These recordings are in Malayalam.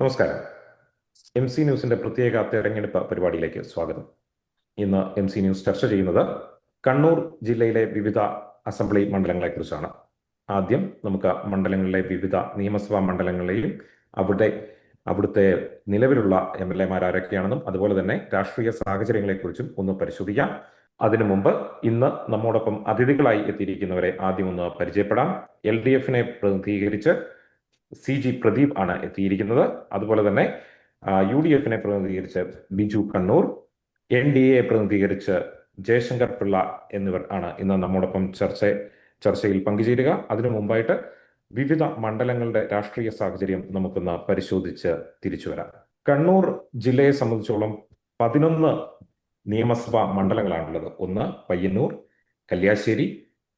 നമസ്കാരം. MC ന്യൂസിന്റെ പ്രത്യേക തെരഞ്ഞെടുപ്പ് പരിപാടിയിലേക്ക് സ്വാഗതം. ഇന്ന് MC ന്യൂസ് ചർച്ച ചെയ്യുന്നത് കണ്ണൂർ ജില്ലയിലെ വിവിധ അസംബ്ലി മണ്ഡലങ്ങളെക്കുറിച്ചാണ്. ആദ്യം നമുക്ക് മണ്ഡലങ്ങളിലെ വിവിധ നിയമസഭാ മണ്ഡലങ്ങളെയും അവിടുത്തെ നിലവിലുള്ള MLA-മാർ ആരൊക്കെയാണെന്നും അതുപോലെ തന്നെ രാഷ്ട്രീയ സാഹചര്യങ്ങളെക്കുറിച്ചും ഒന്ന് പരിശോധിക്കാം. അതിനു മുമ്പ് ഇന്ന് നമ്മോടൊപ്പം അതിഥികളായി എത്തിയിരിക്കുന്നവരെ ആദ്യം ഒന്ന് പരിചയപ്പെടാം. LDF-നെ പ്രതിനിധീകരിച്ച് CG പ്രദീപ് ആണ് എത്തിയിരിക്കുന്നത്. അതുപോലെ തന്നെ UDF-നെ പ്രതിനിധീകരിച്ച് ബിജു കണ്ണൂർ, NDA പ്രതിനിധീകരിച്ച് ജയശങ്കർ പിള്ള എന്നിവർ ആണ് ഇന്ന് നമ്മോടൊപ്പം ചർച്ചയിൽ പങ്കുചേരുക. അതിനു മുമ്പായിട്ട് വിവിധ മണ്ഡലങ്ങളുടെ രാഷ്ട്രീയ സാഹചര്യം നമുക്കൊന്ന് പരിശോധിച്ച് തിരിച്ചു വരാം. കണ്ണൂർ ജില്ലയെ സംബന്ധിച്ചോളം 11 നിയമസഭാ മണ്ഡലങ്ങളാണുള്ളത്. ഒന്ന് പയ്യന്നൂർ, കല്യാശ്ശേരി,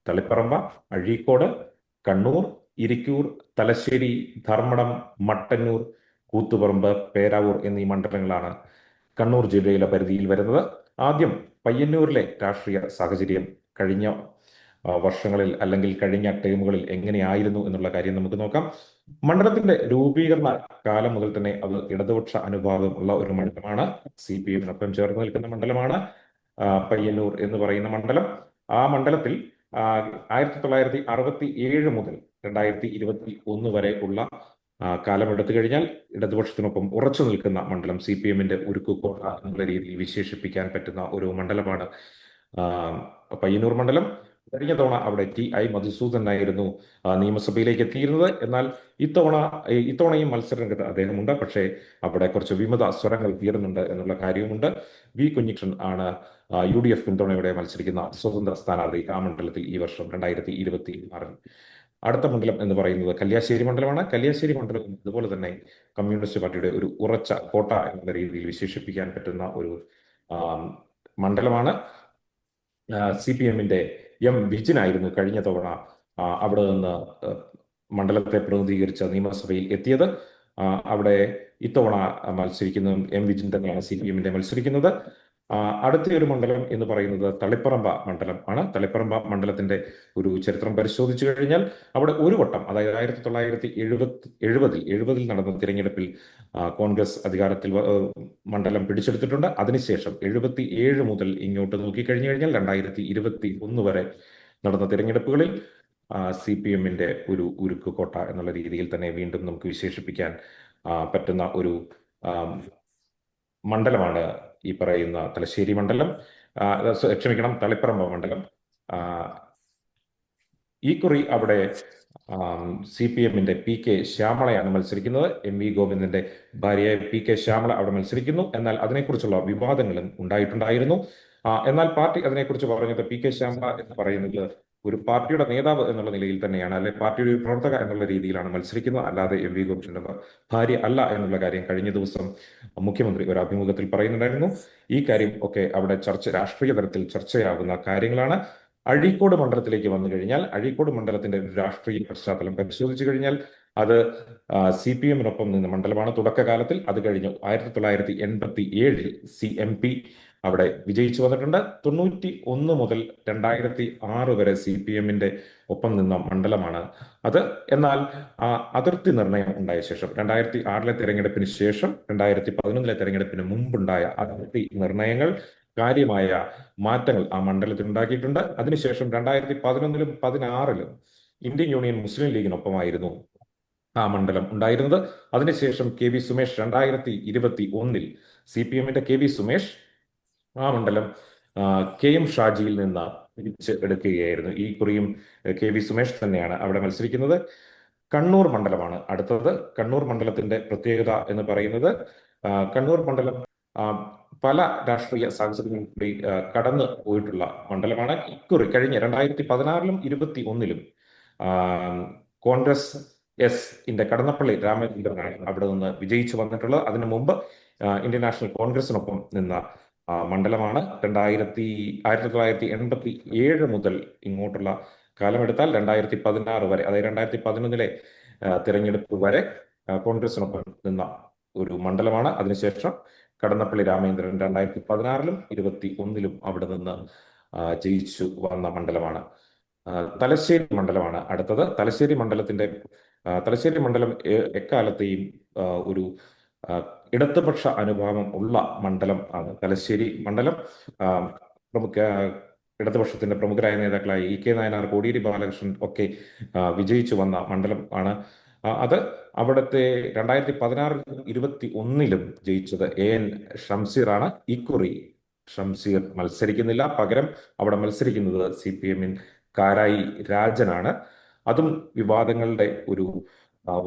തളിപ്പറമ്പ, അഴീക്കോട്, കണ്ണൂർ, ഇരിക്കൂർ, തലശ്ശേരി, ധർമ്മടം, മട്ടന്നൂർ, കൂത്തുപറമ്പ്, പേരാവൂർ എന്നീ മണ്ഡലങ്ങളാണ് കണ്ണൂർ ജില്ലയിലെ പരിധിയിൽ വരുന്നത്. ആദ്യം പയ്യന്നൂരിലെ രാഷ്ട്രീയ സാഹചര്യം കഴിഞ്ഞ വർഷങ്ങളിൽ അല്ലെങ്കിൽ കഴിഞ്ഞ ടേമുകളിൽ എങ്ങനെയായിരുന്നു എന്നുള്ള കാര്യം നമുക്ക് നോക്കാം. മണ്ഡലത്തിന്റെ രൂപീകരണ കാലം മുതൽ തന്നെ അത് ഇടതുപക്ഷ അനുഭാവം ഉള്ള ഒരു മണ്ഡലമാണ്. CPM-നൊപ്പം ചേർന്ന് നിൽക്കുന്ന മണ്ഡലമാണ് പയ്യന്നൂർ എന്ന് പറയുന്ന മണ്ഡലം. ആ മണ്ഡലത്തിൽ 1967 മുതൽ 2021 വരെ ഉള്ള കാലം എടുത്തു കഴിഞ്ഞാൽ ഇടതുപക്ഷത്തിനൊപ്പം ഉറച്ചു നിൽക്കുന്ന മണ്ഡലം, CPM-ന്റെ ഉരുക്കുകോട്ട എന്നുള്ള രീതിയിൽ വിശേഷിപ്പിക്കാൻ പറ്റുന്ന ഒരു മണ്ഡലമാണ് പയ്യന്നൂർ മണ്ഡലം. കഴിഞ്ഞ തവണ അവിടെ TI മധുസൂദൻ ആയിരുന്നു നിയമസഭയിലേക്ക് എത്തിയിരുന്നത്. എന്നാൽ ഇത്തവണയും മത്സരരംഗത്ത് അദ്ദേഹമുണ്ട്. പക്ഷേ അവിടെ കുറച്ച് വിമത സ്വരങ്ങൾ ഉയരുന്നുണ്ട് എന്നുള്ള കാര്യവുമുണ്ട്. വി കുഞ്ഞികൃഷ്ണൻ ആണ് UDF പിന്തുണയോടെ മത്സരിക്കുന്ന സ്വതന്ത്ര സ്ഥാനാർത്ഥി ആ മണ്ഡലത്തിൽ ഈ വർഷം 2026. അടുത്ത മണ്ഡലം എന്ന് പറയുന്നത് കല്യാശ്ശേരി മണ്ഡലമാണ്. കല്യാശ്ശേരി മണ്ഡലം അതുപോലെ തന്നെ കമ്മ്യൂണിസ്റ്റ് പാർട്ടിയുടെ ഒരു ഉറച്ച കോട്ട എന്ന രീതിയിൽ വിശേഷിപ്പിക്കാൻ പറ്റുന്ന ഒരു മണ്ഡലമാണ്. CPM-ന്റെ വിജിൻ ആയിരുന്നു കഴിഞ്ഞ തവണ അവിടെ നിന്ന് മണ്ഡലത്തെ പ്രതിനിധീകരിച്ച നിയമസഭയിൽ എത്തിയത്. അവിടെ ഇത്തവണ മത്സരിക്കുന്ന വിജിൻ തന്നെയാണ് CPM-ന്റെ മത്സരിക്കുന്നത്. അടുത്ത ഒരു മണ്ഡലം എന്ന് പറയുന്നത് തളിപ്പറമ്പ മണ്ഡലം ആണ്. തളിപ്പറമ്പ മണ്ഡലത്തിന്റെ ഒരു ചരിത്രം പരിശോധിച്ചു കഴിഞ്ഞാൽ അവിടെ ഒരു വട്ടം, അതായത് 1970 നടന്ന തിരഞ്ഞെടുപ്പിൽ കോൺഗ്രസ് അധികാരത്തിൽ മണ്ഡലം പിടിച്ചെടുത്തിട്ടുണ്ട്. അതിനുശേഷം 77 മുതൽ ഇങ്ങോട്ട് നോക്കിക്കഴിഞ്ഞു കഴിഞ്ഞാൽ 2021 വരെ നടന്ന തിരഞ്ഞെടുപ്പുകളിൽ CPM-ന്റെ ഒരു ഉരുക്കുകോട്ട എന്നുള്ള രീതിയിൽ തന്നെ വീണ്ടും നമുക്ക് വിശേഷിപ്പിക്കാൻ പറ്റുന്ന ഒരു മണ്ഡലമാണ് ഈ പറയുന്ന തലശ്ശേരി മണ്ഡലം. തളിപ്പറമ്പ മണ്ഡലം. ഈ കുറി അവിടെ CPM-ന്റെ PK ശ്യാമളയാണ് മത്സരിക്കുന്നത്. MV ഗോവിന്ദന്റെ ഭാര്യയായ PK ശ്യാമള അവിടെ മത്സരിക്കുന്നു. എന്നാൽ അതിനെക്കുറിച്ചുള്ള വിവാദങ്ങളും ഉണ്ടായിട്ടുണ്ടായിരുന്നു. എന്നാൽ പാർട്ടി അതിനെക്കുറിച്ച് പറഞ്ഞത് PK ശ്യാമള എന്ന് പറയുന്നത് ഒരു പാർട്ടിയുടെ നേതാവ് എന്നുള്ള നിലയിൽ തന്നെയാണ്, അല്ലെ പാർട്ടിയുടെ ഒരു പ്രവർത്തക എന്നുള്ള രീതിയിലാണ് മത്സരിക്കുന്നത്, അല്ലാതെ MV ഗോവിന്ദന്റെ ഭാര്യ അല്ല എന്നുള്ള കാര്യം കഴിഞ്ഞ ദിവസം മുഖ്യമന്ത്രി ഒരു അഭിമുഖത്തിൽ പറയുന്നുണ്ടായിരുന്നു. ഈ കാര്യം ഒക്കെ അവിടെ രാഷ്ട്രീയ തലത്തിൽ ചർച്ചയാകുന്ന കാര്യങ്ങളാണ്. അഴീക്കോട് മണ്ഡലത്തിലേക്ക് വന്നു കഴിഞ്ഞാൽ അഴീക്കോട് മണ്ഡലത്തിന്റെ രാഷ്ട്രീയ പശ്ചാത്തലം പരിശോധിച്ചു കഴിഞ്ഞാൽ അത് CPM-നൊപ്പം നിന്ന മണ്ഡലമാണ് തുടക്കകാലത്തിൽ. അത് കഴിഞ്ഞു 1987 CMP അവിടെ വിജയിച്ചു വന്നിട്ടുണ്ട്. 91 മുതൽ 2006 വരെ CPM-ന്റെ ഒപ്പം നിന്ന മണ്ഡലമാണ് അത്. എന്നാൽ അതിർത്തി നിർണയം ഉണ്ടായ ശേഷം 2006 തെരഞ്ഞെടുപ്പിന് ശേഷം 2011 തെരഞ്ഞെടുപ്പിന് മുമ്പുണ്ടായ അതിർത്തി നിർണയങ്ങൾ കാര്യമായ മാറ്റങ്ങൾ ആ മണ്ഡലത്തിൽ ഉണ്ടാക്കിയിട്ടുണ്ട്. അതിനുശേഷം 2011-ലും 2016-ലും ഇന്ത്യൻ യൂണിയൻ മുസ്ലിം ലീഗിനൊപ്പമായിരുന്നു ആ മണ്ഡലം ഉണ്ടായിരുന്നത്. അതിനുശേഷം KV സുമേഷ് 2021 CPM-ന്റെ KV സുമേഷ് ആ മണ്ഡലം KM ഷാജിയിൽ നിന്ന് തിരിച്ച് എടുക്കുകയായിരുന്നു. ഈ കുറിയും KV സുമേഷ് തന്നെയാണ് അവിടെ മത്സരിക്കുന്നത്. കണ്ണൂർ മണ്ഡലമാണ് അടുത്തത്. കണ്ണൂർ മണ്ഡലത്തിന്റെ പ്രത്യേകത എന്ന് പറയുന്നത് കണ്ണൂർ മണ്ഡലം പല രാഷ്ട്രീയ സാഹചര്യങ്ങളിൽ കൂടി കടന്നു പോയിട്ടുള്ള മണ്ഡലമാണ്. ഇക്കുറി കഴിഞ്ഞ 2016-ലും 2021-ലും കോൺഗ്രസ് ന്റെ കടന്നപ്പള്ളി രാമചന്ദ്രനാണ് അവിടെ നിന്ന് വിജയിച്ചു വന്നിട്ടുള്ളത്. അതിനു മുമ്പ് ഇന്ത്യൻ നാഷണൽ കോൺഗ്രസിനൊപ്പം നിന്ന മണ്ഡലമാണ്. 1987 മുതൽ ഇങ്ങോട്ടുള്ള കാലമെടുത്താൽ 2016 വരെ, അതായത് 2011-ലെ തിരഞ്ഞെടുപ്പ് വരെ കോൺഗ്രസിനൊപ്പം നിന്ന ഒരു മണ്ഡലമാണ്. അതിനുശേഷം കടന്നപ്പള്ളി രാമചന്ദ്രൻ 2016-ലും 2021-ലും അവിടെ നിന്ന് ജയിച്ചു വന്ന മണ്ഡലമാണ്. തലശ്ശേരി മണ്ഡലമാണ് അടുത്തത്. തലശ്ശേരി മണ്ഡലത്തിന്റെ തലശ്ശേരി മണ്ഡലം എക്കാലത്തെയും ഒരു ആ, ഇടതുപക്ഷ അനുഭാവം ഉള്ള മണ്ഡലം ആണ് തലശ്ശേരി മണ്ഡലം. ആ, പ്രമുഖ ഇടതുപക്ഷത്തിന്റെ പ്രമുഖരായ നേതാക്കളായ ഇ.കെ. നായനാർ, കോടിയേരി ബാലകൃഷ്ണൻ ഒക്കെ വിജയിച്ചു വന്ന മണ്ഡലം ആണ്. അത് അവിടുത്തെ 2016 21 ജയിച്ചത് എൻ ഷംസീറാണ്. ഇക്കുറി ഷംസീർ മത്സരിക്കുന്നില്ല. പകരം അവിടെ മത്സരിക്കുന്നത് CPM കാരായി രാജനാണ്. അതും വിവാദങ്ങളുടെ ഒരു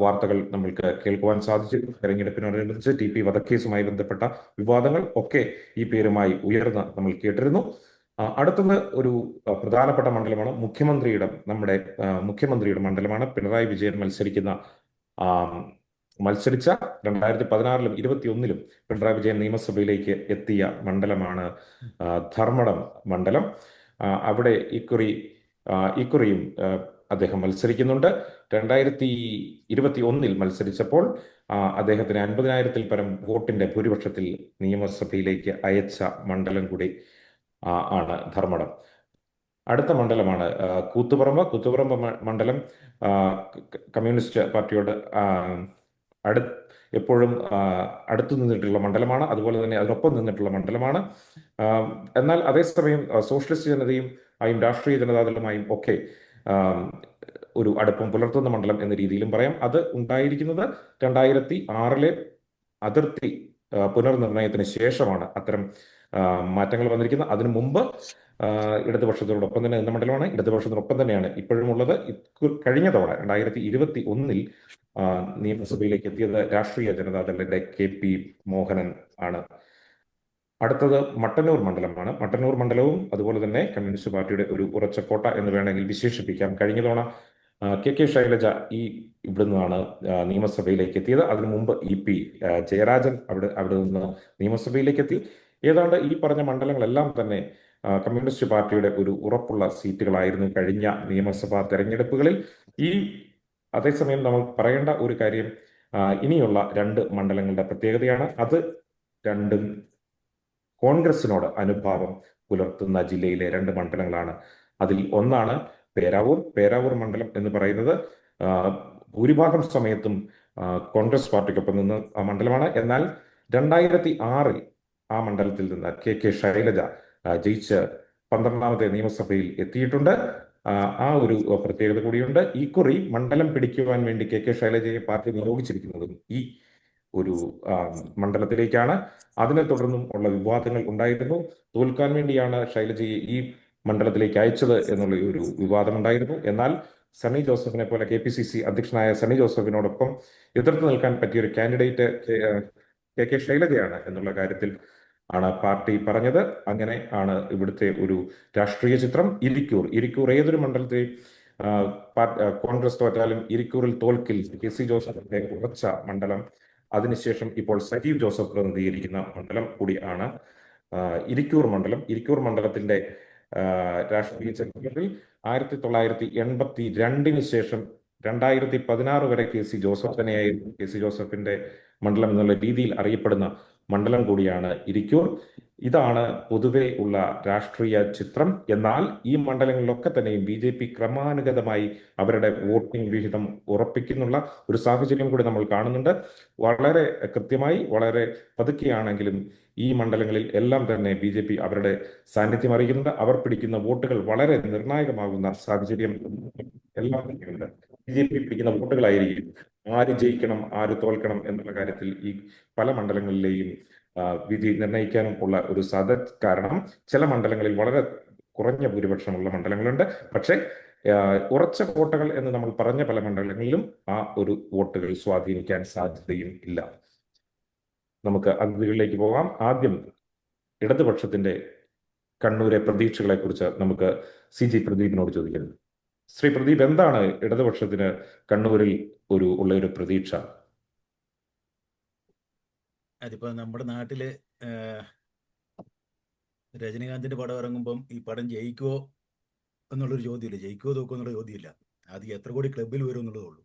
വാർത്തകൾ നമ്മൾക്ക് കേൾക്കുവാൻ സാധിച്ചു. തെരഞ്ഞെടുപ്പിനോടനുബന്ധിച്ച് TP വധക്കേസുമായി ബന്ധപ്പെട്ട വിവാദങ്ങൾ ഒക്കെ ഈ പേരുമായി ഉയർന്ന് നമ്മൾ കേട്ടിരുന്നു. അടുത്തത് ഒരു പ്രധാനപ്പെട്ട മണ്ഡലമാണ് നമ്മുടെ മുഖ്യമന്ത്രിയുടെ മണ്ഡലമാണ്. പിണറായി വിജയൻ ആ, മത്സരിച്ച 2016 21 പിണറായി വിജയൻ നിയമസഭയിലേക്ക് എത്തിയ മണ്ഡലമാണ് ധർമ്മടം മണ്ഡലം. അവിടെ ഇക്കുറിയും അദ്ദേഹം മത്സരിക്കുന്നുണ്ട്. 2021 മത്സരിച്ചപ്പോൾ അദ്ദേഹത്തിന് 50,000-ൽ പരം വോട്ടിന്റെ ഭൂരിപക്ഷത്തിൽ നിയമസഭയിലേക്ക് അയച്ച മണ്ഡലം കൂടി ആണ് ധർമ്മടം. അടുത്ത മണ്ഡലമാണ് കൂത്തുപറമ്പ് മണ്ഡലം. ആ, കമ്മ്യൂണിസ്റ്റ് പാർട്ടിയോട് അടു എപ്പോഴും അടുത്തു നിന്നിട്ടുള്ള മണ്ഡലമാണ്. അതുപോലെ തന്നെ അതിനൊപ്പം നിന്നിട്ടുള്ള മണ്ഡലമാണ്. എന്നാൽ അതേസമയം സോഷ്യലിസ്റ്റ് ജനതയും രാഷ്ട്രീയ ജനതാദളുമായും ഒക്കെ ഒരു അടുപ്പം പുലർത്തുന്ന മണ്ഡലം എന്ന രീതിയിലും പറയാം. അത് ഉണ്ടായിരിക്കുന്നത് 2006 അതിർത്തി പുനർനിർണയത്തിന് ശേഷമാണ് അത്തരം മാറ്റങ്ങൾ വന്നിരിക്കുന്നത്. അതിനു മുമ്പ് ഇടതുപക്ഷത്തോടൊപ്പം തന്നെ നിന്ന മണ്ഡലമാണ്. ഇടതുപക്ഷത്തിനൊപ്പം തന്നെയാണ് ഇപ്പോഴും ഉള്ളത്. കഴിഞ്ഞ തവണ 2021 നിയമസഭയിലേക്ക് എത്തിയത് രാഷ്ട്രീയ ജനതാദളിന്റെ KP മോഹനൻ ആണ്. അടുത്തത് മട്ടന്നൂർ മണ്ഡലമാണ്. മട്ടന്നൂർ മണ്ഡലവും അതുപോലെ തന്നെ കമ്മ്യൂണിസ്റ്റ് പാർട്ടിയുടെ ഒരു ഉറച്ച കോട്ട എന്ന് വേണമെങ്കിൽ വിശേഷിപ്പിക്കാം. കഴിഞ്ഞ തവണ KK ശൈലജ ഇവിടെ നിന്നാണ് നിയമസഭയിലേക്ക് എത്തിയത്. അതിനു മുമ്പ് EP ജയരാജൻ അവിടെ നിന്ന് നിയമസഭയിലേക്ക് എത്തി. ഏതാണ്ട് ഈ പറഞ്ഞ മണ്ഡലങ്ങളെല്ലാം തന്നെ കമ്മ്യൂണിസ്റ്റ് പാർട്ടിയുടെ ഒരു ഉറപ്പുള്ള സീറ്റുകളായിരുന്നു കഴിഞ്ഞ നിയമസഭാ തെരഞ്ഞെടുപ്പുകളിൽ. അതേസമയം നമ്മൾ പറയേണ്ട ഒരു കാര്യം ഇനിയുള്ള 2 മണ്ഡലങ്ങളുടെ പ്രത്യേകതയാണ്. അത് രണ്ടും കോൺഗ്രസിനോട് അനുഭാവം പുലർത്തുന്ന ജില്ലയിലെ 2 മണ്ഡലങ്ങളാണ്. അതിൽ ഒന്നാണ് പേരാവൂർ മണ്ഡലം എന്ന് പറയുന്നത് ഭൂരിഭാഗം സമയത്തും കോൺഗ്രസ് പാർട്ടിക്കൊപ്പം നിന്ന് ആ മണ്ഡലമാണ്. എന്നാൽ 2006 ആ മണ്ഡലത്തിൽ നിന്ന് KK ശൈലജ ജയിച്ച് 12ാമത്തെ നിയമസഭയിൽ എത്തിയിട്ടുണ്ട്. ആ ഒരു പ്രത്യേകത കൂടിയുണ്ട്. ഇക്കുറി മണ്ഡലം പിടിക്കുവാൻ വേണ്ടി KK ശൈലജയെ പാർട്ടി നിയോഗിച്ചിരിക്കുന്നതും ഈ ഒരു മണ്ഡലത്തിലേക്കാണ്. അതിനെ തുടർന്നും ഉള്ള വിവാദങ്ങൾ ഉണ്ടായിരുന്നു. തോൽക്കാൻ വേണ്ടിയാണ് ശൈലജയെ ഈ മണ്ഡലത്തിലേക്ക് അയച്ചത് എന്നുള്ള ഒരു വിവാദമുണ്ടായിരുന്നു. എന്നാൽ സണ്ണി ജോസഫിനെ പോലെ KPCC അധ്യക്ഷനായ സണ്ണി ജോസഫിനോടൊപ്പം എതിർത്ത് നിൽക്കാൻ പറ്റിയ ഒരു കാൻഡിഡേറ്റ് KK ശൈലജയാണ് എന്നുള്ള കാര്യത്തിൽ ആണ് പാർട്ടി പറഞ്ഞത്. അങ്ങനെ ആണ് ഇവിടുത്തെ ഒരു രാഷ്ട്രീയ ചിത്രം. ഇരിക്കൂർ ഏതൊരു മണ്ഡലത്തെയും കോൺഗ്രസ് തോറ്റാലും ഇരിക്കൂറിൽ തോൽക്കിൽ KC ജോസഫിന്റെ ഉറച്ച മണ്ഡലം. അതിനുശേഷം ഇപ്പോൾ സജീവ് ജോസഫ് പ്രതിനിധീകരിക്കുന്ന മണ്ഡലം കൂടിയാണ് ഇരിക്കൂർ മണ്ഡലത്തിന്റെ രാഷ്ട്രീയ ചരിത്രത്തിൽ 1982 ശേഷം 2016 വരെ KC ജോസഫ് തന്നെയായിരുന്നു KC ജോസഫിന്റെ മണ്ഡലം എന്നുള്ള രീതിയിൽ അറിയപ്പെടുന്ന മണ്ഡലം കൂടിയാണ് ഇരിക്കൂർ. ഇതാണ് പൊതുവെ ഉള്ള രാഷ്ട്രീയ ചിത്രം. എന്നാൽ ഈ മണ്ഡലങ്ങളിലൊക്കെ തന്നെയും BJP ക്രമാനുഗതമായി അവരുടെ വോട്ടിംഗ് വിഹിതം ഉറപ്പിക്കുന്നുള്ള ഒരു സാഹചര്യം കൂടി നമ്മൾ കാണുന്നുണ്ട്. വളരെ കൃത്യമായി, വളരെ പതുക്കെയാണെങ്കിലും ഈ മണ്ഡലങ്ങളിൽ എല്ലാം തന്നെ BJP അവരുടെ സാന്നിധ്യം അറിയിക്കുന്നുണ്ട്. അവർ പിടിക്കുന്ന വോട്ടുകൾ വളരെ നിർണായകമാകുന്ന സാഹചര്യം എല്ലാം തന്നെയുണ്ട്. BJP പിടിക്കുന്ന വോട്ടുകളായിരിക്കും ആര് ജയിക്കണം, ആര് തോൽക്കണം എന്നുള്ള കാര്യത്തിൽ ഈ പല മണ്ഡലങ്ങളിലെയും വിധി നിർണ്ണയിക്കാനും ഉള്ള ഒരു സാധ്യത. കാരണം ചില മണ്ഡലങ്ങളിൽ വളരെ കുറഞ്ഞ ഭൂരിപക്ഷമുള്ള മണ്ഡലങ്ങളുണ്ട്. പക്ഷേ ഉറച്ച കോട്ടകൾ എന്ന് നമ്മൾ പറഞ്ഞ പല മണ്ഡലങ്ങളിലും ആ ഒരു വോട്ടുകൾ സ്വാധീനിക്കാൻ സാധ്യതയും ഇല്ല. നമുക്ക് അതിഥികളിലേക്ക് പോകാം. ആദ്യം ഇടതുപക്ഷത്തിന്റെ കണ്ണൂരെ പ്രതീക്ഷകളെ കുറിച്ച് നമുക്ക് CG പ്രദീപിനോട് ചോദിക്കുന്നു. ശ്രീ പ്രദീപ്, എന്താണ് ഇടതുപക്ഷത്തിന് കണ്ണൂരിൽ ഉള്ള ഒരു പ്രതീക്ഷ? അതിപ്പോ നമ്മുടെ നാട്ടില് രജനീകാന്തിന്റെ പടം ഇറങ്ങുമ്പം ഈ പടം ജയിക്കുവോ എന്നുള്ളൊരു ചോദ്യമില്ല, ജയിക്കുവോ തോക്കുമോ എന്നുള്ള ചോദ്യമില്ല, അത് എത്ര കോടി ക്ലബിൽ വരും എന്നുള്ളതേ ഉള്ളൂ.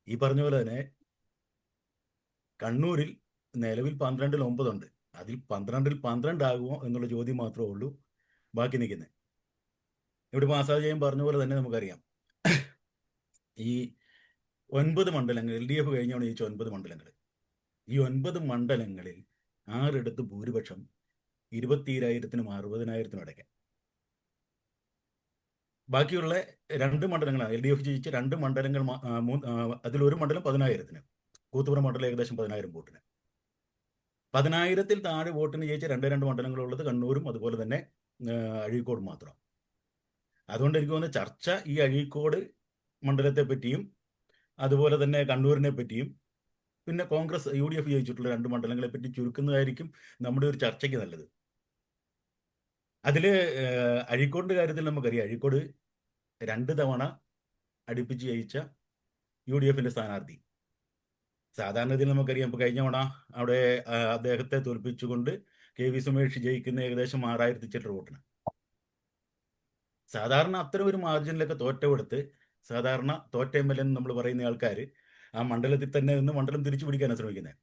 ഈ പറഞ്ഞ പോലെ തന്നെ കണ്ണൂരിൽ നിലവിൽ 12-ൽ 9 ഉണ്ട്. അതിൽ 12-ൽ 12 ആകുമോ എന്നുള്ള ചോദ്യം മാത്രമേ ഉള്ളൂ ബാക്കി നിൽക്കുന്നത്. ഇവിടെ മാസാജയും പറഞ്ഞ പോലെ തന്നെ നമുക്കറിയാം, ഈ 9 മണ്ഡലങ്ങൾ LDF കഴിഞ്ഞാണ് ജയിച്ച 9 മണ്ഡലങ്ങൾ. ഈ 9 മണ്ഡലങ്ങളിൽ 6 ഭൂരിപക്ഷം 20,000-നും 60,000-നും ഇടയ്ക്ക്. ബാക്കിയുള്ള 2 മണ്ഡലങ്ങളാണ് LDF ജയിച്ച 2 മണ്ഡലങ്ങൾ. അതിലൊരു മണ്ഡലം 10,000-ന്, കൂത്തുപുറം മണ്ഡലം ഏകദേശം 10,000 വോട്ടിന്. 10,000-ൽ താഴെ വോട്ടിന് ജയിച്ച 2 മണ്ഡലങ്ങളുള്ളത് കണ്ണൂരും അതുപോലെ തന്നെ അഴീക്കോടും മാത്രം. അതുകൊണ്ട് എനിക്ക് തോന്നുന്നത് ചർച്ച ഈ അഴീക്കോട് മണ്ഡലത്തെ പറ്റിയും അതുപോലെ തന്നെ കണ്ണൂരിനെ പറ്റിയും പിന്നെ കോൺഗ്രസ് UDF ജയിച്ചിട്ടുള്ള 2 മണ്ഡലങ്ങളെ പറ്റി ചുരുക്കുന്നതായിരിക്കും നമ്മുടെ ഒരു ചർച്ചയ്ക്ക് നല്ലത്. അതിൽ അഴീക്കോടിൻ്റെ കാര്യത്തിൽ നമുക്കറിയാം, അഴീക്കോട് 2 തവണ അടുപ്പിച്ച് ജയിച്ച UDFന്റെ സ്ഥാനാർത്ഥി. സാധാരണഗതിയിൽ നമുക്കറിയാം, ഇപ്പോൾ കഴിഞ്ഞ തവണ അവിടെ അദ്ദേഹത്തെ തോൽപ്പിച്ചുകൊണ്ട് KV സുമേഷ് ജയിക്കുന്ന ഏകദേശം 6,000 ചില്ലറ വോട്ടിന്. സാധാരണ അത്തരം ഒരു മാർജിനിലൊക്കെ തോറ്റെടുത്ത് സാധാരണ തോറ്റ MLA എന്ന് നമ്മൾ പറയുന്ന ആൾക്കാർ ആ മണ്ഡലത്തിൽ തന്നെ നിന്ന് മണ്ഡലം തിരിച്ചു പിടിക്കാനാണ് ശ്രമിക്കുന്നത്.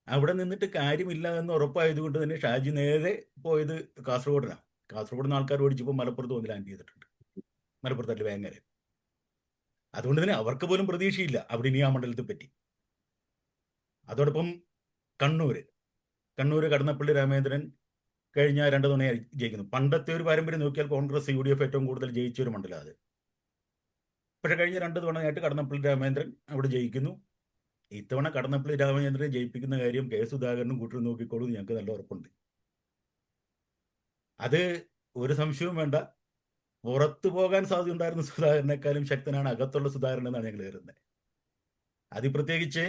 അവിടെ നിന്നിട്ട് കാര്യമില്ല എന്ന് ഉറപ്പായതുകൊണ്ട് തന്നെ ഷാജി നേരെ പോയത് കാസർഗോഡിനാണ്. കാസർഗോഡ് നിന്ന് ആൾക്കാർ ഓടിച്ചപ്പോൾ മലപ്പുറത്ത് വന്ന് ലാൻഡ് ചെയ്തിട്ടുണ്ട്, മലപ്പുറത്തല്ല വേങ്ങര. അതുകൊണ്ട് തന്നെ അവർക്ക് പോലും പ്രതീക്ഷയില്ല അവിടെ ഇനി ആ മണ്ഡലത്തെ പറ്റി. അതോടൊപ്പം കണ്ണൂര് കടന്നപ്പള്ളി രാമേന്ദ്രൻ കഴിഞ്ഞ 2 തവണയായി ജയിക്കുന്നു. പണ്ടത്തെ ഒരു പാരമ്പര്യം നോക്കിയാൽ കോൺഗ്രസ് UDF ഏറ്റവും കൂടുതൽ ജയിച്ച ഒരു മണ്ഡലം അത്. പക്ഷെ കഴിഞ്ഞ 2 തവണയായിട്ട് കടന്നപ്പള്ളി രാമേന്ദ്രൻ അവിടെ ജയിക്കുന്നു. ഇത്തവണ കടന്നപ്പള്ളി രാമചന്ദ്രനെ ജയിപ്പിക്കുന്ന കാര്യം K. സുധാകരനും കൂട്ടരും നോക്കിക്കോളൂ, ഞങ്ങൾക്ക് നല്ല ഉറപ്പുണ്ട്. അത് ഒരു സംശയവും വേണ്ട. പുറത്തു പോകാൻ സാധ്യതയുണ്ടായിരുന്ന സുധാകരനേക്കാളും ശക്തനാണ് അകത്തുള്ള സുധാകരൻ എന്നാണ് ഞങ്ങൾ കരുതുന്നത്. അതിൽ പ്രത്യേകിച്ച്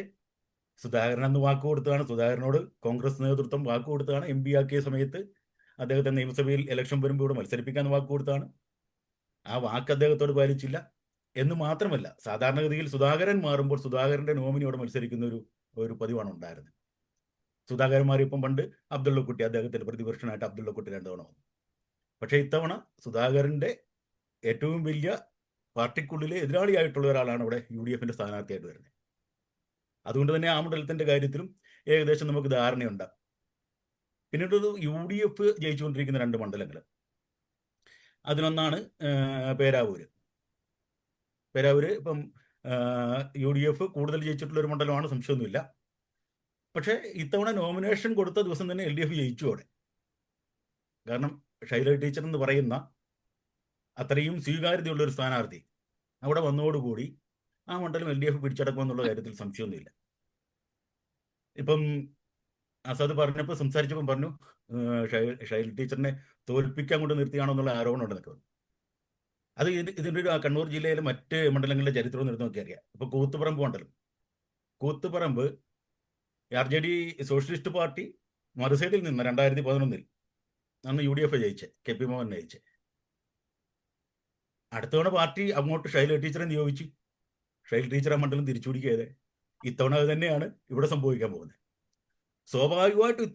സുധാകരൻ അന്ന് വാക്കുകൊടുത്തതാണ്, സുധാകരനോട് കോൺഗ്രസ് നേതൃത്വം വാക്കുകൊടുത്തതാണ്. MP ആക്കിയ സമയത്ത് അദ്ദേഹത്തെ നിയമസഭയിൽ ഇലക്ഷൻ വരുമ്പോൾ ഇവിടെ മത്സരിപ്പിക്കാൻ വാക്കുകൊടുത്താണ്. ആ വാക്ക് അദ്ദേഹത്തോട് പാലിച്ചില്ല എന്ന് മാത്രമല്ല, സാധാരണഗതിയിൽ സുധാകരൻ മാറുമ്പോൾ സുധാകരന്റെ നോമിനിയോട് മത്സരിക്കുന്ന ഒരു പതിവാണ് ഉണ്ടായിരുന്നത്. സുധാകരൻ മാറിയപ്പം പണ്ട് അബ്ദുള്ളക്കുട്ടി, അദ്ദേഹത്തിന്റെ പ്രതിപക്ഷനായിട്ട് അബ്ദുള്ളക്കുട്ടി 2 തവണ വന്നു. പക്ഷേ ഇത്തവണ സുധാകരന്റെ ഏറ്റവും വലിയ പാർട്ടിക്കുള്ളിലെ എതിരാളിയായിട്ടുള്ള ഒരാളാണ് ഇവിടെ UDFന്റെ സ്ഥാനാർത്ഥിയായിട്ട് വരുന്നത്. അതുകൊണ്ട് തന്നെ ആ മണ്ഡലത്തിന്റെ കാര്യത്തിലും ഏകദേശം നമുക്ക് ധാരണയുണ്ട്. പിന്നീട് UDF ജയിച്ചുകൊണ്ടിരിക്കുന്ന 2 മണ്ഡലങ്ങൾ, അതിലൊന്നാണ് പേരാവൂര്. ഇപ്പം UDF കൂടുതൽ ജയിച്ചിട്ടുള്ള ഒരു മണ്ഡലമാണ്, സംശയമൊന്നുമില്ല. പക്ഷേ ഇത്തവണ നോമിനേഷൻ കൊടുത്ത ദിവസം തന്നെ LDF ജയിച്ചു അവിടെ. കാരണം ഷൈല ടീച്ചർ എന്ന് പറയുന്ന അത്രയും സ്വീകാര്യതയുള്ള ഒരു സ്ഥാനാർത്ഥി അവിടെ വന്നതോടുകൂടി ആ മണ്ഡലം LDF പിടിച്ചടക്കുമെന്നുള്ള കാര്യത്തിൽ സംശയമൊന്നുമില്ല. ഇപ്പം അസാദ് പറഞ്ഞപ്പോൾ സംസാരിച്ചപ്പം പറഞ്ഞു ഷൈല ടീച്ചറിനെ തോൽപ്പിക്കാൻ കൊണ്ട് നിർത്തിയാണോ എന്നുള്ള ആരോപണം ഉണ്ട് നിൽക്കുന്നത്. അത് ഇതിൻ്റെ ഒരു കണ്ണൂർ ജില്ലയിലെ മറ്റ് മണ്ഡലങ്ങളുടെ ചരിത്രം എടുത്ത് നോക്കി അറിയാം. ഇപ്പോൾ കൂത്തുപറമ്പ് മണ്ഡലം, കൂത്തുപറമ്പ് RJD സോഷ്യലിസ്റ്റ് പാർട്ടി മറുസൈഡിൽ നിന്ന് 2011 അന്ന് UDF ജയിച്ച് KP മോഹൻ ജയിച്ച്. അടുത്ത തവണ പാർട്ടി അങ്ങോട്ട് ഷൈല ടീച്ചറെ നിയോഗിച്ചു. ഷൈല ടീച്ചർ ആ മണ്ഡലം തിരിച്ചുപിടിക്കാതെ. ഇത്തവണ അത് തന്നെയാണ് ഇവിടെ സംഭവിക്കാൻ പോകുന്നത്. സ്വാഭാവികമായിട്ടും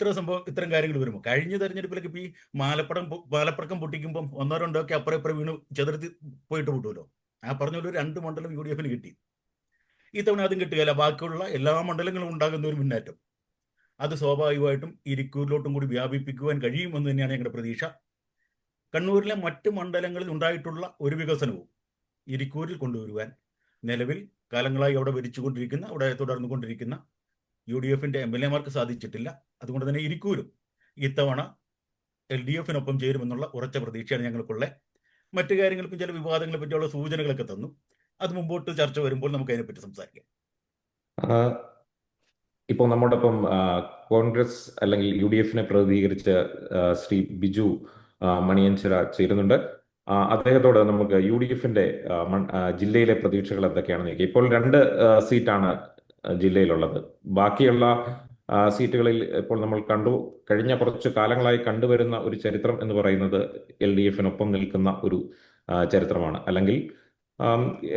ഇത്തരം കാര്യങ്ങൾ വരുമ്പോൾ കഴിഞ്ഞ തെരഞ്ഞെടുപ്പിലൊക്കെ ഇപ്പോൾ ഈ മാലപ്പടക്കം പൊട്ടിക്കുമ്പം 1-2 ഒക്കെ അപ്പുറം വീണ് ചെറുത്തി പോയിട്ട് വിട്ടുമല്ലോ. ആ പറഞ്ഞ പോലെ 2 മണ്ഡലം UDFന് കിട്ടി. ഇത്തവണ അതും കിട്ടുകയില്ല. ബാക്കിയുള്ള എല്ലാ മണ്ഡലങ്ങളും ഉണ്ടാകുന്ന ഒരു മുന്നേറ്റം അത് സ്വാഭാവികമായിട്ടും ഇരിക്കൂരിലോട്ടും കൂടി വ്യാപിപ്പിക്കുവാൻ കഴിയുമെന്ന് തന്നെയാണ് ഞങ്ങളുടെ പ്രതീക്ഷ. കണ്ണൂരിലെ മറ്റ് മണ്ഡലങ്ങളിൽ ഉണ്ടായിട്ടുള്ള ഒരു വികസനവും ഇരിക്കൂരിൽ കൊണ്ടുവരുവാൻ നിലവിൽ കാലങ്ങളായി അവിടെ അവിടെ തുടർന്നുകൊണ്ടിരിക്കുന്ന UDFന്റെ MLA-മാർക്ക് സാധിച്ചിട്ടില്ല. അതുകൊണ്ട് തന്നെ ഇരിക്കൂരും ഇത്തവണ LDF-നൊപ്പം ചേരുമെന്നുള്ള ഉറച്ച പ്രതീക്ഷയാണ് ഞങ്ങൾക്കുള്ളത്. മറ്റു കാര്യങ്ങൾക്കും ചില വിവാദങ്ങളെ പറ്റിയുള്ള സൂചനകളൊക്കെ തന്നു. അത് മുമ്പോട്ട് ചർച്ച വരുമ്പോൾ നമുക്ക് അതിനെപ്പറ്റി സംസാരിക്കാം. ഇപ്പോൾ നമ്മോടൊപ്പം കോൺഗ്രസ് അല്ലെങ്കിൽ UDF-നെ പ്രതിനിധീകരിച്ച് ശ്രീ ബിജു മണിയഞ്ചിറ ചേരുന്നുണ്ട്. അദ്ദേഹത്തോട് നമുക്ക് UDF-ന്റെ ജില്ലയിലെ പ്രതീക്ഷകൾ എന്തൊക്കെയാണെന്ന് ചോദിക്കാം. ഇപ്പോൾ 2 സീറ്റാണ് ജില്ലയിലുള്ളത്. ബാക്കിയുള്ള സീറ്റുകളിൽ ഇപ്പോൾ നമ്മൾ കഴിഞ്ഞ കുറച്ച് കാലങ്ങളായി കണ്ടുവരുന്ന ഒരു ചരിത്രം എന്ന് പറയുന്നത് LDF-നൊപ്പം നിൽക്കുന്ന ഒരു ചരിത്രമാണ്. അല്ലെങ്കിൽ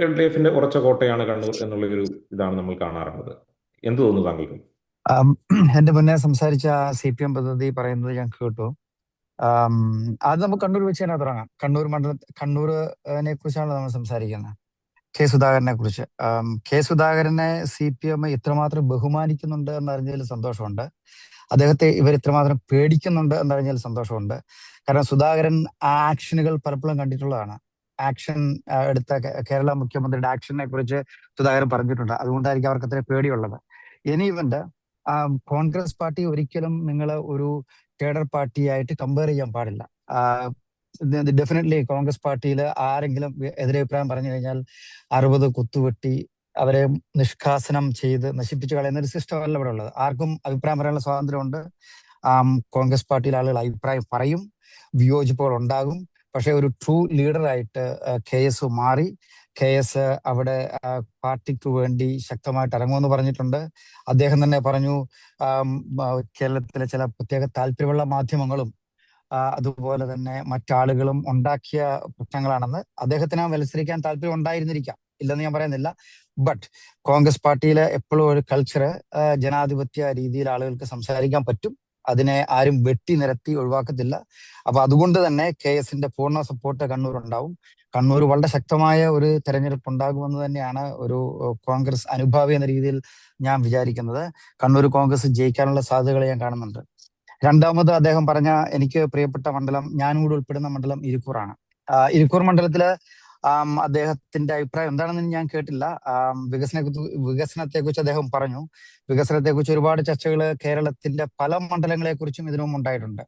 LDF-ന്റെ ഉറച്ച കോട്ടയാണ് കണ്ണൂർ എന്നുള്ള ഒരു ഇതാണ് നമ്മൾ കാണാറുള്ളത്. എന്ത് തോന്നുന്നു താങ്കൾക്ക്? എന്റെ മുന്നേ സംസാരിച്ച CPM പ്രതിനിധി പറയുന്നത് ഞാൻ കേട്ടു. അത് നമുക്ക് കണ്ണൂർ വെച്ച് തന്നെ തുടങ്ങാം. കണ്ണൂരിനെ കുറിച്ചാണ് നമ്മൾ സംസാരിക്കുന്നത്. K. സുധാകരനെ കുറിച്ച്. K. സുധാകരനെ CPM ഇത്രമാത്രം ബഹുമാനിക്കുന്നുണ്ട് എന്നറിഞ്ഞതിൽ സന്തോഷമുണ്ട്. അദ്ദേഹത്തെ ഇവർ ഇത്രമാത്രം പേടിക്കുന്നുണ്ട് എന്നറിഞ്ഞതിൽ സന്തോഷമുണ്ട്. കാരണം സുധാകരൻ ആക്ഷനുകൾ പലപ്പോഴും കണ്ടിട്ടുള്ളതാണ്. ആക്ഷൻ എടുത്ത കേരള മുഖ്യമന്ത്രിയുടെ ആക്ഷനെ കുറിച്ച് സുധാകരൻ പറഞ്ഞിട്ടുണ്ട്. അതുകൊണ്ടായിരിക്കും അവർക്ക് അത്ര പേടിയുള്ളത്. ഇനി ഇവന്റ് കോൺഗ്രസ് പാർട്ടി ഒരിക്കലും നിങ്ങൾ ഒരു കേഡർ പാർട്ടിയായിട്ട് കമ്പയർ ചെയ്യാൻ പാടില്ല. ഡെഫിനറ്റ്ലി കോൺഗ്രസ് പാർട്ടിയിൽ ആരെങ്കിലും എതിരഭിപ്രായം പറഞ്ഞു കഴിഞ്ഞാൽ 60 കുത്തുവെട്ടി അവരെ നിഷ്കാസനം ചെയ്ത് നശിപ്പിച്ചു കളയുന്ന ഒരു സിസ്റ്റം അല്ല ഇവിടെ ഉള്ളത്. ആർക്കും അഭിപ്രായം പറയാനുള്ള സ്വാതന്ത്ര്യമുണ്ട്. കോൺഗ്രസ് പാർട്ടിയിലെ ആളുകൾ അഭിപ്രായം പറയും, വിയോജിപ്പുകൾ ഉണ്ടാകും. പക്ഷെ ഒരു ട്രൂ ലീഡറായിട്ട് KS മാറി. KS അവിടെ പാർട്ടിക്ക് വേണ്ടി ശക്തമായിട്ട് ഇറങ്ങുമെന്ന് പറഞ്ഞിട്ടുണ്ട്. അദ്ദേഹം തന്നെ പറഞ്ഞു കേരളത്തിലെ ചില പ്രത്യേക താല്പര്യമുള്ള മാധ്യമങ്ങളും അതുപോലെ തന്നെ മറ്റാളുകളും ഉണ്ടാക്കിയ പ്രശ്നങ്ങളാണെന്ന്. അദ്ദേഹത്തിന് മത്സരിക്കാൻ താല്പര്യം ഉണ്ടായിരുന്നിരിക്കാം, ഇല്ലെന്ന് ഞാൻ പറയുന്നില്ല. ബട്ട് കോൺഗ്രസ് പാർട്ടിയിലെ എപ്പോഴും ഒരു കൾച്ചർ ജനാധിപത്യ രീതിയിൽ ആളുകൾക്ക് സംസാരിക്കാൻ പറ്റും. അതിനെ ആരും വെട്ടി നിരത്തി ഒഴിവാക്കത്തില്ല. അപ്പൊ അതുകൊണ്ട് തന്നെ KSന്റെ പൂർണ്ണ സപ്പോർട്ട് കണ്ണൂർ ഉണ്ടാവും. കണ്ണൂർ വളരെ ശക്തമായ ഒരു തെരഞ്ഞെടുപ്പ് ഉണ്ടാകുമെന്ന് തന്നെയാണ് ഒരു കോൺഗ്രസ് അനുഭാവി എന്ന രീതിയിൽ ഞാൻ വിചാരിക്കുന്നത്. കണ്ണൂർ കോൺഗ്രസ് ജയിക്കാനുള്ള സാധ്യതകൾ ഞാൻ കാണുന്നുണ്ട്. രണ്ടാമത് അദ്ദേഹം പറഞ്ഞ എനിക്ക് പ്രിയപ്പെട്ട മണ്ഡലം, ഞാനും കൂടി ഉൾപ്പെടുന്ന മണ്ഡലം ഇരിക്കൂറാണ്. ഇരിക്കൂർ മണ്ഡലത്തില് അദ്ദേഹത്തിന്റെ അഭിപ്രായം എന്താണെന്ന് ഞാൻ കേട്ടില്ല. വികസനത്തെ കുറിച്ച് അദ്ദേഹം പറഞ്ഞു. വികസനത്തെ കുറിച്ച് ഒരുപാട് ചർച്ചകൾ കേരളത്തിന്റെ പല മണ്ഡലങ്ങളെ കുറിച്ചും ഇതിനു മുമ്പ് ഉണ്ടായിട്ടുണ്ട്.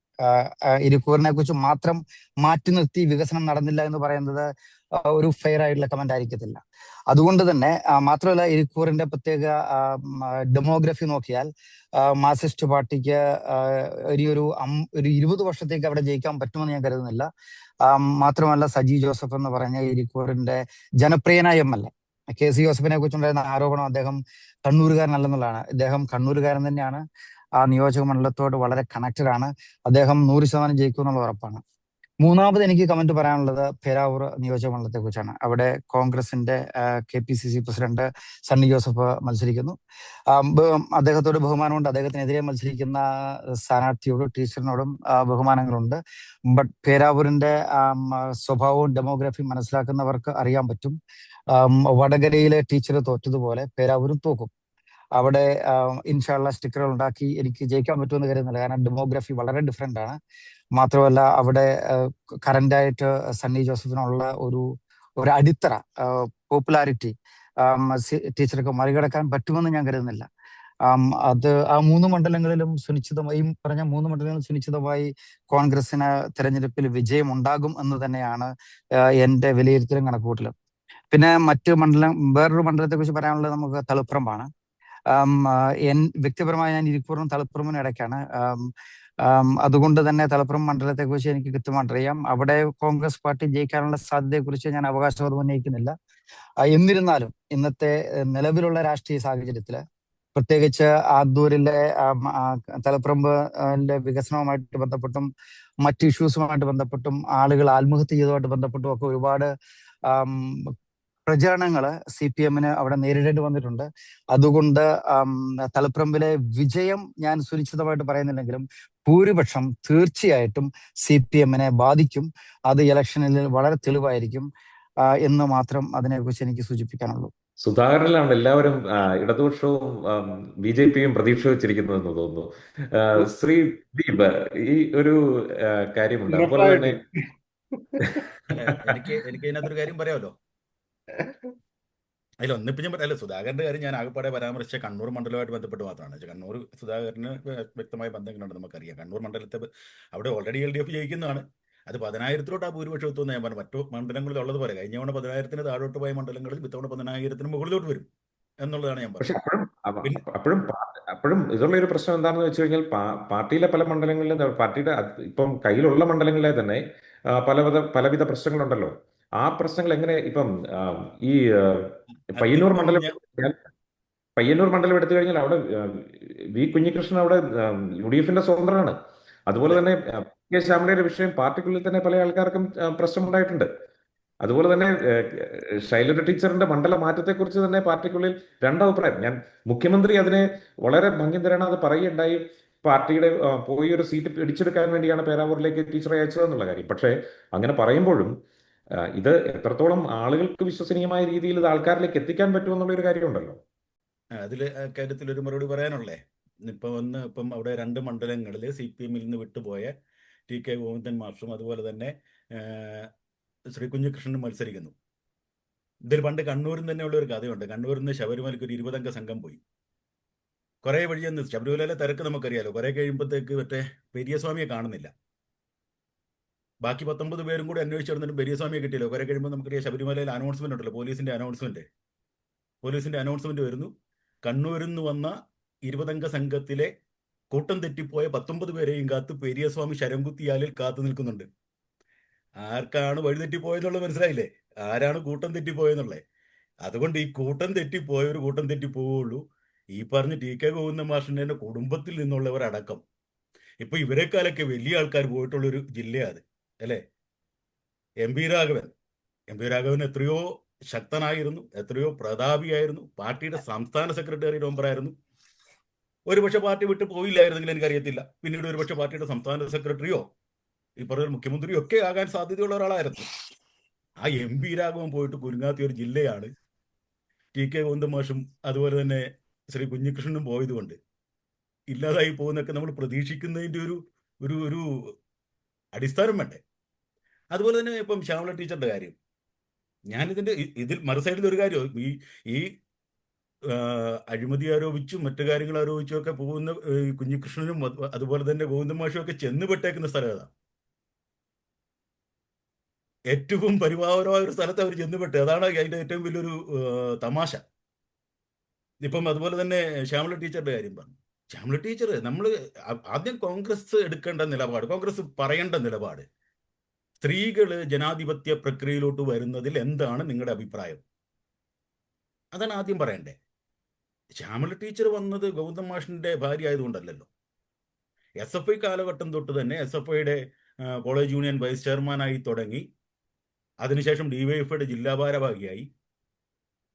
ഇരിക്കൂറിനെ കുറിച്ച് മാത്രം മാറ്റി നിർത്തി വികസനം നടന്നില്ല എന്ന് പറയുന്നത് ഒരു ഫെയർ ആയിട്ടുള്ള കമന്റ് ആയിരിക്കത്തില്ല. അതുകൊണ്ട് തന്നെ മാത്രമല്ല, ഇരിക്കൂറിന്റെ പ്രത്യേക ഡെമോഗ്രഫി നോക്കിയാൽ മാർക്സിസ്റ്റ് പാർട്ടിക്ക് ഒരു 20 വർഷത്തേക്ക് അവിടെ ജയിക്കാൻ പറ്റുമെന്ന് ഞാൻ കരുതുന്നില്ല. മാത്രമല്ല, സജി ജോസഫ് എന്ന് പറഞ്ഞ ഇരിക്കൂറിന്റെ ജനപ്രിയനായ MLA KC ജോസഫിനെ കുറിച്ചുണ്ടായിരുന്ന ആരോപണം അദ്ദേഹം കണ്ണൂരുകാരനല്ലെന്നുള്ളതാണ്. ഇദ്ദേഹം കണ്ണൂരുകാരൻ തന്നെയാണ്. ആ നിയോജക മണ്ഡലത്തോട് വളരെ കണക്റ്റഡ് ആണ്. അദ്ദേഹം 100% ജയിക്കും എന്നുള്ള ഉറപ്പാണ്. മൂന്നാമത് എനിക്ക് കമന്റ് പറയാനുള്ളത് പേരാവൂർ നിയോജക മണ്ഡലത്തെ കുറിച്ചാണ്. അവിടെ കോൺഗ്രസിന്റെ KPCC പ്രസിഡന്റ് സണ്ണി ജോസഫ് മത്സരിക്കുന്നു. അദ്ദേഹത്തോട് ബഹുമാനമുണ്ട്. അദ്ദേഹത്തിനെതിരെ മത്സരിക്കുന്ന സ്ഥാനാർത്ഥിയോടും ടീച്ചറിനോടും ബഹുമാനങ്ങളുണ്ട്. ബട്ട് പേരാവൂരിന്റെ സ്വഭാവവും ഡെമോഗ്രഫിയും മനസ്സിലാക്കുന്നവർക്ക് അറിയാൻ പറ്റും. വടകരയിലെ ടീച്ചർ തോറ്റതുപോലെ പേരാവൂരും തോക്കും. അവിടെ ഇൻഷാള്ള സ്റ്റിക്കറുകൾ ഉണ്ടാക്കി എനിക്ക് ജയിക്കാൻ പറ്റുമെന്ന് കരുതുന്നില്ല. കാരണം ഡെമോഗ്രഫി വളരെ ഡിഫറെന്റ് ആണ്. മാത്രമല്ല, അവിടെ കറന്റായിട്ട് സണ്ണി ജോസഫിനുള്ള ഒരു അടിത്തറ പോപ്പുലാരിറ്റി ടീച്ചർക്ക് മറികടക്കാൻ പറ്റുമെന്ന് ഞാൻ കരുതുന്നില്ല. അത് ആ 3 മണ്ഡലങ്ങളിലും സുനിശ്ചിതമായി, പറഞ്ഞ 3 മണ്ഡലങ്ങളിലും സുനിശ്ചിതമായി കോൺഗ്രസിന് തെരഞ്ഞെടുപ്പിൽ വിജയം ഉണ്ടാകും എന്ന് തന്നെയാണ് എന്റെ വിലയിരുത്തലും കണക്കുകൂട്ടലും. പിന്നെ വേറൊരു മണ്ഡലത്തെ കുറിച്ച് പറയാനുള്ളത് നമുക്ക് തളിപ്പറമ്പാണ്. വ്യക്തിപരമായി ഞാൻ ഇരിക്കൂറും തളിപ്പറമ്പിനും ഇടയ്ക്കാണ്. അതുകൊണ്ട് തന്നെ തളിപ്പറമ്പ് മണ്ഡലത്തെ കുറിച്ച് എനിക്ക് കൃത്യമായിട്ട് അറിയാം. അവിടെ കോൺഗ്രസ് പാർട്ടി ജയിക്കാനുള്ള സാധ്യതയെ കുറിച്ച് ഞാൻ അവകാശവാദം ഉന്നയിക്കുന്നില്ല. എന്നിരുന്നാലും ഇന്നത്തെ നിലവിലുള്ള രാഷ്ട്രീയ സാഹചര്യത്തില്, പ്രത്യേകിച്ച് ആദൂരിലെ തളിപ്പറമ്പിന്റെ വികസനവുമായിട്ട് ബന്ധപ്പെട്ടും മറ്റ് ഇഷ്യൂസുമായിട്ട് ബന്ധപ്പെട്ടും ആളുകൾ ആത്മഹത്യ ചെയ്തതുമായിട്ട് ബന്ധപ്പെട്ടും ഒക്കെ ഒരുപാട് പ്രചരണങ്ങള് CPM-ന് അവിടെ നേരിടേണ്ടി വന്നിട്ടുണ്ട്. അതുകൊണ്ട് തളിപ്പറമ്പിലെ വിജയം ഞാൻ സുനിശ്ചിതമായിട്ട് പറയുന്നില്ലെങ്കിലും ഭൂരിപക്ഷം തീർച്ചയായിട്ടും CPM-നെ ബാധിക്കും. അത് ഇലക്ഷനിൽ വളരെ തെളിവായിരിക്കും എന്ന് മാത്രം അതിനെക്കുറിച്ച് എനിക്ക് സൂചിപ്പിക്കാനുള്ളൂ. സുധാകരനിലാണ് എല്ലാവരും ഇടതുപക്ഷവും BJP-യും പ്രതീക്ഷ വെച്ചിരിക്കുന്നതെന്ന് തോന്നുന്നു. ശ്രീ ദീപ്, ഈ ഒരു കാര്യമുണ്ട്. അതുപോലെ തന്നെ എനിക്ക് ഇതിനകത്തൊരു കാര്യം പറയാമല്ലോ. ഒന്നിപ്പം ഞാൻ പറയല്ലോ, സുധാകരന്റെ കാര്യം ഞാൻ ആകെപ്പാടെ പരാമർശിച്ച കണ്ണൂർ മണ്ഡലവുമായിട്ട് ബന്ധപ്പെട്ട് മാത്രമാണ്. കണ്ണൂർ സുധാകരന് വ്യക്തമായ ബന്ധങ്ങളുണ്ട്, നമുക്കറിയാം. കണ്ണൂർ മണ്ഡലത്തെ അവിടെ ഓൾറെഡി LDF ജയിക്കുന്നതാണ്. അത് 10,000-ത്തിലോട്ട് ആ ഭൂരിപക്ഷം എത്തുമെന്ന് ഞാൻ പറഞ്ഞു. മറ്റു മണ്ഡലങ്ങളിൽ ഉള്ളത് പോലെ കഴിഞ്ഞ തവണ 10,000-ത്തിന് താഴോട്ട് പോയ മണ്ഡലങ്ങളിൽ ഇത്തവണ 10,000-ത്തിന് മുകളിലോട്ട് വരും എന്നുള്ളതാണ് ഞാൻ പക്ഷെ പറഞ്ഞത്. അപ്പോഴും ഇതുള്ള ഒരു പ്രശ്നം എന്താണെന്ന് വെച്ച് കഴിഞ്ഞാൽ പാർട്ടിയിലെ പല മണ്ഡലങ്ങളിലും പാർട്ടിയുടെ ഇപ്പം കയ്യിലുള്ള മണ്ഡലങ്ങളിലെ തന്നെ പലവിധ പ്രശ്നങ്ങളുണ്ടല്ലോ. ആ പ്രശ്നങ്ങൾ എങ്ങനെ ഇപ്പം ഈ പയ്യന്നൂർ മണ്ഡലം എടുത്തു കഴിഞ്ഞാൽ അവിടെ V കുഞ്ഞികൃഷ്ണൻ അവിടെ UDF-ന്റെ സ്വതന്ത്രനാണ്. അതുപോലെ തന്നെ K ശ്യാമളയുടെ വിഷയം പാർട്ടിക്കുള്ളിൽ തന്നെ പല ആൾക്കാർക്കും പ്രശ്നമുണ്ടായിട്ടുണ്ട്. അതുപോലെ തന്നെ ശൈലജ ടീച്ചറിന്റെ മണ്ഡല മാറ്റത്തെക്കുറിച്ച് തന്നെ പാർട്ടിക്കുള്ളിൽ രണ്ടഭിപ്രായം. മുഖ്യമന്ത്രി അതിനെ വളരെ ഭംഗിതരാണ് അത് പറയുകയുണ്ടായി. പാർട്ടിയുടെ പോയി ഒരു സീറ്റ് പിടിച്ചെടുക്കാൻ വേണ്ടിയാണ് പേരാവൂരിലേക്ക് ടീച്ചറെ അയച്ചതെന്നുള്ള കാര്യം. പക്ഷേ അങ്ങനെ പറയുമ്പോഴും ഇത് എത്രത്തോളം ആളുകൾക്ക് വിശ്വസനീയമായ രീതിയിൽ ഇത് ആൾക്കാരിലേക്ക് എത്തിക്കാൻ പറ്റുമെന്നുള്ള ഒരു കാര്യമുണ്ടല്ലോ. അതിൽ കാര്യത്തിൽ ഒരു മറുപടി പറയാനുള്ളേ, ഇപ്പം അവിടെ 2 മണ്ഡലങ്ങളിൽ CPM-ൽ നിന്ന് വിട്ടുപോയ TK ഗോവിന്ദൻ മാഷും അതുപോലെ തന്നെ ശ്രീ കുഞ്ഞികൃഷ്ണനും മത്സരിക്കുന്നു. ഇതിൽ പണ്ട് കണ്ണൂരിൽ തന്നെയുള്ള ഒരു കഥയുണ്ട്. കണ്ണൂരിൽ നിന്ന് ശബരിമലയ്ക്ക് ഒരു 20 അംഗ സംഘം പോയി. കുറേ വഴി ചെന്ന് ശബരിമലയിലെ തിരക്ക് നമുക്കറിയാലോ. കുറേ കഴിയുമ്പോഴത്തേക്ക് മറ്റേ പെരിയസ്വാമിയെ കാണുന്നില്ല. ബാക്കി 19 പേരും കൂടി അന്വേഷിച്ച് നടന്നിട്ടും പെരിയസ്വാമിയെ കിട്ടിയല്ലോ. കുറേ കഴിയുമ്പോൾ നമുക്കറിയാം ശബരിമലയിൽ അനൗൺസ്മെന്റ് ഉണ്ടല്ലോ, പോലീസിന്റെ അനൗൺസ്മെന്റ് വരുന്നു. കണ്ണൂരിൽ നിന്ന് വന്ന 20 അംഗ സംഘത്തിലെ കൂട്ടം തെറ്റിപ്പോയ 19 പേരെയും കാത്ത് പെരിയസ്വാമി ശരംകുത്തിയാലിൽ കാത്തു നിൽക്കുന്നുണ്ട്. ആർക്കാണ് വഴി തെറ്റിപ്പോയെന്നുള്ളത് മനസ്സിലായില്ലേ? ആരാണ് കൂട്ടം തെറ്റിപ്പോയെന്നുള്ളത്. അതുകൊണ്ട് ഈ കൂട്ടം തെറ്റിപ്പോവുള്ളൂ. ഈ പറഞ്ഞ ടി.കെ. ഗോവിന്ദൻ മാഷിന്റെ കുടുംബത്തിൽ നിന്നുള്ളവരടക്കം. ഇപ്പൊ ഇവരെക്കാളൊക്കെ വലിയ ആൾക്കാർ പോയിട്ടുള്ളൊരു ജില്ലയാണ് അല്ലേ? എം പി രാഘവൻ എത്രയോ ശക്തനായിരുന്നു, എത്രയോ പ്രതാപിയായിരുന്നു, പാർട്ടിയുടെ സംസ്ഥാന സെക്രട്ടറി മെമ്പറായിരുന്നു. ഒരുപക്ഷെ പാർട്ടി വിട്ട് പോയില്ലായിരുന്നെങ്കിൽ എനിക്കറിയത്തില്ല. പിന്നീട് ഒരുപക്ഷെ പാർട്ടിയുടെ സംസ്ഥാന സെക്രട്ടറിയോ ഈ പറഞ്ഞ മുഖ്യമന്ത്രിയോ ഒക്കെ ആകാൻ സാധ്യതയുള്ള ഒരാളായിരുന്നു. ആ എം പി രാഘവൻ പോയിട്ട് കുലുങ്ങാത്ത ഒരു ജില്ലയാണ് ടി.കെ. ഗോവിന്ദൻ മാഷും അതുപോലെ തന്നെ ശ്രീ കുഞ്ഞികൃഷ്ണനും പോയതുകൊണ്ട് ഇല്ലാതായി പോകുന്നൊക്കെ നമ്മൾ പ്രതീക്ഷിക്കുന്നതിൻ്റെ ഒരു ഒരു അടിസ്ഥാനം വേണ്ടേ? അതുപോലെ തന്നെ ഇപ്പം ശ്യാമള ടീച്ചറുടെ കാര്യം, ഞാനിതിൻ്റെ ഇതിൽ മറുസൈഡിൽ ഒരു കാര്യം, ഈ അഴിമതി ആരോപിച്ചും മറ്റു കാര്യങ്ങൾ ആരോപിച്ചും ഒക്കെ പോകുന്ന കുഞ്ഞികൃഷ്ണനും അതുപോലെ തന്നെ ഗോവിന്ദൻ മാഷും ഒക്കെ ചെന്നുപെട്ടേക്കുന്ന സ്ഥലം ഏതാ? ഏറ്റവും പരിപാവനമായ ഒരു സ്ഥലത്ത് അവർ ചെന്നുപെട്ട്. അതാണ് അതിൻ്റെ ഏറ്റവും വലിയൊരു തമാശ. ഇപ്പം അതുപോലെ തന്നെ ശ്യാമള ടീച്ചറുടെ കാര്യം പറഞ്ഞു. ശ്യാമള ടീച്ചർ, നമ്മൾ ആദ്യം കോൺഗ്രസ് എടുക്കേണ്ട നിലപാട്, കോൺഗ്രസ് പറയേണ്ട നിലപാട്, സ്ത്രീകൾ ജനാധിപത്യ പ്രക്രിയയിലോട്ട് വരുന്നതിൽ എന്താണ് നിങ്ങളുടെ അഭിപ്രായം? അതാണ് ആദ്യം പറയണ്ടേ. ശ്യാമള ടീച്ചർ വന്നത് ഗൗതം മാഷിന്റെ ഭാര്യ ആയതുകൊണ്ടല്ലല്ലോ. SFI കാലഘട്ടം തൊട്ട് തന്നെ SFIയുടെ കോളേജ് യൂണിയൻ വൈസ് ചെയർമാനായി തുടങ്ങി, അതിനുശേഷം DYFIയുടെ ജില്ലാ ഭാരവാഹിയായി,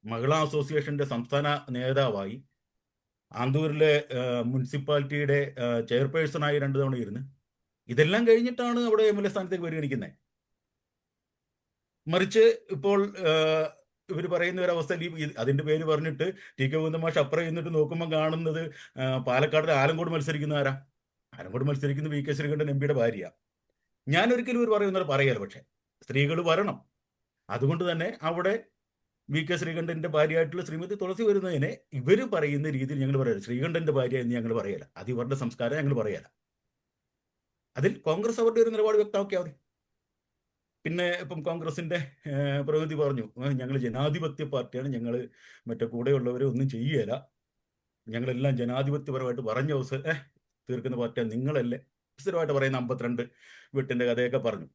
മഹിളാ അസോസിയേഷന്റെ സംസ്ഥാന നേതാവായി, ആന്തൂരിലെ മുനിസിപ്പാലിറ്റിയുടെ ചെയർപേഴ്സണായി 2 തവണ ഇരുന്ന്, ഇതെല്ലാം കഴിഞ്ഞിട്ടാണ് അവിടെ MLA സ്ഥാനത്തേക്ക് പരിഗണിക്കുന്നത്. മറിച്ച് ഇപ്പോൾ ഇവർ പറയുന്ന ഒരവസ്ഥയിൽ അതിന്റെ പേര് പറഞ്ഞിട്ട് ടി.കെ. ഗോവിന്ദൻ മാഷ് അപ്പുറം എന്നിട്ട് നോക്കുമ്പോൾ കാണുന്നത് പാലക്കാട് ആലങ്കോട് മത്സരിക്കുന്ന ആരാ? ആലങ്കോട് മത്സരിക്കുന്ന വി.കെ. ശ്രീകണ്ഠൻ MP യുടെ ഭാര്യ. ഞാനൊരിക്കലും ഇവർ പറയുന്നത് പറയാലോ, പക്ഷെ സ്ത്രീകൾ വരണം. അതുകൊണ്ട് തന്നെ അവിടെ വി.കെ. ശ്രീകണ്ഠന്റെ ഭാര്യയായിട്ടുള്ള ശ്രീമതി തുളസി വരുന്നതിനെ ഇവർ പറയുന്ന രീതിയിൽ ഞങ്ങൾ പറയാം. ശ്രീകണ്ഠന്റെ ഭാര്യ എന്ന് ഞങ്ങൾ പറയല. അത് ഇവരുടെ സംസ്കാരം, ഞങ്ങൾ പറയല. അതിൽ കോൺഗ്രസ് അവരുടെ ഒരു നിലപാട് വ്യക്തമാക്കിയാൽ മതി. പിന്നെ ഇപ്പം കോൺഗ്രസിന്റെ പ്രതിനിധി പറഞ്ഞു, ഞങ്ങൾ ജനാധിപത്യ പാർട്ടിയാണ്, ഞങ്ങൾ മറ്റേ കൂടെയുള്ളവരെ ഒന്നും ചെയ്യല, ഞങ്ങളെല്ലാം ജനാധിപത്യപരമായിട്ട് പറഞ്ഞ ദിവസം തീർക്കുന്ന പാർട്ടിയാണ് നിങ്ങളല്ലേ, സ്ഥിരമായിട്ട് പറയുന്ന 52 വീട്ടിന്റെ കഥയൊക്കെ പറഞ്ഞു.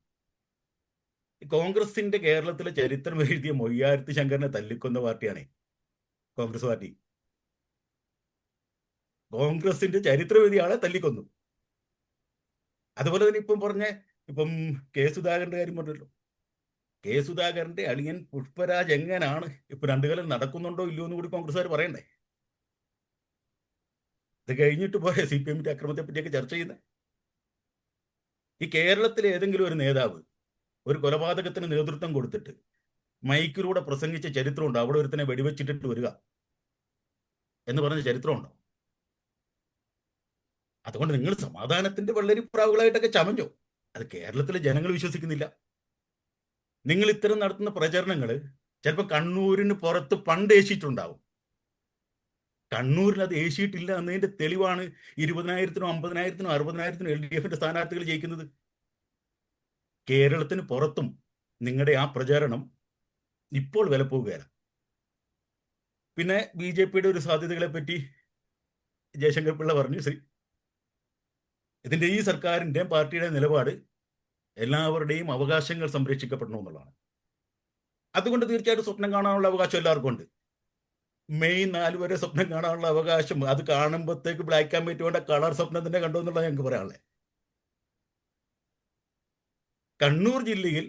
കോൺഗ്രസിന്റെ കേരളത്തിലെ ചരിത്രം എഴുതിയ മൊയ്യാരത്തി ശങ്കരനെ തല്ലിക്കൊന്ന പാർട്ടിയാണ് കോൺഗ്രസ് പാർട്ടി. കോൺഗ്രസിന്റെ ചരിത്രം എഴുതിയ ആളെ തല്ലിക്കൊന്നു. അതുപോലെ തന്നെ ഇപ്പം കെ സുധാകരന്റെ കാര്യം പറഞ്ഞല്ലോ. കെ സുധാകരന്റെ അളിയൻ പുഷ്പരാജ് എങ്ങനാണ് ഇപ്പൊ 2 കാലം നടക്കുന്നുണ്ടോ ഇല്ലയോ എന്ന് കൂടി കോൺഗ്രസ്സുകാർ പറയണ്ടേ? ഇത് കഴിഞ്ഞിട്ട് പോയ CPM-ന്റെ അക്രമത്തെ പറ്റിയൊക്കെ ചർച്ച ചെയ്യുന്നത്. ഈ കേരളത്തിലെ ഏതെങ്കിലും ഒരു നേതാവ് ഒരു കൊലപാതകത്തിന് നേതൃത്വം കൊടുത്തിട്ട് മൈക്കിലൂടെ പ്രസംഗിച്ച ചരിത്രമുണ്ടോ? അവിടെ ഒരുത്തനെ വെടിവെച്ചിട്ടിട്ട് വരിക എന്ന് പറഞ്ഞ ചരിത്രമുണ്ടോ? അതുകൊണ്ട് നിങ്ങൾ സമാധാനത്തിന്റെ വെള്ളരിപ്രാവുകളായിട്ടൊക്കെ ചമഞ്ഞോ? അത് കേരളത്തിലെ ജനങ്ങൾ വിശ്വസിക്കുന്നില്ല. നിങ്ങൾ ഇത്തരം നടത്തുന്ന പ്രചരണങ്ങൾ ചിലപ്പോൾ കണ്ണൂരിന് പുറത്ത് പണ്ട് ഏശിയിട്ടുണ്ടാവും. കണ്ണൂരിൽ അത് ഏശിയിട്ടില്ല എന്നതിന്റെ തെളിവാണ് 20,000-നും 50,000-നും 60,000-നും LDF-ന്റെ സ്ഥാനാർത്ഥികൾ ജയിക്കുന്നത്. കേരളത്തിന് പുറത്തും നിങ്ങളുടെ ആ പ്രചാരണം ഇപ്പോൾ വിലപ്പോവുകയാണ്. പിന്നെ BJP-യുടെ ഒരു സാധ്യതകളെ പറ്റി ജയശങ്കർ പിള്ള പറഞ്ഞു. ഇതിന്റെ ഈ സർക്കാരിന്റെ പാർട്ടിയുടെ നിലപാട് എല്ലാവരുടെയും അവകാശങ്ങൾ സംരക്ഷിക്കപ്പെടണമെന്നുള്ളതാണ്. അതുകൊണ്ട് തീർച്ചയായിട്ടും സ്വപ്നം കാണാനുള്ള അവകാശം എല്ലാവർക്കും ഉണ്ട്. മെയ് 4 വരെ സ്വപ്നം കാണാനുള്ള അവകാശം. അത് കാണുമ്പോഴത്തേക്ക് ബ്ലാക്ക് ആൻഡ് വൈറ്റ് വേണ്ട, കളർ സ്വപ്നം തന്നെ കണ്ടു എന്നുള്ള ഞങ്ങൾക്ക് പറയാനുള്ളത്. കണ്ണൂർ ജില്ലയിൽ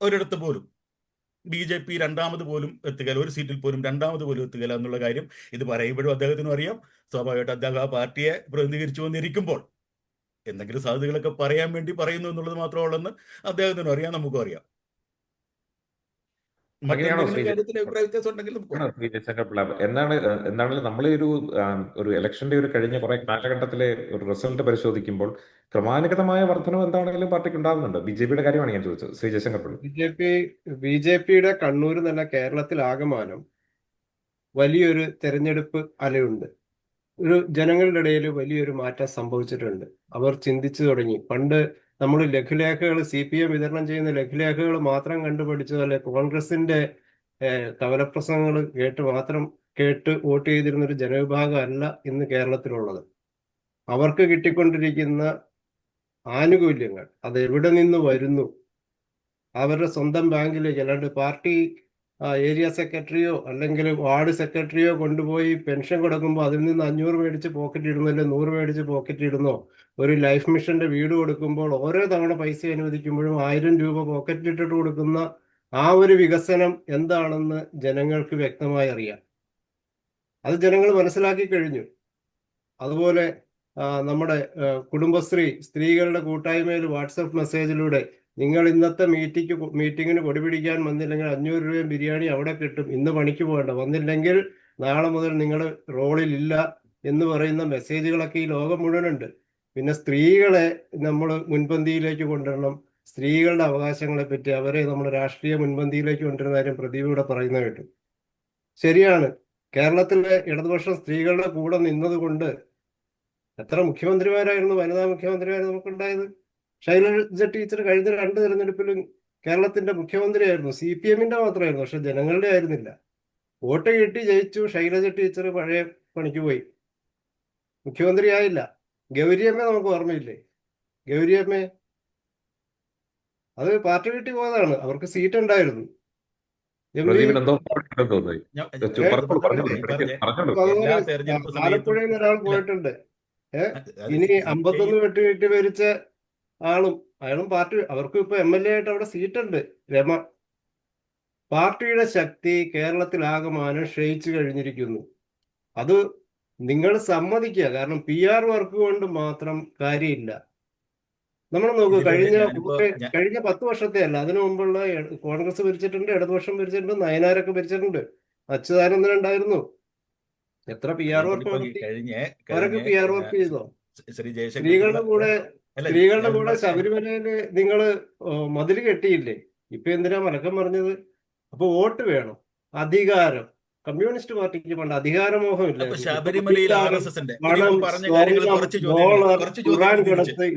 ഒരിടത്ത് പോലും BJP രണ്ടാമത് പോലും എത്തുകയില്ല, ഒരു സീറ്റിൽ പോലും രണ്ടാമത് പോലും എത്തുകയില്ല എന്നുള്ള കാര്യം ഇത് പറയുമ്പോഴും അദ്ദേഹത്തിനും അറിയാം. സ്വാഭാവികമായിട്ട് അദ്ദേഹം ആ പാർട്ടിയെ പ്രതിനിധീകരിച്ചു വന്നിരിക്കുമ്പോൾ എന്തെങ്കിലും സാധ്യതകളൊക്കെ പറയാൻ വേണ്ടി പറയുന്നു എന്നുള്ളത് മാത്രമുള്ളെന്ന് അദ്ദേഹത്തിനും അറിയാം, നമുക്കും അറിയാം. അങ്ങനെയാണോ മറ്റെന്തെങ്കിലും ശ്രീജ കാര്യത്തിൽ അഭിപ്രായ വ്യത്യാസം ഉണ്ടെങ്കിൽ നമുക്ക് ആണോ പറയാം. ശ്രീ ജയശങ്കർ? എന്താണ് നമ്മൾ ഒരു ഇലക്ഷന്റെ ഒരു കഴിഞ്ഞ കുറെ കാലഘട്ടത്തിലെ ഒരു റിസൾട്ട് പരിശോധിക്കുമ്പോൾ ക്രമാനുഗതമായ വർധനം എന്താണെങ്കിലും പാർട്ടിക്ക് ഉണ്ടാകുന്നുണ്ട്. ബി.ജെ.പിയുടെ കാര്യമാണ് ഞാൻ ചോദിച്ചത്, ശ്രീ ജയശങ്കർ പിള്ള. ബി ജെ പിയുടെ കണ്ണൂർ എന്നല്ല കേരളത്തിലാകമാനം വലിയൊരു തെരഞ്ഞെടുപ്പ് അലയുണ്ട്. ജനങ്ങളുടെ ഇടയിൽ വലിയൊരു മാറ്റം സംഭവിച്ചിട്ടുണ്ട്. അവർ ചിന്തിച്ചു തുടങ്ങി. പണ്ട് നമ്മൾ ലഘുലേഖകൾ CPM വിതരണം ചെയ്യുന്ന ലഘുലേഖകൾ മാത്രം കണ്ടുപഠിച്ചതല്ലേ, കോൺഗ്രസിന്റെ കവലപ്രസംഗങ്ങൾ കേട്ട് വോട്ട് ചെയ്തിരുന്ന ഒരു ജനവിഭാഗം അല്ല ഇന്ന് കേരളത്തിലുള്ളത്. അവർക്ക് കിട്ടിക്കൊണ്ടിരിക്കുന്ന ആനുകൂല്യങ്ങൾ അത് എവിടെ നിന്ന് വരുന്നു? അവരുടെ സ്വന്തം ബാങ്കിലേക്ക്, അല്ലാണ്ട് പാർട്ടി ഏരിയ സെക്രട്ടറിയോ അല്ലെങ്കിൽ വാർഡ് സെക്രട്ടറിയോ കൊണ്ടുപോയി പെൻഷൻ കൊടുക്കുമ്പോൾ അതിൽ നിന്ന് 500 മേടിച്ച് പോക്കറ്റ് ഇടുന്നോ, അല്ലെങ്കിൽ 100 മേടിച്ച് പോക്കറ്റ് ഇടുന്നോ, ഒരു ലൈഫ് മിഷന്റെ വീട് കൊടുക്കുമ്പോൾ ഓരോ തവണ പൈസ അനുവദിക്കുമ്പോഴും 1000 രൂപ പോക്കറ്റിലിട്ടിട്ട് കൊടുക്കുന്ന ആ ഒരു വികസനം എന്താണെന്ന് ജനങ്ങൾക്ക് വ്യക്തമായി അറിയാം. അത് ജനങ്ങൾ മനസ്സിലാക്കി കഴിഞ്ഞു. അതുപോലെ നമ്മുടെ കുടുംബശ്രീ സ്ത്രീകളുടെ കൂട്ടായ്മയിൽ വാട്സപ്പ് മെസ്സേജിലൂടെ നിങ്ങൾ ഇന്നത്തെ മീറ്റിങ്ങിന് കൊടി പിടിക്കാൻ വന്നില്ലെങ്കിൽ 500 രൂപയും ബിരിയാണി അവിടെ കിട്ടും, ഇന്ന് പണിക്ക് പോകണ്ട, വന്നില്ലെങ്കിൽ നാളെ മുതൽ നിങ്ങൾ റോളിൽ ഇല്ല എന്ന് പറയുന്ന മെസ്സേജുകളൊക്കെ ഈ ലോകം മുഴുവനുണ്ട്. പിന്നെ സ്ത്രീകളെ നമ്മൾ മുൻപന്തിയിലേക്ക് കൊണ്ടുവരണം, സ്ത്രീകളുടെ അവകാശങ്ങളെ പറ്റി അവരെ നമ്മൾ രാഷ്ട്രീയ മുൻപന്തിയിലേക്ക് കൊണ്ടുവരുന്ന കാര്യം പ്രദീപ് ഇവിടെ പറയുന്ന കേട്ടു. ശരിയാണ്, കേരളത്തിലെ ഇടതുപക്ഷം സ്ത്രീകളുടെ കൂടെ നിന്നതുകൊണ്ട് എത്ര മുഖ്യമന്ത്രിമാരായിരുന്നു, വനിതാ മുഖ്യമന്ത്രിമാർ നമുക്കുണ്ടായത്? ശൈലജ ടീച്ചർ കഴിഞ്ഞ 2 തെരഞ്ഞെടുപ്പിലും കേരളത്തിന്റെ മുഖ്യമന്ത്രിയായിരുന്നു. CPM-ന്റെ മാത്രമായിരുന്നു, പക്ഷെ ജനങ്ങളുടെ ആയിരുന്നില്ല. വോട്ട് കിട്ടി ജയിച്ചു, ശൈലജ ടീച്ചർ പഴയ പണിക്ക് പോയി, മുഖ്യമന്ത്രിയായില്ല. ഗൗരിയമ്മ നമുക്ക് ഓർമ്മയില്ലേ? ഗൗരിയമ്മ അത് പാർട്ടി കിട്ടി പോയതാണ്, അവർക്ക് സീറ്റ് ഉണ്ടായിരുന്നു. പ്രദീപിന് എന്തോ തോന്നുന്നു. എല്ലാ തെരഞ്ഞെടുപ്പ് സമയത്തും ആലപ്പുഴയിൽ നിന്ന് ഒരാൾ പോയിട്ടുണ്ട്. ഇനി 51 വെട്ടി ഭരിച്ച അയാളും പാർട്ടി, അവർക്കും ഇപ്പൊ MLA ആയിട്ട് അവിടെ സീറ്റുണ്ട്. രമ. പാർട്ടിയുടെ ശക്തി കേരളത്തിലാകമാനം ക്ഷയിച്ചു കഴിഞ്ഞിരിക്കുന്നു. അത് നിങ്ങൾ സമ്മതിക്കുക. കാരണം PR വർക്ക് കൊണ്ട് മാത്രം കാര്യമില്ല. നമ്മൾ നോക്കൂ, കഴിഞ്ഞ 10 വർഷത്തെ അല്ല, അതിനു മുമ്പുള്ള കോൺഗ്രസ് ഭരിച്ചിട്ടുണ്ട്, ഇടതുപക്ഷം ഭരിച്ചിട്ടുണ്ട്, നയനാരൊക്കെ ഭരിച്ചിട്ടുണ്ട്, അച്യുതാനന്ദൻ ഉണ്ടായിരുന്നു. എത്ര PR വർക്ക് നടത്തി? അവരൊക്കെ PR വർക്ക് ചെയ്തോ? സ്ത്രീകളുടെ കൂടെ ശബരിമലയില് നിങ്ങൾ മതിൽ കെട്ടിയില്ലേ? ഇപ്പൊ എന്തിനാ മലക്കം പറഞ്ഞത്? അപ്പൊ വോട്ട് വേണം, അധികാരം. കമ്മ്യൂണിസ്റ്റ് പാർട്ടിക്ക് പണ്ട് അധികാരമോഹമില്ല. ശബരിമലയിൽ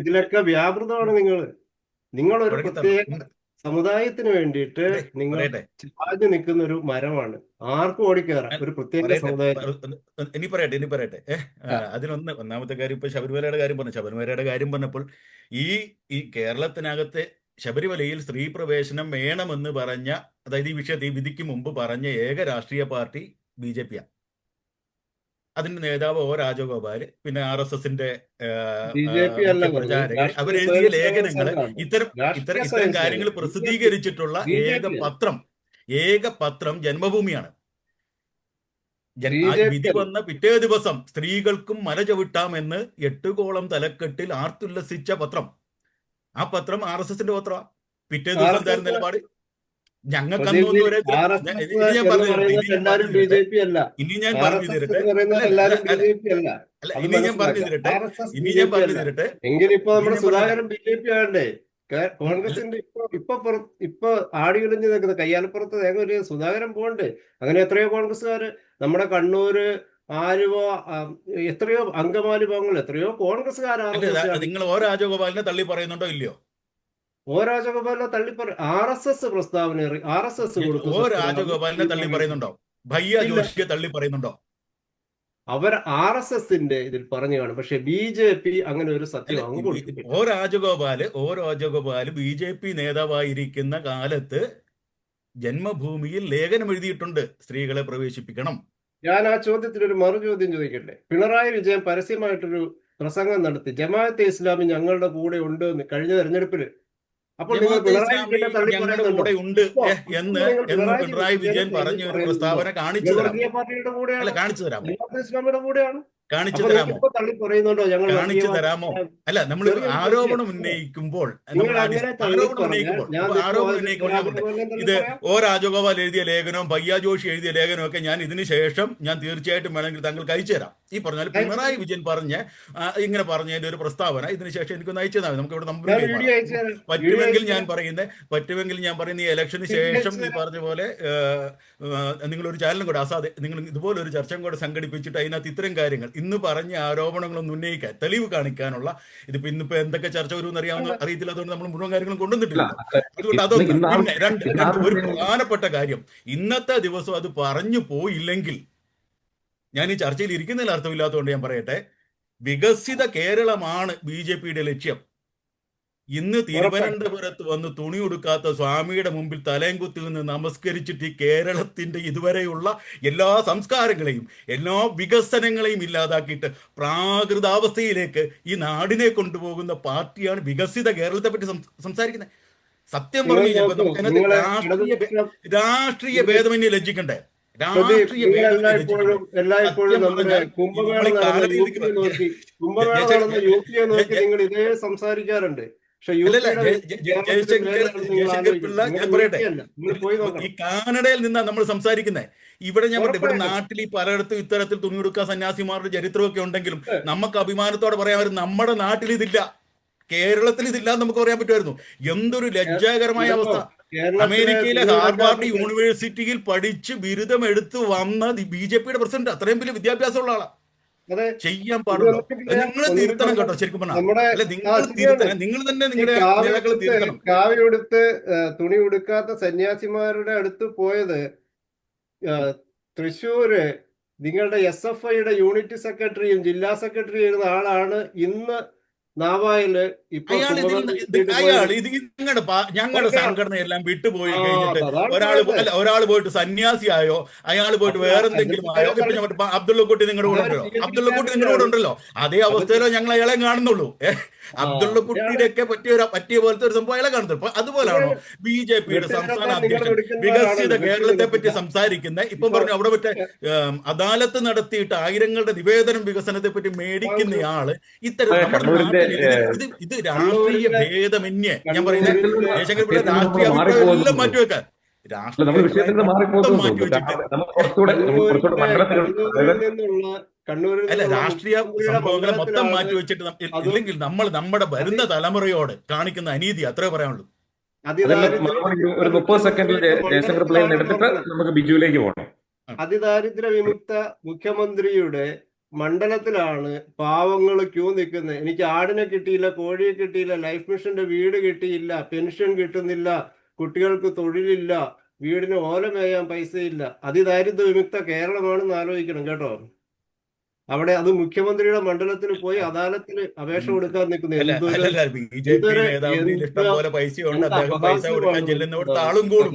ഇതിലൊക്കെ വ്യാപൃതമാണ്. നിങ്ങളൊരു പ്രത്യേക സമുദായത്തിന് വേണ്ടിയിട്ട് നിങ്ങൾ ചാഞ്ഞു നിൽക്കുന്ന ഒരു മരമാണ്. ആർക്കും ഓടിക്കയറാം ഒരു പ്രത്യേക സമുദായത്തിന്. ഇനി പറയട്ടെ ഒന്നാമത്തെ കാര്യം, ഇപ്പൊ ശബരിമലയുടെ കാര്യം പറഞ്ഞപ്പോൾ ഈ കേരളത്തിനകത്തെ ശബരിമലയിൽ സ്ത്രീ പ്രവേശനം വേണമെന്ന് പറഞ്ഞ, അതായത് ഈ വിഷയത്തിൽ ഈ വിധിക്ക് മുമ്പ് പറഞ്ഞ ഏക രാഷ്ട്രീയ പാർട്ടി BJP-യാണ്. അതിന്റെ നേതാവ് രാജഗോപാൽ, പിന്നെ RSSന്റെ പ്രചാരകർ, അവരെഴുതിയ ലേഖനങ്ങൾ, ഇത്തരം കാര്യങ്ങൾ പ്രസിദ്ധീകരിച്ചിട്ടുള്ള ഏക പത്രം ജന്മഭൂമിയാണ്. വിധി വന്ന പിറ്റേ ദിവസം സ്ത്രീകൾക്കും മല ചവിട്ടാമെന്ന് 8 കോളം തലക്കെട്ടിൽ ആർത്തുല്ലസിച്ച പത്രം. ആ പത്രം RSSന്റെ പത്രമാണ്. പിറ്റേ ദിവസം എന്തായിരുന്നു നിലപാട്? ഞങ്ങൾക്ക് അന്നൊന്നും ഇനി ഞാൻ പറഞ്ഞു തരട്ടെ. എങ്കിലിപ്പോ നമ്മുടെ സുധാകരൻ BJP ആകണ്ടേ? കോൺഗ്രസിന്റെ ഇപ്പൊ ആടിയൊളിഞ്ഞു നിൽക്കുന്ന കയ്യാലപ്പുറത്ത് ഒരു സുധാകരൻ പോകണ്ടേ? അങ്ങനെ എത്രയോ കോൺഗ്രസ്സുകാര്, നമ്മുടെ കണ്ണൂര്, ആലുവ, എത്രയോ അങ്കമാലി ഭാഗങ്ങൾ, എത്രയോ കോൺഗ്രസ്സുകാരാണ്. നിങ്ങൾ രാജഗോപാലിനെ തള്ളി പറയുന്നുണ്ടോ ഇല്ലയോ? രാജഗോപാലിനെ തള്ളിപ്പറ RSS പ്രസ്താവന, RSS രാജഗോപാലിനെ തള്ളി പറയുന്നുണ്ടോ? ഭയ്യ ജോഷിയെ തള്ളി പറയുന്നുണ്ടോ? അവർ RSSന്റെ ഇതിൽ പറഞ്ഞു കാണും. പക്ഷെ BJP അങ്ങനെ ഒരു സത്യം രാജഗോപാല് BJP നേതാവായിരിക്കുന്ന കാലത്ത് ജന്മഭൂമിയിൽ ലേഖനം എഴുതിയിട്ടുണ്ട്, സ്ത്രീകളെ പ്രവേശിപ്പിക്കണം. ഞാൻ ആ ചോദ്യത്തിന് ഒരു മറുചോദ്യം ചോദിക്കട്ടെ? പിണറായി വിജയൻ പരസ്യമായിട്ടൊരു പ്രസംഗം നടത്തി, ജമാഅത്തെ ഇസ്ലാമി ഞങ്ങളുടെ കൂടെ ഉണ്ട് എന്ന് കഴിഞ്ഞ തെരഞ്ഞെടുപ്പില്. അപ്പോൾ കൂടെ ഉണ്ട് എന്ന് പിണറായി വിജയൻ പറഞ്ഞ ഒരു പ്രസ്താവന കാണിച്ചു തരാം. ഇസ്ലാമിയുടെ കൂടെയാണ്. കാണിച്ചു അപ്പൊ തരാമോ? നിങ്ങളിപ്പോ തള്ളി പറയുന്നുണ്ടോ ഞങ്ങൾ കാണിച്ചു തരാമോ? അല്ല, നമ്മൾ ചെറിയൊരു ആരോപണം ചോദ്യം. ഉന്നയിക്കുമ്പോൾ നിങ്ങൾ അങ്ങനെ തള്ളി ആരോപണം പറഞ്ഞാൽ ഉന്നയിക്കുമ്പോൾ ഞാൻ ഇപ്പൊ ആരോപണം ഉന്നയിക്കുമ്പോൾ ഞാൻ പറയട്ടെ, രാജഗോപാലൻ തള്ളി ഇത് പറയാം. ഓ രാജഗോപാൽ എഴുതിയ ലേഖനവും പയ്യ ജോഷി എഴുതിയ ലേഖനവും ഒക്കെ ഞാൻ ഇതിന് ശേഷം ഞാൻ തീർച്ചയായിട്ടും വേണമെങ്കിൽ താങ്കൾക്ക് അയച്ചു തരാം. ഈ പറഞ്ഞാൽ പിണറായി വിജയൻ ഇങ്ങനെ പറഞ്ഞതിന്റെ ഒരു പ്രസ്താവന ഇതിന് ശേഷം എനിക്ക് അയച്ചു തന്നാൽ നമുക്ക് ഇവിടെ നമ്പർ ഞാൻ വീഡിയോ അയച്ചു തരാം. പറ്റുമെങ്കിൽ ഞാൻ പറയുന്ന ഈ ഇലക്ഷന് ശേഷം ഈ പറഞ്ഞ പോലെ നിങ്ങളൊരു ചാനലും കൂടെ നിങ്ങൾ ഇതുപോലെ ഒരു ചർച്ചയും കൂടെ സംഘടിപ്പിച്ചിട്ട് അതിനകത്ത് ഇത്തരം കാര്യങ്ങൾ ഇന്ന് പറഞ്ഞ ആരോപണങ്ങളൊന്നും ഉന്നയിക്കാൻ തെളിവ് കാണിക്കാനുള്ള ഇതിപ്പോ ഇന്നിപ്പോ എന്തൊക്കെ ചർച്ച വരുമെന്ന് അറിയത്തില്ല. അതുകൊണ്ട് നമ്മൾ മുഴുവൻ കാര്യങ്ങളും കൊണ്ടുവന്നിട്ടില്ല. അതുകൊണ്ട് അതൊന്നും. പിന്നെ ഒരു പ്രധാനപ്പെട്ട കാര്യം, ഇന്നത്തെ ദിവസം അത് പറഞ്ഞു പോയില്ലെങ്കിൽ ഞാൻ ഈ ചർച്ചയിൽ ഇരിക്കുന്നതിൽ അർത്ഥമില്ലാത്തതുകൊണ്ട് ഞാൻ പറയട്ടെ, വികസിത കേരളമാണ് BJPയുടെ ലക്ഷ്യം. ഇന്ന് തിരുവനന്തപുരത്ത് വന്ന് തുണി ഉടുക്കാത്ത സ്വാമിയുടെ മുമ്പിൽ തലയും കുത്തി നിന്ന് നമസ്കരിച്ചിട്ട് ഈ കേരളത്തിന്റെ ഇതുവരെയുള്ള എല്ലാ സംസ്കാരങ്ങളെയും എല്ലാ വികസനങ്ങളെയും ഇല്ലാതാക്കിയിട്ട് പ്രാകൃതാവസ്ഥയിലേക്ക് ഈ നാടിനെ കൊണ്ടുപോകുന്ന പാർട്ടിയാണ് വികസിത കേരളത്തെ പറ്റി സംസാരിക്കുന്നത്. സത്യം പറഞ്ഞു കഴിഞ്ഞപ്പോ നമുക്ക് അതിനകത്ത് രാഷ്ട്രീയ ഭേദമന്യേ ലജ്ജിക്കണ്ടേ? എല്ലായ്പ്പോഴും നമ്മുടെ കുംഭമേള നടന്ന യുപിയെ നോക്കി നിങ്ങൾ ഇതേ സംസാരിക്കാറുണ്ട്. ഈ കാനഡയിൽ നിന്നാണ് നമ്മൾ സംസാരിക്കുന്നത്. ഇവിടെ ഞാൻ പറഞ്ഞു, ഇവിടെ നാട്ടിൽ ഈ പലയിടത്തും ഇത്തരത്തിൽ തുണിയെടുക്കുക സന്യാസിമാരുടെ ചരിത്രമൊക്കെ ഉണ്ടെങ്കിലും നമുക്ക് അഭിമാനത്തോടെ പറയാൻ നമ്മുടെ നാട്ടിൽ ഇതില്ല, കേരളത്തിൽ ഇതില്ല എന്ന് നമുക്ക് പറയാൻ പറ്റുമായിരുന്നു. എന്തൊരു ലജ്ജാകരമായ അവസ്ഥ. അമേരിക്കയിലെ ഹാർവാർഡ് യൂണിവേഴ്സിറ്റിയിൽ പഠിച്ച് ബിരുദം എടുത്ത് വന്ന BJPയുടെ പ്രസിഡന്റ് അത്രയും വലിയ വിദ്യാഭ്യാസമുള്ള ആളാണ്. ചെയ്യാൻ പാടുള്ളൂ. നിങ്ങൾ തിരുത്തണം കേട്ടോ. ശരിക്കും പറഞ്ഞാൽ നിങ്ങൾ തന്നെ നിങ്ങളുടെ നേതാക്കളെ തിരുത്തണം. കാവ്യെടുത്ത് തുണി ഉടുക്കാത്ത സന്യാസിമാരുടെ അടുത്ത് പോയത് തൃശ്ശൂര് നിങ്ങളുടെ SFIയുടെ യൂണിറ്റ് സെക്രട്ടറിയും ജില്ലാ സെക്രട്ടറിയും ഇരുന്ന ആളാണ് ഇന്ന് നാവായില് ഇപ്പൊ ഞങ്ങളുടെ സംഘടനയെല്ലാം വിട്ടുപോയി കഴിഞ്ഞിട്ട് ഒരാൾ പോയിട്ട് സന്യാസിയായോ, അയാൾ പോയിട്ട് വേറെന്തെങ്കിലും ആയോ. ഇപ്പൊ അബ്ദുള്ളക്കുട്ടി നിങ്ങളുടെ കൂടെ ഉണ്ടല്ലോ, അതേ അവസ്ഥയിലോ ഞങ്ങൾ അയാളെ കാണുന്നുള്ളൂ. അബ്ദുള്ളക്കുട്ടിയുടെ ഒക്കെ പറ്റിയ പോലത്തെ ഒരു സംഭവം അയാളെ കാണുന്നുള്ളൂ. അതുപോലാണോ BJPയുടെ സംസ്ഥാന അധ്യക്ഷൻ വികസിത കേരളത്തെ പറ്റി സംസാരിക്കുന്ന? ഇപ്പം പറഞ്ഞു അവിടെ മറ്റേ അദാലത്ത് നടത്തിയിട്ട് ആയിരങ്ങളുടെ നിവേദനം വികസനത്തെ പറ്റി മേടിക്കുന്നയാള് ഇത്തരം ഇത് രാഷ്ട്രീയ ഭേദമന്യേ ഞാൻ പറയുന്നത് ജയശങ്കർ പിള്ള രാഷ്ട്രീയ അഭിപ്രായം എല്ലാം മാറ്റിവെക്കാൻ അല്ല രാഷ്ട്രീയ സംഭവങ്ങളെ മൊത്തം മാറ്റിവെച്ചിട്ട് ഇല്ലെങ്കിൽ നമ്മൾ നമ്മുടെ വരുന്ന തലമുറയോട് കാണിക്കുന്ന അനീതി അത്രേ പറയാനുള്ളൂ. ഒരു 30 സെക്കൻഡിൽ ജയശങ്കർ പിള്ളയെ എടുത്തിട്ട് നമുക്ക് ബിജുവിലേക്ക് പോകണം. അതിദാരിദ്ര്യ വിമുക്ത മുഖ്യമന്ത്രിയുടെ മണ്ഡലത്തിലാണ് പാവങ്ങൾ ക്യൂ നിൽക്കുന്നത്. എനിക്ക് ആടിനെ കിട്ടിയില്ല, കോഴിയെ കിട്ടിയില്ല, ലൈഫ് മിഷന്റെ വീട് കിട്ടിയില്ല, പെൻഷൻ കിട്ടുന്നില്ല, കുട്ടികൾക്ക് തൊഴിലില്ല, വീടിന് ഓല മേയാൻ പൈസയില്ല. അതിദാരിദ്ര്യ വിമുക്ത കേരളമാണെന്ന് ആലോചിക്കണം കേട്ടോ. അവിടെ അത് മുഖ്യമന്ത്രിയുടെ മണ്ഡലത്തിൽ പോയി അദാലത്തിൽ അപേക്ഷ കൊടുക്കാൻ നിൽക്കുന്നത് പൈസ കൊടുക്കാൻ ചെല്ലുന്നവിടുത്തെ ആളും കൂടും.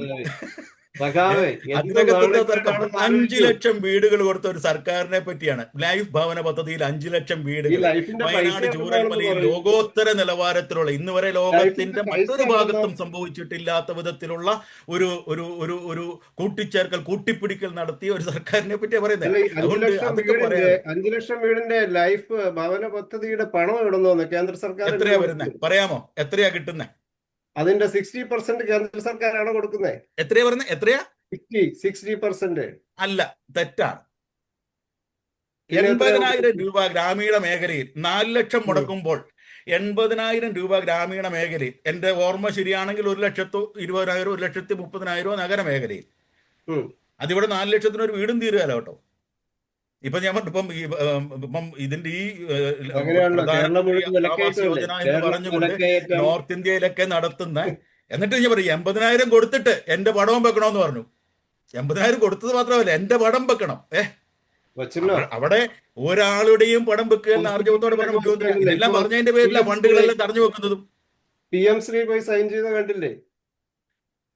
5 ലക്ഷം വീടുകൾ കൊടുത്ത ഒരു സർക്കാരിനെ പറ്റിയാണ്. ലൈഫ് ഭവന പദ്ധതിയിൽ 5 ലക്ഷം വീടുകൾ വയനാട് ചൂരൽമലയിൽ ലോകോത്തര നിലവാരത്തിലുള്ള ഇന്ന് വരെ ലോകത്തിന്റെ മറ്റൊരു ഭാഗത്തും സംഭവിച്ചിട്ടില്ലാത്ത വിധത്തിലുള്ള ഒരു ഒരു ഒരു ഒരു കൂട്ടിച്ചേർക്കൽ കൂട്ടിപ്പിടിക്കൽ നടത്തിയ ഒരു സർക്കാരിനെ പറ്റിയാണ് പറയുന്നത്. അതുകൊണ്ട് അതൊക്കെ പറയാം. 5 ലക്ഷം വീടിന്റെ ലൈഫ് ഭവന പദ്ധതിയുടെ പണം എവിടുന്നോന്ന് കേന്ദ്ര സർക്കാർ എത്രയാ വരുന്നത് പറയാമോ? എത്രയാ കിട്ടുന്നത്? അതിന്റെ 60% കേന്ദ്ര സർക്കാരാണ് കൊടുക്കുന്നത്. എത്രയാ പറയുന്നത്? എത്രയാ? 60% അല്ല, തെറ്റാണ്. 80,000 രൂപ ഗ്രാമീണ മേഖലയിൽ 4 ലക്ഷം മുടക്കുമ്പോൾ 80,000 രൂപ ഗ്രാമീണ മേഖലയിൽ, എന്റെ ഓർമ്മ ശരിയാണെങ്കിൽ 1,20,000 1,30,000 നഗര മേഖലയിൽ. അതിവിടെ 4 ലക്ഷത്തിന് ഒരു വീടും തീരുകയല്ല കേട്ടോ. ഇപ്പൊ ഞാൻ ഇപ്പം ഇതിന്റെ ഈ ആവാസ് യോജന എന്ന് പറഞ്ഞുകൊണ്ട് നോർത്ത് ഇന്ത്യയിലൊക്കെ നടത്തുന്ന, എന്നിട്ട് ഞാൻ പറയും 80,000 കൊടുത്തിട്ട് എന്റെ പടവും വെക്കണമെന്ന് പറഞ്ഞു. 80,000 കൊടുത്തത് മാത്രമല്ല എന്റെ പടം വെക്കണം. അവിടെ ഒരാളുടെയും പടം വെക്കുക എന്ന ആർജവത്തോടെ പറഞ്ഞ മുഖ്യമന്ത്രി ഇതെല്ലാം പറഞ്ഞതിന്റെ പേരില ഫണ്ടുകളെല്ലാം തടഞ്ഞു വെക്കുന്നതും. PM ശ്രീ പോയി സൈൻ ചെയ്ത് കണ്ടില്ലേ?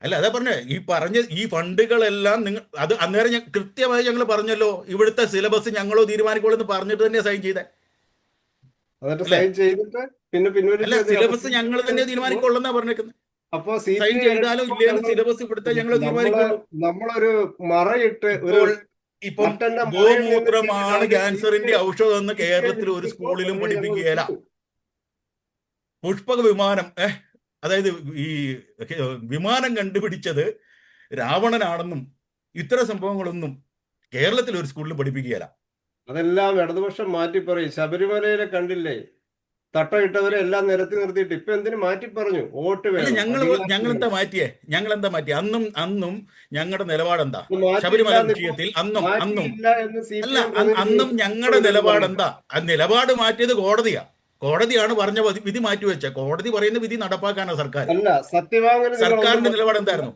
അല്ല, അതാ പറഞ്ഞ ഈ ഫണ്ടുകളെല്ലാം നിങ്ങൾ അത് അന്നേരം കൃത്യമായി ഞങ്ങൾ പറഞ്ഞല്ലോ, ഇവിടുത്തെ സിലബസ് ഞങ്ങളോ തീരുമാനിക്കോളൂ എന്ന് പറഞ്ഞിട്ട് തന്നെ സൈൻ ചെയ്തേ. അല്ല, സിലബസ് ഞങ്ങൾ തന്നെ തീരുമാനിക്കൊള്ളുന്നാ പറഞ്ഞേക്കുന്നത്. അപ്പൊ സൈൻ ചെയ്താലോ ഇല്ലയെന്ന് സിലബസ് ഇവിടുത്തെ ഞങ്ങൾ തീരുമാനിക്കുള്ളൂ. നമ്മളൊരു മറയിട്ട് ഇപ്പം മട്ടന്റെ മറയിൽ നിന്ന് ഗോമൂത്രമാണ് രണ്ട് ക്യാൻസറിന്റെ ഔഷധം എന്ന് കേരളത്തിൽ ഒരു സ്കൂളിലും പഠിപ്പിക്കുകയില്ല. പുഷ്പക വിമാനം അതായത് ഈ വിമാനം കണ്ടുപിടിച്ചത് രാവണനാണെന്നും ഇത്തരം സംഭവങ്ങളൊന്നും കേരളത്തിൽ ഒരു സ്കൂളിൽ പഠിപ്പിക്കുകയില്ല. അതെല്ലാം ഇടതുപക്ഷം മാറ്റി പറയും. ശബരിമലയിലെ കണ്ടില്ലേ, തട്ടയിട്ടവരെ എല്ലാം നിരത്തി നിർത്തിയിട്ട് ഇപ്പൊ എന്തിനു മാറ്റി പറഞ്ഞു? വോട്ട് വേണം. ഞങ്ങളെന്താ മാറ്റിയേ? അന്നും ഞങ്ങളുടെ നിലപാടെന്താ ശബരിമല വിഷയത്തിൽ? അന്നും ഞങ്ങളുടെ നിലപാടെന്താ? ആ നിലപാട് മാറ്റിയത് കോടതിയാ. കോടതിയാണ് പറഞ്ഞ വിധി മാറ്റിവെച്ച. കോടതി പറയുന്ന വിധി നടപ്പാക്കാനാണ് സർക്കാർ. സർക്കാരിന്റെ നിലപാട് എന്തായിരുന്നു?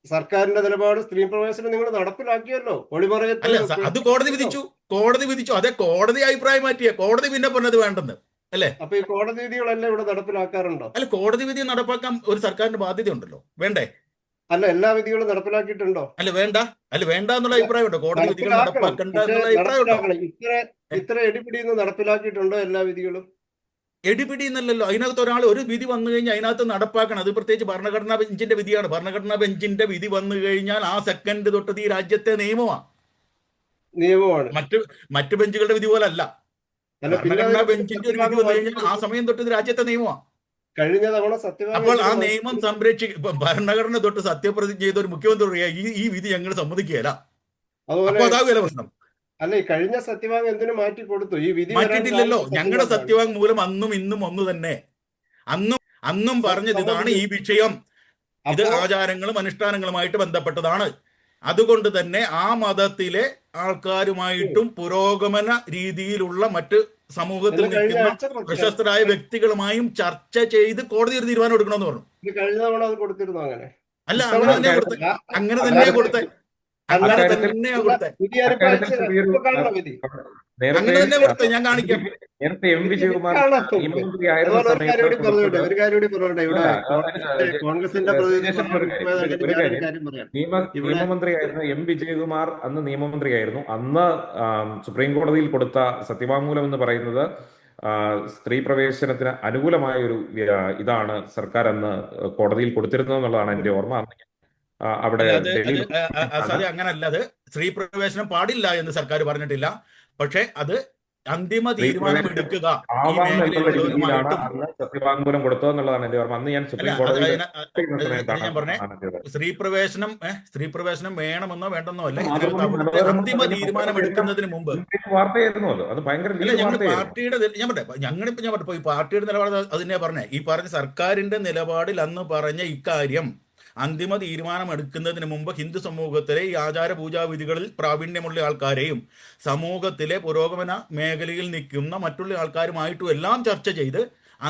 സർക്കാരിന്റെ നിലപാട് സ്ത്രീ പ്രവേശനം നിങ്ങൾ നടപ്പിലാക്കിയല്ലോ. അല്ല, അത് കോടതി വിധിച്ചു. അതെ, കോടതി അഭിപ്രായം മാറ്റിയ. കോടതി പിന്നെ പറഞ്ഞത് വേണ്ടെന്ന് അല്ലേ? അപ്പൊ ഈ കോടതി വിധികളെല്ലാം ഇവിടെ നടപ്പിലാക്കാറുണ്ടോ? അല്ല, കോടതി വിധി നടപ്പാക്കാൻ ഒരു സർക്കാരിന്റെ ബാധ്യത ഉണ്ടല്ലോ, വേണ്ടേ? അല്ല, എല്ലാ വിധികളും നടപ്പിലാക്കിയിട്ടുണ്ടോ? അല്ല, വേണ്ട എന്നുള്ള അഭിപ്രായം ഉണ്ടോ? കോടതി വിധികൾ നടപ്പാക്കണ്ട എന്നുള്ള അഭിപ്രായം ഉണ്ടോ? ഇത്ര എടിപിടിന്ന് നടപ്പിലാക്കിയിട്ടുണ്ടോ എല്ലാ വിധികളും? എടിപിടി എന്നല്ലല്ലോ. അതിനകത്ത് ഒരു വിധി വന്നു കഴിഞ്ഞാൽ അതിനകത്ത് നടപ്പാക്കണം. അത് പ്രത്യേകിച്ച് ഭരണഘടനാ ബെഞ്ചിന്റെ വിധിയാണ്. ഭരണഘടനാ ബെഞ്ചിന്റെ വിധി വന്നു കഴിഞ്ഞാൽ ആ സെക്കൻഡ് തൊട്ടത് ഈ രാജ്യത്തെ നിയമമാണ്. മറ്റു ബെഞ്ചുകളുടെ വിധി പോലെ അല്ല. ഭരണഘടനാ ബെഞ്ചിന്റെ ഒരു വിധി വന്നു കഴിഞ്ഞാൽ ആ സമയം തൊട്ടത് രാജ്യത്തെ നിയമമാണ്. കഴിഞ്ഞ തവണ അപ്പോൾ ആ നിയമം സംരക്ഷിക്കും. ഭരണഘടന തൊട്ട് സത്യപ്രതിജ്ഞ ചെയ്ത ഒരു മുഖ്യമന്ത്രി പറയാ ഈ വിധി ഞങ്ങൾ സമ്മതിക്കുകയില്ല. അപ്പൊ അതാകുമല്ല പ്രശ്നം. അല്ല, ഈ കഴിഞ്ഞ സത്യവാങ് എന്തിനു മാറ്റി കൊടുത്തു? ഈ വിധി മാറ്റിയിട്ടില്ലല്ലോ. ഞങ്ങളുടെ സത്യവാങ്മൂലം അന്നും ഇന്നും ഒന്ന് തന്നെ. അന്നും പറഞ്ഞത് ഇതാണ് ഈ വിഷയം. ഇത് ആചാരങ്ങളും അനുഷ്ഠാനങ്ങളുമായിട്ട് ബന്ധപ്പെട്ടതാണ്. അതുകൊണ്ട് തന്നെ ആ മതത്തിലെ ആൾക്കാരുമായിട്ടും പുരോഗമന രീതിയിലുള്ള മറ്റ് സമൂഹത്തിൽ നിൽക്കുന്ന പ്രശസ്തരായ വ്യക്തികളുമായും ചർച്ച ചെയ്ത് കോടതി ഒരു തീരുമാനം എടുക്കണമെന്ന് പറഞ്ഞു. കഴിഞ്ഞ തവണ അത് കൊടുത്തിരുന്നു. അങ്ങനെ അല്ല, അങ്ങനെ തന്നെയാ കൊടുത്തേ. അങ്ങനെ തന്നെയാ കൊടുത്തേ. അങ്ങനെ തന്നെ കൊടുത്തേ. ഞാൻ കാണിക്കാം. നേരത്തെ എം വിജയകുമാർ നിയമമന്ത്രി ആയിരുന്ന എം വിജയകുമാർ അന്ന് നിയമമന്ത്രിയായിരുന്നു. അന്ന് സുപ്രീം കോടതിയിൽ കൊടുത്ത സത്യവാങ്മൂലം എന്ന് പറയുന്നത് സ്ത്രീ പ്രവേശനത്തിന് അനുകൂലമായ ഒരു ഇതാണ് സർക്കാർ അന്ന് കോടതിയിൽ കൊടുത്തിരുന്നത് എന്നുള്ളതാണ് എന്റെ ഓർമ്മ. അവിടെ അങ്ങനല്ല, അത് സ്ത്രീ പ്രവേശനം പാടില്ല എന്ന് സർക്കാർ പറഞ്ഞിട്ടില്ല. പക്ഷെ അത് അന്തിമ തീരുമാനം എടുക്കുക സത്യവാങ്മൂലം കൊടുത്തത് എന്നുള്ളതാണ് എന്റെ ഓർമ്മ. അന്ന് ഞാൻ സുപ്രീം കോടതി ഞാൻ പറഞ്ഞേ, സ്ത്രീ പ്രവേശനം വേണമെന്നോ വേണ്ടെന്നോ അല്ല, അന്തിമ തീരുമാനം എടുക്കുന്നതിന് മുമ്പ് വാർത്തയായിരുന്നു അത് ഭയങ്കര. പാർട്ടിയുടെ ഞങ്ങളിപ്പോ ഈ പാർട്ടിയുടെ നിലപാട് അതിനെ പറഞ്ഞേ. ഈ പറഞ്ഞ സർക്കാരിന്റെ നിലപാടിൽ അന്ന് പറഞ്ഞ ഇക്കാര്യം അന്തിമ തീരുമാനം എടുക്കുന്നതിന് മുമ്പ് ഹിന്ദു സമൂഹത്തിലെ ഈ ആചാര പൂജാവിധികളിൽ പ്രാവീണ്യമുള്ള ആൾക്കാരെയും സമൂഹത്തിലെ പുരോഗമന മേഖലയിൽ നിൽക്കുന്ന മറ്റുള്ള ആൾക്കാരുമായിട്ടും എല്ലാം ചർച്ച ചെയ്ത്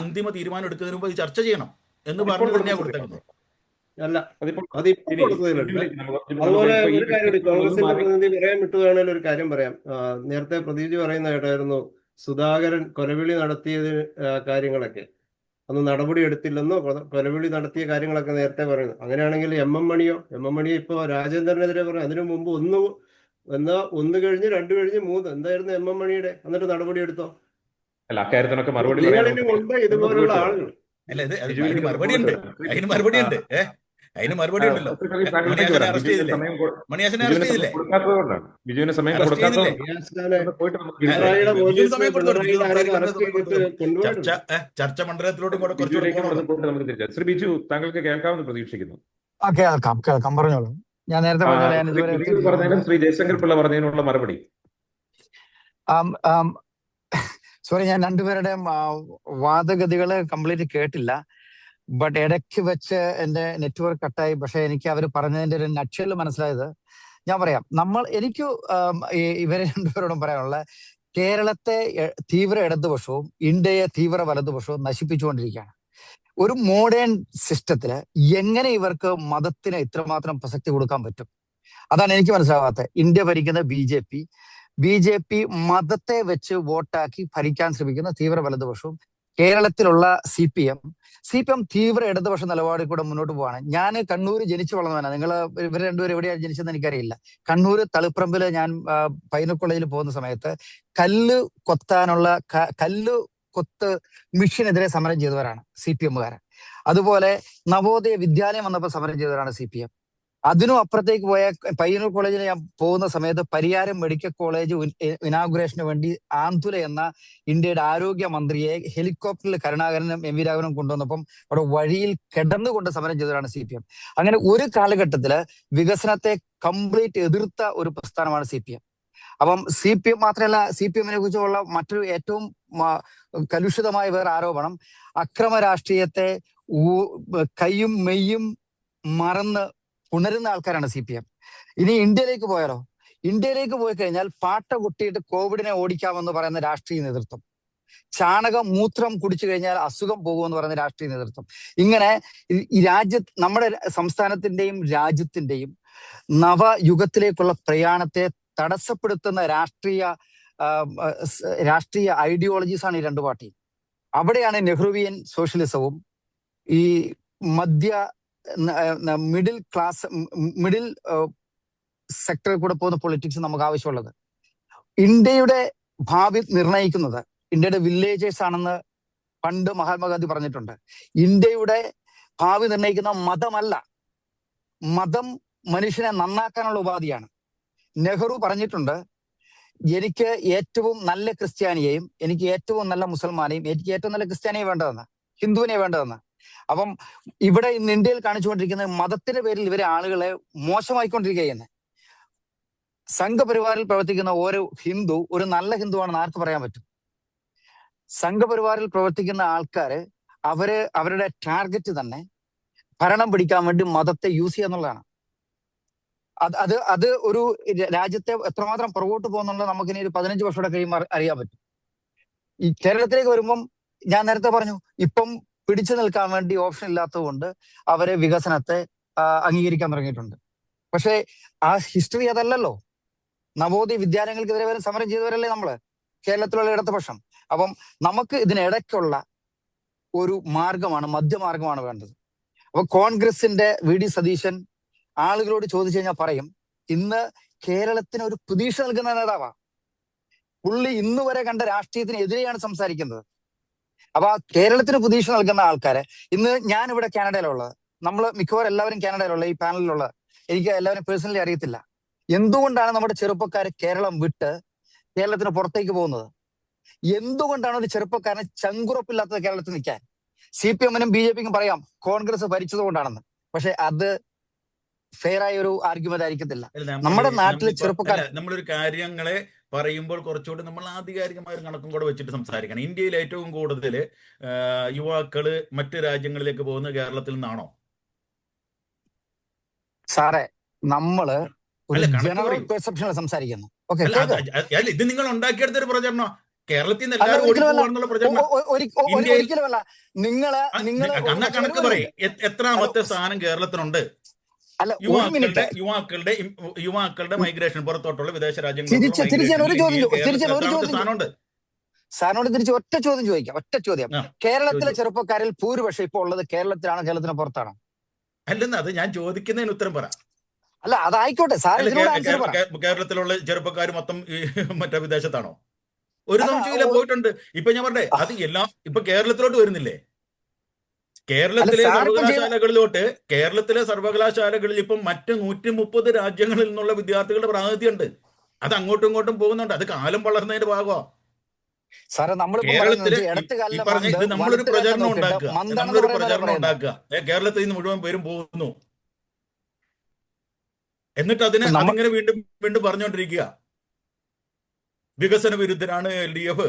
അന്തിമ തീരുമാനം എടുക്കുന്നതിന് മുമ്പ് ഇത് ചർച്ച ചെയ്യണം എന്ന് പറഞ്ഞു തന്നെയാണ് കൊടുത്തേക്കുന്നത്. അതുപോലെ ഒരു കാര്യം കോൺഗ്രസിന്റെ പ്രതിനിധി പറയാൻ വിട്ടുകയാണെങ്കിൽ ഒരു കാര്യം പറയാം. നേരത്തെ പ്രതീജ് പറയുന്ന കേട്ടായിരുന്നു സുധാകരൻ കൊലവിളി നടത്തിയത് കാര്യങ്ങളൊക്കെ അന്ന് നടപടി എടുത്തില്ലെന്നോ, കൊലവിളി നടത്തിയ കാര്യങ്ങളൊക്കെ നേരത്തെ പറയുന്നു. അങ്ങനെയാണെങ്കിൽ എം എം മണിയോ ഇപ്പൊ രാജേന്ദ്രനെതിരെ പറഞ്ഞു. അതിനു മുമ്പ് ഒന്ന് കഴിഞ്ഞ് 2 കഴിഞ്ഞ് 3 എന്തായിരുന്നു എം എം മണിയുടെ? എന്നിട്ട് നടപടി എടുത്തോ? അല്ല, അക്കാര്യത്തിനൊക്കെ മറുപടി ഉണ്ട് ഇതുപോലുള്ള ആളുകൾ. അതിന് മറുപടി ഉണ്ട്. അതിന് മറുപടി ഉണ്ടല്ലോ. മണിയാശനെ അറസ്റ്റ് ചെയ്തില്ലേ? ബിജുവിന് സമയം കൊടുക്കാത്തത് ചർച്ച മണ്ഡലത്തിലോട്ടും കൂടെ കുറച്ചുകൂടെ. ശ്രീ ബിജു, താങ്കൾക്ക് കേൾക്കാമെന്ന് പ്രതീക്ഷിക്കുന്നു. കേൾക്കാം, പറഞ്ഞോളൂ. ഞാൻ നേരത്തെ പറഞ്ഞാലും ശ്രീ ജയശങ്കർ പിള്ള പറഞ്ഞതിനുള്ള മറുപടി. സോറി, ഞാൻ രണ്ടുപേരുടെയും വാദഗതികള് കംപ്ലീറ്റ് കേട്ടില്ല. ബട്ട് ഇടയ്ക്ക് വെച്ച് എന്റെ നെറ്റ്വർക്ക് കട്ടായി. പക്ഷെ എനിക്ക് അവർ പറഞ്ഞതിന്റെ ഒരു നട്ഷല് മനസ്സിലായത് ഞാൻ പറയാം. എനിക്ക് ഇവരെ രണ്ടുപേരോടും പറയാനുള്ള, കേരളത്തെ തീവ്ര ഇടതുപക്ഷവും ഇന്ത്യയെ തീവ്ര വലതുപക്ഷവും നശിപ്പിച്ചുകൊണ്ടിരിക്കുകയാണ്. ഒരു മോഡേൺ സിസ്റ്റത്തില് എങ്ങനെ ഇവർക്ക് മതത്തിന് ഇത്രമാത്രം പ്രസക്തി കൊടുക്കാൻ പറ്റും? അതാണ് എനിക്ക് മനസ്സിലാവാത്തത്. ഇന്ത്യ ഭരിക്കുന്ന ബി ജെ പി മതത്തെ വെച്ച് വോട്ടാക്കി ഭരിക്കാൻ ശ്രമിക്കുന്ന തീവ്ര വലതുപക്ഷവും കേരളത്തിലുള്ള സി പി എം തീവ്ര ഇടതുപക്ഷ നിലപാടിൽ കൂടെ മുന്നോട്ട് പോവാണ്. ഞാൻ കണ്ണൂർ ജനിച്ചു വളർന്നവനാണ്. നിങ്ങൾ ഇവർ രണ്ടുപേരും എവിടെയാണ് ജനിച്ചതെന്ന് എനിക്കറിയില്ല. കണ്ണൂർ തളിപ്പറമ്പില് ഞാൻ പൈനൂർ കോളേജിൽ പോകുന്ന സമയത്ത് കല്ല് കൊത്ത് മിഷനെതിരെ സമരം ചെയ്തവരാണ് സി പി എമ്മുകാരൻ. അതുപോലെ നവോദയ വിദ്യാലയം വന്നപ്പോൾ സമരം ചെയ്തവരാണ് സി പി എം. അതിനും അപ്പുറത്തേക്ക് പോയ പയ്യന്നൂർ കോളേജിൽ ഞാൻ പോകുന്ന സമയത്ത് പരിയാരം മെഡിക്കൽ കോളേജ് ഇനാഗുറേഷന് വേണ്ടി ആന്തുല എന്ന ഇന്ത്യയുടെ ആരോഗ്യ മന്ത്രിയെ ഹെലികോപ്റ്ററിൽ കരുണാകരനും എം വി രാഘവനും കൊണ്ടുവന്നപ്പം അവിടെ വഴിയിൽ കിടന്നുകൊണ്ട് സമരം ചെയ്തതാണ് CPM. അങ്ങനെ ഒരു കാലഘട്ടത്തില് വികസനത്തെ കംപ്ലീറ്റ് എതിർത്ത ഒരു പ്രസ്ഥാനമാണ് CPM. അപ്പം CPM മാത്രമല്ല, CPMനെ കുറിച്ചുള്ള മറ്റൊരു ഏറ്റവും കലുഷിതമായ വേറെ ആരോപണം, അക്രമ രാഷ്ട്രീയത്തെ കയ്യും മെയ്യും മറന്ന് ഉണരുന്ന ആൾക്കാരാണ് CPM. ഇനി ഇന്ത്യയിലേക്ക് പോയാലോ? ഇന്ത്യയിലേക്ക് പോയി കഴിഞ്ഞാൽ പാട്ട കൊട്ടിയിട്ട് കോവിഡിനെ ഓടിക്കാമെന്ന് പറയുന്ന രാഷ്ട്രീയ നേതൃത്വം, ചാണകം മൂത്രം കുടിച്ചു കഴിഞ്ഞാൽ അസുഖം പോകുമെന്ന് പറയുന്ന രാഷ്ട്രീയ നേതൃത്വം, ഇങ്ങനെ ഈ നമ്മുടെ സംസ്ഥാനത്തിന്റെയും രാജ്യത്തിന്റെയും നവയുഗത്തിലേക്കുള്ള പ്രയാണത്തെ തടസ്സപ്പെടുത്തുന്ന രാഷ്ട്രീയ ഐഡിയോളജീസ് ആണ് ഈ രണ്ടു പാർട്ടി. അവിടെയാണ് നെഹ്റുവിയൻ സോഷ്യലിസവും ഈ മിഡിൽ സെക്ടറിൽ കൂടെ പോകുന്ന പൊളിറ്റിക്സ് നമുക്ക് ആവശ്യമുള്ളത്. ഇന്ത്യയുടെ ഭാവി നിർണയിക്കുന്നത് ഇന്ത്യയുടെ വില്ലേജേഴ്സ് ആണെന്ന് പണ്ട് മഹാത്മാഗാന്ധി പറഞ്ഞിട്ടുണ്ട്. ഇന്ത്യയുടെ ഭാവി നിർണയിക്കുന്ന മതമല്ല, മതം മനുഷ്യനെ നന്നാക്കാനുള്ള ഉപാധിയാണ്. നെഹ്റു പറഞ്ഞിട്ടുണ്ട്, എനിക്ക് ഏറ്റവും നല്ല ക്രിസ്ത്യാനിയെയും എനിക്ക് ഏറ്റവും നല്ല മുസൽമാനെയും എനിക്ക് ഏറ്റവും നല്ല ക്രിസ്ത്യാനിയെ വേണ്ടതെന്ന്, ഹിന്ദുവിനെ വേണ്ടതെന്ന്. അപ്പം ഇവിടെ ഇന്ന് ഇന്ത്യയിൽ കാണിച്ചുകൊണ്ടിരിക്കുന്ന മതത്തിന്റെ പേരിൽ ഇവരെ ആളുകളെ മോശമായിക്കൊണ്ടിരിക്കുകയെന്ന്. സംഘപരിവാറിൽ പ്രവർത്തിക്കുന്ന ഓരോ ഹിന്ദു ഒരു നല്ല ഹിന്ദുവാണെന്ന് ആർക്ക് പറയാൻ പറ്റും? സംഘപരിവാറിൽ പ്രവർത്തിക്കുന്ന ആൾക്കാര് അവരുടെ ടാർഗറ്റ് തന്നെ ഭരണം പിടിക്കാൻ വേണ്ടി മതത്തെ യൂസ് ചെയ്യുക എന്നുള്ളതാണ്. അത് ഒരു രാജ്യത്തെ എത്രമാത്രം പുറകോട്ട് പോകുന്നുള്ളത് നമുക്ക് ഇനി ഒരു 15 വർഷത്തോടെ കഴിയുമ്പോൾ അറിയാൻ പറ്റും. ഈ കേരളത്തിലേക്ക് വരുമ്പം ഞാൻ നേരത്തെ പറഞ്ഞു, ഇപ്പം പിടിച്ചു നിൽക്കാൻ വേണ്ടി ഓപ്ഷൻ ഇല്ലാത്തത് കൊണ്ട് അവരെ വികസനത്തെ അംഗീകരിക്കാൻ തുടങ്ങിയിട്ടുണ്ട്. പക്ഷേ ആ ഹിസ്റ്ററി അതല്ലല്ലോ. നവോദയ വിദ്യാലയങ്ങൾക്കെതിരെ വരെ സമരം ചെയ്തവരല്ലേ നമ്മള്, കേരളത്തിലുള്ള ഇടതുപക്ഷം. അപ്പം നമുക്ക് ഇതിനിടയ്ക്കുള്ള ഒരു മാർഗമാണ്, മധ്യമാർഗമാണ് വേണ്ടത്. അപ്പൊ കോൺഗ്രസിന്റെ VD സതീശൻ ആളുകളോട് ചോദിച്ചു കഴിഞ്ഞാൽ പറയും, ഇന്ന് കേരളത്തിന് ഒരു പ്രതീക്ഷ നൽകുന്ന നേതാവാ പുള്ളി. ഇന്ന് വരെ കണ്ട രാഷ്ട്രീയത്തിന് എതിരെയാണ് സംസാരിക്കുന്നത്. അപ്പൊ ആ കേരളത്തിന് പ്രതീക്ഷ നൽകുന്ന ആൾക്കാരെ ഇന്ന് ഞാനിവിടെ കാനഡയിലുള്ളത്, നമ്മൾ മിക്കവാറും എല്ലാവരും കാനഡയിലുള്ള ഈ പാനലിലുള്ളത്, എനിക്ക് എല്ലാവരും പേഴ്സണലി അറിയത്തില്ല. എന്തുകൊണ്ടാണ് നമ്മുടെ ചെറുപ്പക്കാർ കേരളം വിട്ട് കേരളത്തിന് പുറത്തേക്ക് പോകുന്നത്? എന്തുകൊണ്ടാണ് ഒരു ചെറുപ്പക്കാരന് ചങ്കുറപ്പില്ലാത്തത് കേരളത്തിൽ നിൽക്കാൻ? CPMനും BJPക്കും പറയാം കോൺഗ്രസ് ഭരിച്ചത് കൊണ്ടാണെന്ന്. പക്ഷെ അത് ഫെയർ ആയ ഒരു ആർഗ്യുമെന്റ് ആയിരിക്കത്തില്ല. നമ്മുടെ നാട്ടിലെ ചെറുപ്പക്കാർ നമ്മളൊരു കാര്യങ്ങളെ പറയുമ്പോൾ കുറച്ചുകൂടി നമ്മൾ ആധികാരികമായ ഒരു കണക്കും കൂടെ വെച്ചിട്ട് സംസാരിക്കണം. ഇന്ത്യയിൽ ഏറ്റവും കൂടുതൽ യുവാക്കള് മറ്റ് രാജ്യങ്ങളിലേക്ക് പോകുന്നത് കേരളത്തിൽ നിന്നാണോ? സാറേ, നമ്മള് ജനറൽ പെർസെപ്ഷനിൽ സംസാരിക്കുന്നു. ഇത് നിങ്ങൾ ഉണ്ടാക്കിയെടുത്തൊരു പ്രചരണം. കേരളത്തിൽ നിന്ന് എല്ലാവരും ഓടിപ്പോവാന്നുള്ള പ്രചരണം ഒരിക്കലുമല്ല. കണക്ക് പറയും. എത്രാമത്തെ സ്ഥാനം കേരളത്തിനുണ്ട്? യുവാക്കളുടെ മൈഗ്രേഷൻ, പുറത്തോട്ടുള്ള വിദേശ രാജ്യങ്ങളിൽ സാറിനോട് തിരിച്ച് ഒറ്റ ചോദ്യം ചോദിക്കാം. ഒറ്റ ചോദ്യം, കേരളത്തിലെ ചെറുപ്പക്കാരിൽ ഭൂരിപക്ഷം ഇപ്പോൾ ഉള്ളത് കേരളത്തിലാണോ കേരളത്തിന് പുറത്താണോ? അല്ലെന്ന് അത് ഞാൻ ചോദിക്കുന്നതിന് ഉത്തരം പറ. അല്ല, അതായിക്കോട്ടെ സാർ. കേരളത്തിലുള്ള ചെറുപ്പക്കാർ മൊത്തം മറ്റേ വിദേശത്താണോ? ഒരു സംശയമില്ല, പോയിട്ടുണ്ട്. ഇപ്പൊ ഞാൻ പറഞ്ഞേ, അത് എല്ലാം ഇപ്പൊ കേരളത്തിലോട്ട് വരുന്നില്ലേ? കേരളത്തിലെ സർവകലാശാലകളിൽ ഇപ്പം മറ്റ് 130 രാജ്യങ്ങളിൽ നിന്നുള്ള വിദ്യാർത്ഥികളുടെ പ്രാതിനിധ്യമുണ്ട്. അത് അങ്ങോട്ടും ഇങ്ങോട്ടും പോകുന്നുണ്ട്. അത് കാലം വളർന്നതിന്റെ ഭാഗമാണ്. നമ്മളൊരു പ്രചരണം ഉണ്ടാക്കുക. കേരളത്തിൽ നിന്ന് മുഴുവൻ പേരും പോകുന്നു, എന്നിട്ട് അതിങ്ങനെ വീണ്ടും വീണ്ടും പറഞ്ഞുകൊണ്ടിരിക്കുക വികസന വിരുദ്ധരാണ് LDF.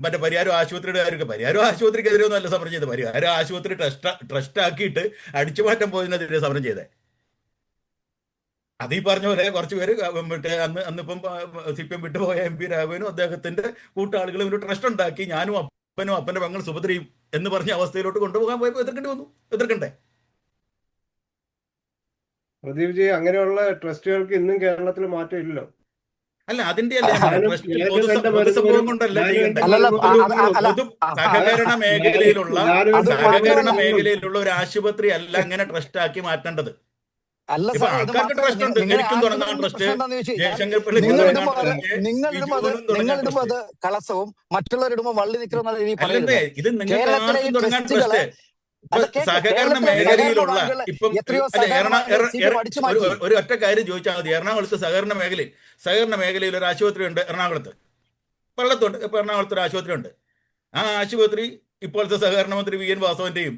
മറ്റേ പരിയാരം ആശുപത്രിയുടെ കാര്യം, പരിയാരം ആശുപത്രിക്കെതിരെ ഒന്നും അല്ല സമരം ചെയ്തത്. പരിയാരം ആശുപത്രി ട്രസ്റ്റ് ആക്കിയിട്ട് അടിച്ചുമാറ്റം പോയതിനെതിരെ സമരം ചെയ്തേ. അത് ഈ പറഞ്ഞ പോലെ കുറച്ച് പേര് മറ്റേ അന്നിപ്പം CPM വിട്ടുപോയ MP രാഘവനും അദ്ദേഹത്തിന്റെ കൂട്ടാളികളും ഒരു ട്രസ്റ്റ് ഉണ്ടാക്കി, ഞാനും അപ്പനും അപ്പന്റെ പെങ്ങൾ സുഭദ്രയും എന്ന് പറഞ്ഞ അവസ്ഥയിലോട്ട് കൊണ്ടുപോകാൻ പോയപ്പോൾ എതിർക്കണ്ടേ? പ്രദീപ് ജി, അങ്ങനെയുള്ള ട്രസ്റ്റുകൾക്ക് ഇന്നും കേരളത്തിൽ മാറ്റം ഇല്ലല്ലോ. അല്ല, അതിന്റെ പൊതുസംഭവം കൊണ്ടല്ല ചെയ്യേണ്ടത്. സഹകരണ മേഖലയിലുള്ള ഒരു ആശുപത്രി അല്ല അങ്ങനെ ട്രസ്റ്റ് ആക്കി മാറ്റേണ്ടത്. ആൾക്കാർക്ക് ട്രസ്റ്റ് ഉണ്ട്, എനിക്കും തുടങ്ങാൻ ട്രസ്റ്റ്, ജയശങ്കർ പിള്ളയ്ക്കും തുടങ്ങാൻ കളസവും മറ്റുള്ളവരിടുമ്പോ വള്ളി നിൽക്കുന്ന അല്ലെന്നേ. ഇത് നിങ്ങൾക്ക് ആർക്കും തുടങ്ങാൻ ട്രസ്റ്റ്. ഇപ്പൊ അല്ല കേക്ക് സഹകരണ കേരളത്തിലെ സഹകരണ മേഖലയിലുള്ള ബാങ്കുകൾ ഇപ്പം എത്രയോ അല്ല സഹകരണ ബാങ്കുകൾ CPM അടിച്ചു ഒരു മാറ്റി. ഒരു ഒറ്റ കാര്യം ചോദിച്ചാൽ മതി. എറണാകുളത്ത് സഹകരണ മേഖലയിൽ ഒരു ആശുപത്രി ഉണ്ട് എറണാകുളത്ത്, പള്ളത്തുണ്ട്. ഇപ്പൊ എറണാകുളത്ത് ഒരു ആശുപത്രി ഉണ്ട്. ആ ആശുപത്രി ഇപ്പോഴത്തെ സഹകരണ മന്ത്രി VN വാസവന്റെയും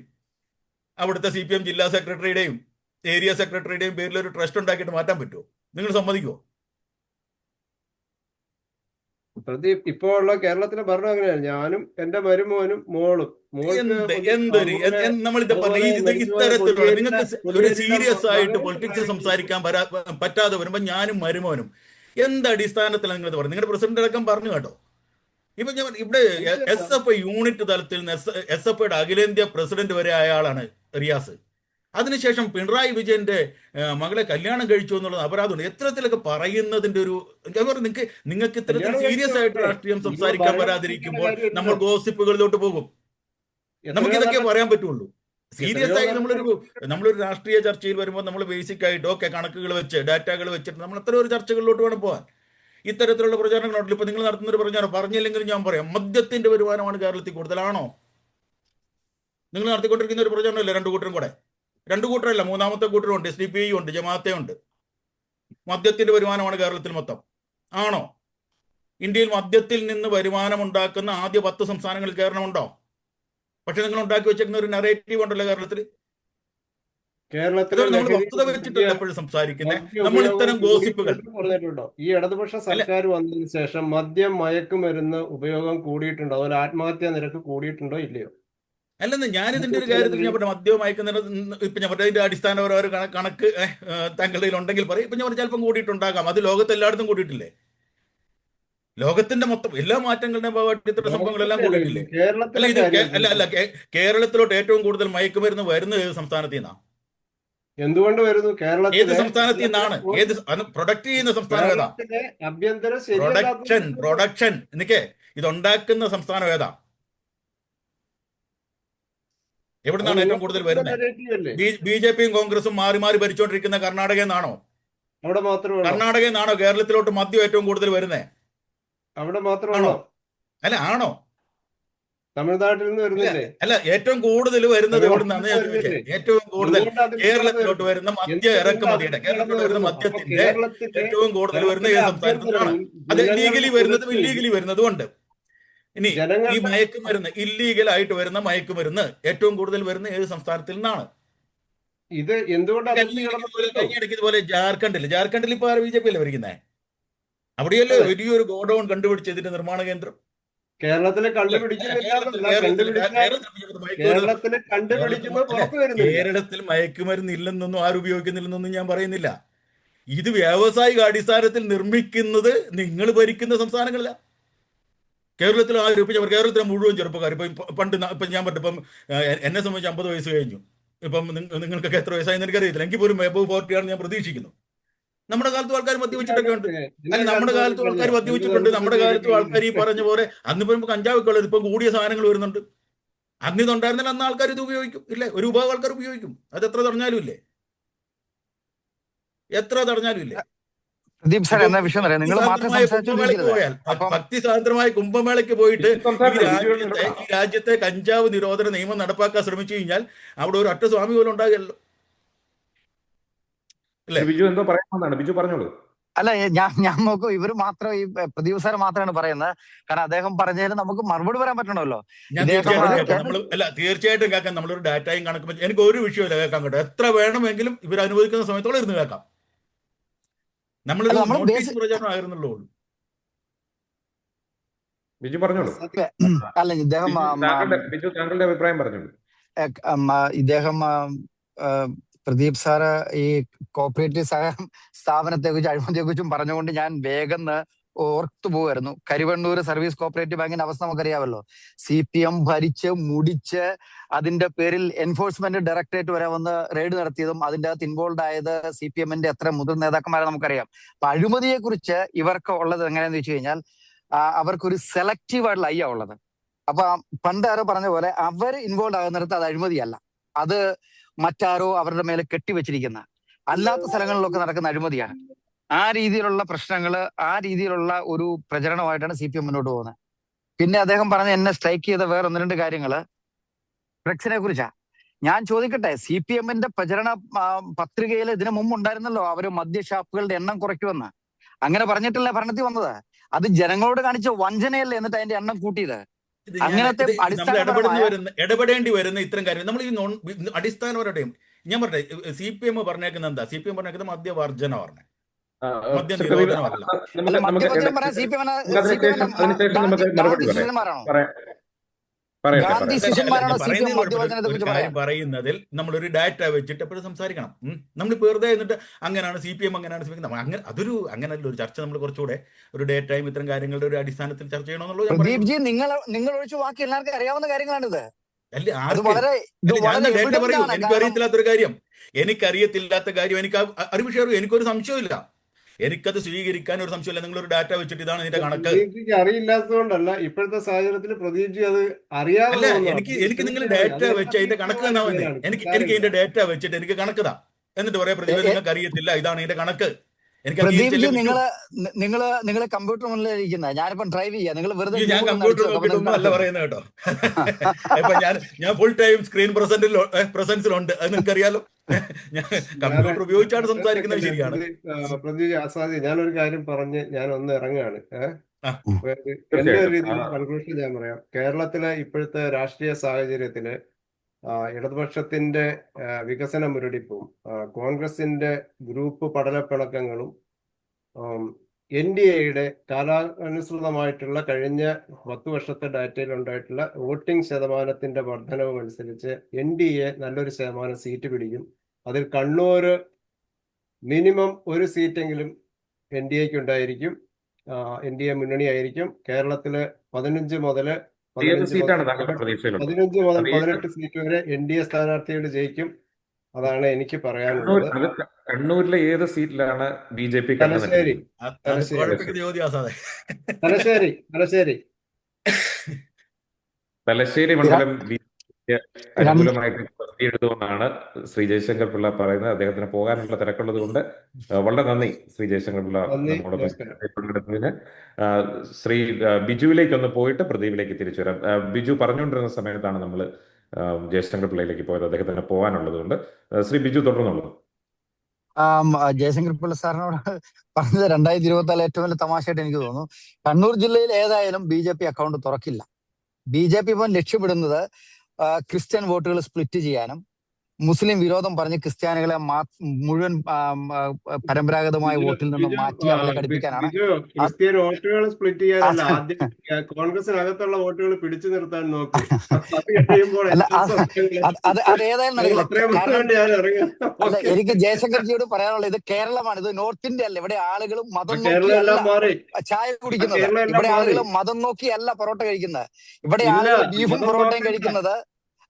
അവിടുത്തെ CPM ജില്ലാ സെക്രട്ടറിയുടെയും ഏരിയ സെക്രട്ടറിയുടെയും പേരിൽ ഒരു ട്രസ്റ്റ് ഉണ്ടാക്കിയിട്ട് മാറ്റാൻ പറ്റുമോ? നിങ്ങൾ സമ്മതിക്കുമോ? പ്രദീപ്, ഇപ്പോ ഉള്ള കേരളത്തിലെ ഭരണം അങ്ങനെയാണ്. ഞാനും എന്റെ മരുമോനും മോളും. മോൾക്ക് എന്തൊരു അതുപോലെ നമ്മളിത് പറഞ്ഞ അതുപോലെ ഇത് മരിച്ചുപോയ ഇത്തരത്തിലുള്ള നിങ്ങൾക്ക് ഒരു കൊടിയേരിയുടെ സീരിയസ് ആയിട്ട് മകനും പൊളിറ്റിക്സ് ഉണ്ടായിരുന്നു. സംസാരിക്കാൻ പറ്റാതെ വരുമ്പോൾ ഞാനും മരുമോനും എന്ത് അടിസ്ഥാനത്തിലാണ് നിങ്ങൾ പറയുന്നത്? നിങ്ങളുടെ പ്രസിഡന്റ് അടക്കം പറഞ്ഞു കേട്ടോ. ഇപ്പൊ ഞാൻ ഇവിടെ SFI യൂണിറ്റ് തലത്തിൽ നിന്ന് SFIയുടെ അഖിലേന്ത്യാ പ്രസിഡന്റ് വരെ ആളാണ് റിയാസ്. അതിനുശേഷം പിണറായി വിജയന്റെ മകളെ കല്യാണം കഴിച്ചു എന്നുള്ളത് അപരാധമുണ്ട്. എത്രത്തിലൊക്കെ പറയുന്നതിന്റെ ഒരു നിങ്ങൾക്ക് ഇത്തരത്തിൽ സീരിയസ് ആയിട്ട് രാഷ്ട്രീയം സംസാരിക്കാൻ വരാതിരിക്കുമ്പോൾ നമ്മൾ ഗോസിപ്പുകളിലോട്ട് പോകും. നമുക്കിതൊക്കെ പറയാൻ പറ്റുള്ളൂ. സീരിയസ് ആയി നമ്മളൊരു രാഷ്ട്രീയ ചർച്ചയിൽ വരുമ്പോൾ നമ്മൾ ബേസിക് ആയിട്ട് ഓക്കെ കണക്കുകൾ വെച്ച് ഡാറ്റകൾ വെച്ചിട്ട് നമ്മൾ അത്ര ഒരു ചർച്ചകളിലോട്ട് വേണം പോകാൻ. ഇത്തരത്തിലുള്ള പ്രചാരണങ്ങളുണ്ടല്ലോ. ഇപ്പൊ നിങ്ങൾ നടത്തുന്ന ഒരു പ്രചാരണം പറഞ്ഞില്ലെങ്കിലും ഞാൻ പറയാം, മദ്യത്തിന്റെ വരുമാനമാണ് കേരളത്തിൽ കൂടുതലാണോ? നിങ്ങൾ നടത്തിക്കൊണ്ടിരിക്കുന്ന ഒരു പ്രചാരണമല്ലേ രണ്ടു കൂട്ടരും കൂടെ? രണ്ടു കൂട്ടരല്ല, മൂന്നാമത്തെ കൂട്ടരും ഉണ്ട്, SDPI ഉണ്ട്, ജമാഅത്തെ ഉണ്ട്. മദ്യത്തിന്റെ വരുമാനമാണ് കേരളത്തിൽ മൊത്തം ആണോ? ഇന്ത്യയിൽ മദ്യത്തിൽ നിന്ന് വരുമാനം ഉണ്ടാക്കുന്ന ആദ്യ 10 സംസ്ഥാനങ്ങളിൽ കേരളമുണ്ടോ? പക്ഷെ നിങ്ങൾ ഉണ്ടാക്കി വെച്ചിരിക്കുന്ന ഒരു നറേറ്റീവ് ഉണ്ടല്ലോ കേരളത്തിൽ. നമ്മൾ വസ്തുത വെച്ചിട്ടല്ല എപ്പോഴും സംസാരിക്കുന്നത്. നമ്മൾ ഇത്തരം ഗോസിപ്പുകൾ പറഞ്ഞിട്ടുണ്ടോ? ഈ ഇടതുപക്ഷ സർക്കാർ വന്നതിന് ശേഷം മദ്യം മയക്കുമരുന്ന് ഉപയോഗം കൂടിയിട്ടുണ്ടോ? അതുപോലെ ആത്മഹത്യാ നിരക്ക് കൂടിയിട്ടുണ്ടോ ഇല്ലയോ? അല്ലെന്ന് ഞാനിതിന്റെ ഒരു കാര്യത്തിൽ ഞാൻ പറഞ്ഞു, മദ്യവും മയക്കുന്നത് ഇപ്പൊ ഞാൻ പറഞ്ഞ അതിന്റെ അടിസ്ഥാനപരമായ ഒരു കണക്ക് താങ്കളുടെ കയ്യിൽ ഉണ്ടെങ്കിൽ പറയും. ഇപ്പൊ ഞാൻ പറഞ്ഞ ചിലപ്പം കൂടിയിട്ടുണ്ടാകാം. അത് ലോകത്ത് എല്ലായിടത്തും കൂടിയിട്ടില്ലേ? ലോകത്തിന്റെ മൊത്തം എല്ലാ മാറ്റങ്ങളുടെയും ഭാഗമായിട്ട് ഇത്തരം സംഭവങ്ങളെല്ലാം കൂടിയിട്ടില്ലേ? അല്ല കേരളത്തിലോട്ട് ഏറ്റവും കൂടുതൽ മയക്കുമരുന്ന് വരുന്നത് ഏത് സംസ്ഥാനത്തിൽ നിന്നാണ്? എന്തുകൊണ്ട് വരുന്നു? ഏത് സംസ്ഥാനത്തിൽ നിന്നാണ്? ഏത് പ്രൊഡക്റ്റ് ചെയ്യുന്ന സംസ്ഥാനം ഏതാ? പ്രൊഡക്ഷൻ നിക്കേ ഇതുണ്ടാക്കുന്ന സംസ്ഥാനം ഏതാ? എവിടെ നിന്നാണ് ഏറ്റവും കൂടുതൽ വരുന്നത്? BJPയും കോൺഗ്രസും മാറി മാറി ഭരിച്ചുകൊണ്ടിരിക്കുന്ന കർണാടകയിൽ നിന്നാണോ? കർണാടകയിൽ നിന്നാണോ കേരളത്തിലോട്ട് മദ്യം ഏറ്റവും കൂടുതൽ വരുന്നത്? അവിടെ മാത്രമാണോ? അല്ല ആണോ? തമിഴ്നാട്ടിൽ നിന്ന് വരുന്നില്ലേ? അല്ല ഏറ്റവും കൂടുതൽ വരുന്നത് എവിടെ നിന്നാണ് ഞാൻ ചോദിച്ചത്? ഏറ്റവും കൂടുതൽ കേരളത്തിലോട്ട് വരുന്ന മദ്യ ഇറക്കുമതിയുടെ കേരളത്തിലോട്ട് വരുന്ന മദ്യത്തിന്റെ ഏറ്റവും കൂടുതൽ വരുന്ന ഏത് സംസ്ഥാനത്തിനാണ്? അത് ലീഗലി വരുന്നതും ഇല്ലീഗലി വരുന്നതും ഉണ്ട്. ഇനി ഈ മയക്കുമരുന്ന് ഇല്ലീഗലായിട്ട് വരുന്ന മയക്കുമരുന്ന് ഏറ്റവും കൂടുതൽ വരുന്ന ഏത് സംസ്ഥാനത്തിൽ നിന്നാണ്? ഇത് എന്തുകൊണ്ടാണ് കഴിഞ്ഞിടയ്ക്ക് ഇതുപോലെ ജാർഖണ്ഡിൽ ഇപ്പൊ BJP അല്ലേ ഭരിക്കുന്നേ? അവിടെയല്ലേ വലിയൊരു ഗോഡൌൺ കണ്ടുപിടിച്ചതിന്റെ നിർമ്മാണ കേന്ദ്രം? കേരളത്തിലെ കേരളത്തിൽ മയക്കുമരുന്ന് ഇല്ലെന്നൊന്നും ആരും ഉപയോഗിക്കുന്നില്ലെന്നൊന്നും ഞാൻ പറയുന്നില്ല. ഇത് വ്യാവസായിക അടിസ്ഥാനത്തിൽ നിർമ്മിക്കുന്നത് നിങ്ങൾ ഭരിക്കുന്ന സംസ്ഥാനങ്ങളില. കേരളത്തിൽ കേരളത്തിലെ മുഴുവൻ ചെറുപ്പക്കാർ പണ്ട് ഇപ്പം ഞാൻ പറഞ്ഞു, ഇപ്പം എന്നെ സംബന്ധിച്ച് 50 വയസ്സ് കഴിഞ്ഞു. ഇപ്പം നിങ്ങൾക്കൊക്കെ എത്ര വയസ്സായെന്ന് എനിക്കറിയത്തില്ല. എനിക്ക് പോലും എബവ് 40 ആണെന്ന് ഞാൻ പ്രതീക്ഷിക്കുന്നു. നമ്മുടെ കാലത്ത് ആൾക്കാർ മദ്യവെച്ചിട്ടൊക്കെ ഉണ്ട്. അല്ല നമ്മുടെ കാലത്തും ആൾക്കാർ മദ്യവെച്ചിട്ടുണ്ട്. നമ്മുടെ കാലത്തും ആൾക്കാർ ഈ പറഞ്ഞ പോലെ അന്നിപ്പം കഞ്ചാവൊക്കെ ഉള്ളത് ഇപ്പം കൂടിയ സാധനങ്ങൾ വരുന്നുണ്ട്. അന്ന് ഇതുണ്ടായിരുന്നില്ല, അന്ന് ആൾക്കാർ ഇത് ഉപയോഗിക്കും ഇല്ലേ? ഒരു വിഭാഗം ആൾക്കാർ ഉപയോഗിക്കും. അത് എത്ര തടഞ്ഞാലും ഇല്ലേ? പ്രദീപ് സാർ എന്നാ വിഷയം അറിയാം, നിങ്ങൾ മാത്രം ഭക്തി സ്വാതന്ത്ര്യമായ കുംഭമേളയ്ക്ക് പോയിട്ട് ഈ രാജ്യത്തെ കഞ്ചാവ് നിരോധന നിയമം നടപ്പാക്കാൻ ശ്രമിച്ചു കഴിഞ്ഞാൽ അവിടെ ഒരു ഒറ്റ സ്വാമി പോലും ഉണ്ടാകില്ലല്ലോ. ബിജു എന്തോ പറയാമെന്നാണ്. ബിജു പറഞ്ഞോളൂ. അല്ല ഞാൻ നോക്കൂ, ഇവര് മാത്രം ഈ പ്രദീപ് സാർ മാത്രമാണ് പറയുന്നത്. കാരണം അദ്ദേഹം പറഞ്ഞതിന് നമുക്ക് മറുപടി പറയാൻ പറ്റണമല്ലോ. തീർച്ചയായിട്ടും കേൾക്കാം. നമ്മളൊരു ഡാറ്റയും കണക്കും എനിക്ക് ഒരു വിഷയമില്ല കേൾക്കാൻ കേട്ടോ. എത്ര വേണമെങ്കിലും ഇവർ അനുവദിക്കുന്ന സമയത്തോളം ഇരുന്ന് കേൾക്കാം. നമ്മളൊരു നോട്ടീസ് പ്രചാരണം ആയിരുന്നുള്ളൂ. ബിജു പറഞ്ഞോളൂ. അല്ല ഇദ്ദേഹം താങ്കളുടെ അഭിപ്രായം പറഞ്ഞോളൂ. ഇദ്ദേഹം പ്രദീപ് സാറ് ഈ കോപ്പറേറ്റീവ് സ്ഥാപനത്തെ കുറിച്ച് അഴിമതിയെ കുറിച്ചും പറഞ്ഞുകൊണ്ട് ഞാൻ വേഗം ഓർത്തു പോവായിരുന്നു. കരുവണ്ണൂർ സർവീസ് കോപ്പറേറ്റീവ് ബാങ്കിന്റെ അവസ്ഥ നമുക്കറിയാമല്ലോ. CPM ഭരിച്ച് മുടിച്ച് അതിന്റെ പേരിൽ എൻഫോഴ്സ്മെന്റ് ഡയറക്ടറേറ്റ് വരെ വന്ന് റെയ്ഡ് നടത്തിയതും അതിന്റെ അകത്ത് ഇൻവോൾവ് ആയത് CPM-ന്റെ എത്ര മുതിർന്ന നേതാക്കന്മാരെ നമുക്കറിയാം. അപ്പൊ അഴിമതിയെ കുറിച്ച് ഇവർക്ക് ഉള്ളത് എങ്ങനെയാന്ന് വെച്ച് കഴിഞ്ഞാൽ അവർക്കൊരു സെലക്റ്റീവ് ആയിട്ടുള്ള ഐ ഉള്ളത്. അപ്പൊ പണ്ട് ആരോ പറഞ്ഞ പോലെ അവർ ഇൻവോൾവ് ആകുന്നിടത്ത് അത് അഴിമതിയല്ല, അത് മറ്റാരോ അവരുടെ മേലെ കെട്ടിവെച്ചിരിക്കുന്ന അല്ലാത്ത സ്ഥലങ്ങളിലൊക്കെ നടക്കുന്ന അഴിമതിയാണ്. ആ രീതിയിലുള്ള പ്രശ്നങ്ങള്, ആ രീതിയിലുള്ള ഒരു പ്രചരണമായിട്ടാണ് CPM മുന്നോട്ട് പോകുന്നത്. പിന്നെ അദ്ദേഹം പറഞ്ഞ എന്നെ സ്ട്രൈക്ക് ചെയ്ത വേറെ 1-2 കാര്യങ്ങള് ഡ്രഗ്സിനെ കുറിച്ചാ. ഞാൻ ചോദിക്കട്ടെ, CPM-ന്റെ പ്രചരണ പത്രികയിൽ ഇതിനു മുമ്പ് ഉണ്ടായിരുന്നല്ലോ അവര് മദ്യഷാപ്പുകളുടെ എണ്ണം കുറയ്ക്കുമെന്ന്. അങ്ങനെ പറഞ്ഞിട്ടല്ലേ ഭരണത്തിൽ വന്നത്? അത് ജനങ്ങളോട് കാണിച്ച വഞ്ചനയല്ലേ എന്നിട്ട് അതിന്റെ എണ്ണം കൂട്ടിയത്? ഇത് ഞാൻ അങ്ങനത്തെ ഇത് നമ്മൾ അടിസ്ഥാനപരമായ ഇടപെടേണ്ടി വരുന്ന ഇത്തരം കാര്യം നമ്മൾ ഈ അടിസ്ഥാനപരമായിട്ടും ഞാൻ പറഞ്ഞേ CPM പറഞ്ഞേക്കുന്നത് എന്താ? CPM പറഞ്ഞേക്കുന്നത് മദ്യവർജന പറഞ്ഞേ, മദ്യ ശ്രീ പ്രദീപ്, നിരോധനമല്ല. അല്ല, നമുക്ക് മദ്യവർജനം പറയാൻ അതിനുശേഷം നമുക്ക് മറുപടി പറയാം. ശിഷ്യന്മാരാണോ? പറയട്ടെ ഗാന്ധി പറയട്ടെ. ശിഷ്യന്മാരാണോ CPM പറയുന്നതിൽ മദ്യവർജനത്തെ ഒരു കുറിച്ച് കാര്യം പറയാം? പറയുന്നതിൽ നമ്മളൊരു ഡാറ്റ വെച്ചിട്ട് എപ്പോഴും സംസാരിക്കണം. നമ്മൾ വെറുതെ എന്നിട്ട് അങ്ങനെയാണ് CPM അങ്ങനെയാണ് CPM അങ്ങനെ അങ്ങനല്ല ഒരു ചർച്ച. നമ്മൾ കുറച്ചുകൂടെ ഒരു ഡേറ്റയും ഇത്തരം കാര്യങ്ങളുടെ ഒരു അടിസ്ഥാനത്തിൽ ചർച്ച ചെയ്യണമെന്നുള്ളത് ഞാൻ പ്രദീപ് പറയുന്നു. ജി, നിങ്ങൾ ഒഴിച്ച് ബാക്കി എല്ലാവർക്കും അറിയാവുന്ന കാര്യങ്ങളാണിത്. അല്ല അത് ആർക്ക് വളരെ ഞാൻ ഡേറ്റ evident പറയൂ. ആണ്. കാരണം എനിക്കറിയത്തില്ലാത്തൊരു കാര്യം എനിക്ക് അറിവ് ഷെയർ ചെയ്യും. എനിക്കൊരു സംശയമില്ല, എനിക്കത് സ്വീകരിക്കാൻ ഒരു സംശയമില്ല. നിങ്ങളൊരു ഡാറ്റ വെച്ചിട്ട് ഇതാണ് ഇതിന്റെ കണക്ക്. പ്രദീപ്ജിക്ക് അറിയില്ലാത്തതുകൊണ്ടല്ല, ഇപ്പോഴത്തെ സാഹചര്യത്തിൽ പ്രദീപ്ജി അത് അറിയാതെ അല്ല, പോകുന്നതാണ്. എനിക്ക് നിങ്ങൾ ഡാറ്റ വെച്ച് അതിന്റെ കണക്ക് തന്നാ മതി. എനിക്ക് ഇതിന്റെ ഡാറ്റ വെച്ചിട്ട് എനിക്ക് കണക്ക് താ, എന്നിട്ട് പറയാം പ്രതിഭ നിങ്ങൾക്ക് അറിയത്തില്ല, ഇതാണ് ഇതിന്റെ കണക്ക്. എനിക്ക് പ്രദീപ് ജി, അംഗീകരിച്ചല്ലേ പറ്റൂ. നിങ്ങള് കമ്പ്യൂട്ടർ മുന്നിൽ ഇരിക്കുന്ന, ഞാനിപ്പം ഡ്രൈവ് ചെയ്യാം, നിങ്ങൾ വെറുതെ ഞാൻ Google ഒന്ന് കമ്പ്യൂട്ടർ അടിച്ച് നോക്ക്, നോക്കിയിട്ടൊന്നും അല്ല പറയുന്നത് കേട്ടോ. ഇപ്പൊ ഞാൻ ഫുൾ ടൈം സ്ക്രീൻ പ്രസൻസിലുണ്ട്, അത് നിങ്ങൾക്കറിയാലോ. ഞാൻ കമ്പ്യൂട്ടർ ഉപയോഗിച്ചാണ് സംസാരിക്കുന്നത്, ശരിയാണ്. പ്രദീപ് ആസാദി, ഞാനൊരു കാര്യം പറഞ്ഞ് ഞാൻ ഒന്ന് ഇറങ്ങുകയാണ്. ആ. എന്റെ തീർച്ചയായിട്ടും. രീതിയിൽ കൺക്ലൂഷൻ ഞാൻ പറയാം. കേരളത്തിലെ ഇപ്പോഴത്തെ രാഷ്ട്രീയ സാഹചര്യത്തില് ഇടതുപക്ഷത്തിന്റെ വികസന മുരടിപ്പും കോൺഗ്രസിന്റെ ഗ്രൂപ്പ് പടലപ്പിണക്കങ്ങളും NDAയുടെ കാലാനുസൃതമായിട്ടുള്ള കഴിഞ്ഞ 10 വർഷത്തെ ഡാറ്റയിൽ ഉണ്ടായിട്ടുള്ള വോട്ടിംഗ് ശതമാനത്തിന്റെ വർധനവും അനുസരിച്ച് NDA നല്ലൊരു ശതമാനം സീറ്റ് പിടിക്കും. അതിൽ കണ്ണൂര് മിനിമം ഒരു സീറ്റെങ്കിലും NDAക്ക് ഉണ്ടായിരിക്കും. NDA മുന്നണിയായിരിക്കും. കേരളത്തില് 15 മുതൽ 18 സീറ്റ് വരെ NDA സ്ഥാനാർത്ഥികൾ ജയിക്കും. അതാണ് എനിക്ക് പറയാനുള്ളത്. കണ്ണൂരിലെ ഏത് സീറ്റിലാണ് BJP തലശ്ശേരി തലശ്ശേരി മണ്ഡലം അനുകൂലമായിട്ട് എഴുതുമെന്നാണ് ശ്രീ ജയശങ്കർ പിള്ള പറയുന്നത്. അദ്ദേഹത്തിന് പോകാനുള്ള തിരക്കുള്ളത് കൊണ്ട് വളരെ നന്ദി ശ്രീ ജയശങ്കർ പിള്ള നമ്മോടൊപ്പം പങ്കെടുത്തതിന്. ശ്രീ ബിജുവിലേക്ക് ഒന്ന് പോയിട്ട് പ്രദീപിലേക്ക് തിരിച്ചു വരാം. ബിജു പറഞ്ഞുകൊണ്ടിരുന്ന സമയത്താണ് നമ്മൾ ജയശങ്കർ പിള്ളയിലേക്ക് പോയത്. അദ്ദേഹത്തിന് പോകാനുള്ളത് കൊണ്ട് ശ്രീ ബിജു തുടർന്നുള്ളൂ. ജയശങ്കർ പിള്ള സാറിനോട് പറഞ്ഞത് 2024 ഏറ്റവും വലിയ തമാശയായിട്ട് എനിക്ക് തോന്നുന്നു. കണ്ണൂർ ജില്ലയിൽ ഏതായാലും BJP അക്കൗണ്ട് തുറക്കില്ല. BJP ഇപ്പം ലക്ഷ്യമിടുന്നത് ക്രിസ്ത്യൻ വോട്ടുകൾ സ്പ്ലിറ്റ് ചെയ്യാനും മുസ്ലിം വിരോധം പറഞ്ഞ് ക്രിസ്ത്യാനികളെ മുഴുവൻ പരമ്പരാഗതമായ വോട്ടിൽ നിന്നും മാറ്റി അവരെ ഘടിപ്പിക്കാനാണ്. ക്രിസ്ത്യൻ വോട്ടുകൾ സ്പ്ലിറ്റ് ചെയ്യാനല്ല, ആദ്യം കോൺഗ്രസിനകത്തുള്ള വോട്ടുകൾ പിടിച്ചു നിർത്താൻ നോക്കും. അതേതായാലും എനിക്ക് ജയശങ്കർജിയോട് പറയാനുള്ളത്, ഇത് കേരളമാണ്, ഇത് നോർത്ത് ഇന്ത്യ അല്ല. ഇവിടെ ആളുകളും മതം നോക്കിയല്ല ചായ കുടിക്കുന്നത്, ഇവിടെ ആളുകൾ മതം നോക്കിയല്ല പൊറോട്ട കഴിക്കുന്നത്, ഇവിടെ ആളുകൾ ബീഫും പൊറോട്ടയും കഴിക്കുന്നത്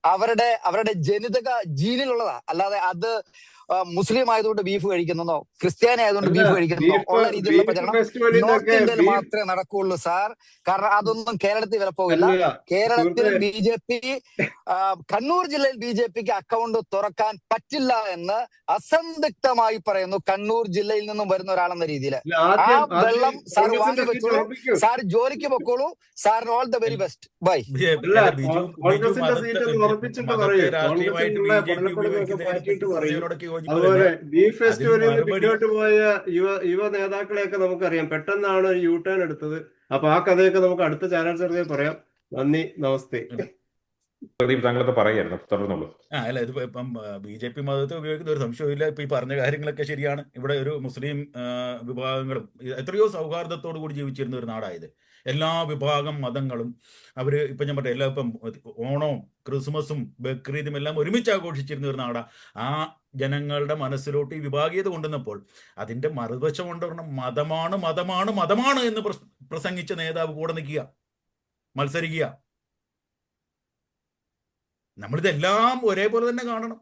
അവരുടെ ജനിതക ജീനിലുള്ളതാ. അല്ലാതെ അത് മുസ്ലിം ആയതുകൊണ്ട് ബീഫ് കഴിക്കുന്നോ ക്രിസ്ത്യാനി ആയതുകൊണ്ട് ബീഫ് കഴിക്കുന്നോ ഉള്ള രീതിയിലുള്ള പ്രചരണം നോർത്ത് ഇന്ത്യയിൽ മാത്രമേ നടക്കുകയുള്ളൂ സാർ. കാരണം അതൊന്നും കേരളത്തിൽ വില പോകില്ല. കേരളത്തിൽ BJP കണ്ണൂർ ജില്ലയിൽ BJPക്ക് അക്കൗണ്ട് തുറക്കാൻ പറ്റില്ല എന്ന് അസന്ദിഗ്ധമായി പറയുന്നു, കണ്ണൂർ ജില്ലയിൽ നിന്നും വരുന്ന ഒരാളെന്ന രീതിയിൽ. ആ വെള്ളം സാർ വാങ്ങി വെച്ചോളൂ, സാർ ജോലിക്ക് പൊക്കോളൂ, സാറിന് all the very best. Bye. അതുപോലെ ബീഫ് ഫെസ്റ്റിവലിൽ പിന്നോട്ട് പോയ യുവ നേതാക്കളെയൊക്കെ നമുക്കറിയാം. പെട്ടെന്നാണ് യു ടേൺ എടുത്തത്. അപ്പൊ ആ കഥയൊക്കെ നമുക്ക് അടുത്ത ചാനൽ ചർച്ചയിൽ പറയാം. നന്ദി, നമസ്തേ. പ്രദീപ് താങ്കളൊക്കെ പറയായിരുന്നു, തുടർന്നുള്ളൂ. അല്ല, ഇതിപ്പോ ഇപ്പം BJP മതത്തെ ഉപയോഗിക്കുന്ന ഒരു സംശയമില്ല. ഇപ്പൊ ഈ പറഞ്ഞ കാര്യങ്ങളൊക്കെ ശരിയാണ്. ഇവിടെ ഒരു മുസ്ലിം വിഭാഗങ്ങളും എത്രയോ സൗഹാർദ്ദത്തോടു കൂടി ജീവിച്ചിരുന്ന ഒരു നാടായത്. എല്ലാ വിഭാഗം മതങ്ങളും അവര് ഇപ്പൊ ഞാൻ പറഞ്ഞ ഇപ്പം ഓണവും ക്രിസ്മസും ബക്രീദും എല്ലാം ഒരുമിച്ച് ആഘോഷിച്ചിരുന്ന ഒരു നാടാ. ആ ജനങ്ങളുടെ മനസ്സിലോട്ട് ഈ വിഭാഗീയത കൊണ്ടുവന്നപ്പോൾ അതിന്റെ മറുവശം കൊണ്ടുവരണം. മതമാണ് മതമാണ് മതമാണ് എന്ന് പ്രസംഗിച്ച നേതാവ് കൂടെ നിൽക്കുക, മത്സരിക്കുക. നമ്മളിതെല്ലാം ഒരേപോലെ തന്നെ കാണണം.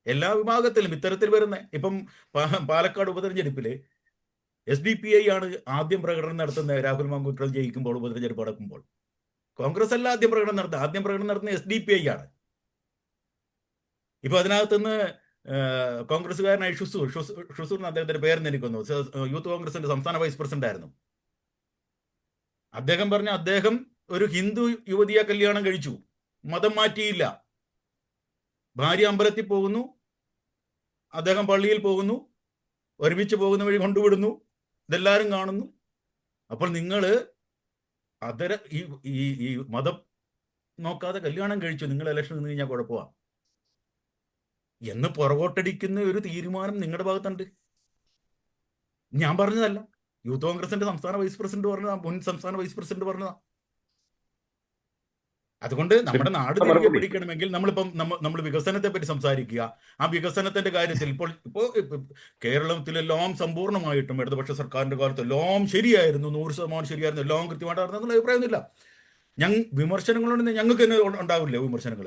എല്ലാ വിഭാഗത്തിലും ഇത്തരത്തിൽ വരുന്ന ഇപ്പം പാലക്കാട് ഉപതെരഞ്ഞെടുപ്പില് SDPI ആണ് ആദ്യം പ്രകടനം നടത്തുന്നത്. രാഹുൽ മാങ്കൂട്ടൽ ജയിക്കുമ്പോൾ ഉപതെരഞ്ഞെടുപ്പ് നടക്കുമ്പോൾ കോൺഗ്രസ് അല്ല ആദ്യം പ്രകടനം നടത്തുന്ന SDPI ആണ്. ഇപ്പൊ അതിനകത്തുനിന്ന് കോൺഗ്രസ്സുകാരനായ ഷുസൂർ അദ്ദേഹത്തിന്റെ പേരെന്ന് എനിക്കൊന്നു, യൂത്ത് കോൺഗ്രസിന്റെ സംസ്ഥാന വൈസ് പ്രസിഡന്റ് ആയിരുന്നു. അദ്ദേഹം പറഞ്ഞ അദ്ദേഹം ഒരു ഹിന്ദു യുവതിയെ കല്യാണം കഴിച്ചു, മതം മാറ്റിയില്ല. ഭാര്യ അമ്പലത്തിൽ പോകുന്നു, അദ്ദേഹം പള്ളിയിൽ പോകുന്നു, ഒരുമിച്ച് പോകുന്ന വഴി കൊണ്ടുവിടുന്നു, ഇതെല്ലാവരും കാണുന്നു. അപ്പോൾ നിങ്ങൾ അതര ഈ ഈ ഈ മതം നോക്കാതെ കല്യാണം കഴിച്ചു, നിങ്ങൾ ഇലക്ഷൻ നിന്ന് കഴിഞ്ഞാൽ കുഴപ്പമാണ് എന്ന് പുറകോട്ടടിക്കുന്ന ഒരു തീരുമാനം നിങ്ങളുടെ ഭാഗത്തുണ്ട്. ഞാൻ പറഞ്ഞതല്ല, യൂത്ത് കോൺഗ്രസിന്റെ സംസ്ഥാന വൈസ് പ്രസിഡന്റ് പറഞ്ഞതാ, മുൻ സംസ്ഥാന വൈസ് പ്രസിഡന്റ് പറഞ്ഞതാ. അതുകൊണ്ട് നമ്മുടെ നാട് തിരികെ പിടിക്കണമെങ്കിൽ നമ്മൾ വികസനത്തെ പറ്റി സംസാരിക്കുക. ആ വികസനത്തിന്റെ കാര്യത്തിൽ ഇപ്പോൾ കേരളത്തിലെല്ലാം സമ്പൂർണ്ണമായിട്ടും ഇടതുപക്ഷ സർക്കാരിന്റെ കാലത്ത് എല്ലാം ശരിയായിരുന്നു, 100% ശരിയായിരുന്നു, എല്ലാം കൃത്യമായിട്ടായിരുന്നുള്ള അഭിപ്രായമൊന്നുമില്ല. വിമർശനങ്ങളുണ്ടെന്ന് ഞങ്ങൾക്ക് തന്നെ ഉണ്ടാവില്ല വിമർശനങ്ങൾ.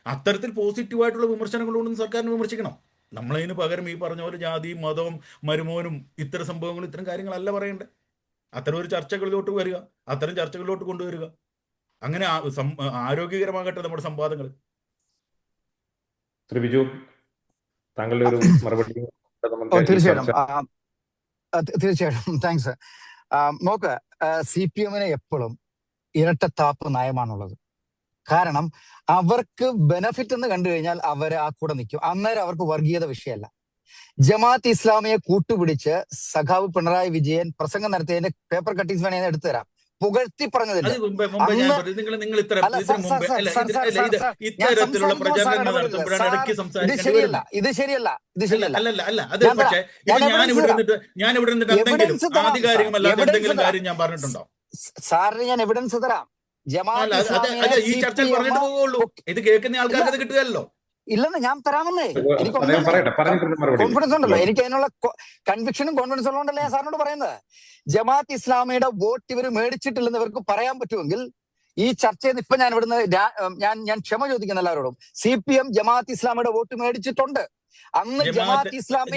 അത്തരത്തിൽ പോസിറ്റീവായിട്ടുള്ള വിമർശനങ്ങളുണ്ടെന്ന് സർക്കാരിനെ വിമർശിക്കണം. നമ്മളതിന് പകരം ഈ പറഞ്ഞ പോലെ ജാതിയും മതവും മരുമോനും ഇത്തരം സംഭവങ്ങളും ഇത്തരം കാര്യങ്ങളല്ല പറയേണ്ടത്. അത്തരം ഒരു ചർച്ചകളിലോട്ട് വരിക, അത്തരം ചർച്ചകളിലോട്ട് കൊണ്ടുവരിക. അങ്ങനെ ആരോഗ്യകരമാകട്ടെ നമ്മുടെ സംവാദങ്ങൾ. ശ്രീ ബിജു, താങ്കളുടെ ഒരു മറുപടി. തീർച്ചയായിട്ടും താങ്ക്സ്. നോക്ക്, CPM-ന് എപ്പോഴും ഇരട്ടത്താപ്പ് നയമാണുള്ളത്. കാരണം അവർക്ക് ബെനഫിറ്റ് എന്ന് കണ്ടു കഴിഞ്ഞാൽ അവർ ആ കൂടെ നിൽക്കും. അന്നേരം അവർക്ക് വർഗീയത വിഷയമല്ല. ജമാഅത്ത് ഇസ്ലാമിയെ കൂട്ടുപിടിച്ച് സഖാവ് പിണറായി വിജയൻ പ്രസംഗം നടത്തിയതിന്റെ പേപ്പർ കട്ടിങ്സ് വേണേ ഞാൻ എടുത്തു തരാം. പുകഴ്ത്തി പറഞ്ഞതില്ല. ഇത് ശരിയല്ല. സാറിന് ഞാൻ എവിഡൻസ് തരാം. ഇത് കേൾക്കുന്ന ആൾക്കാർക്ക് അത് കിട്ടുകയല്ലോ. ഇല്ലെന്ന് ഞാൻ തരാമെന്നേ. എനിക്ക് കോൺഫിഡൻസ് ഉണ്ടല്ലോ, എനിക്ക് അതിനുള്ള കൺവിക്ഷനും കോൺഫിഡൻസ് ഉള്ളതുകൊണ്ടല്ലേ ഞാൻ സാറിനോട് പറയുന്നത്. ജമാഅത്ത് ഇസ്ലാമിയുടെ വോട്ട് ഇവർ മേടിച്ചിട്ടില്ലെന്ന് ഇവർക്ക് പറയാൻ പറ്റുമെങ്കിൽ ഈ ചർച്ചയിൽ നിന്ന് ഇപ്പൊ ഞാൻ ഇവിടുന്ന് ഞാൻ ക്ഷമ ചോദിക്കുന്ന എല്ലാവരോടും. CPM ജമാഅത്ത് ഇസ്ലാമിയുടെ വോട്ട് മേടിച്ചിട്ടുണ്ട്. അന്ന് ജമാഅത്ത് ഇസ്ലാമി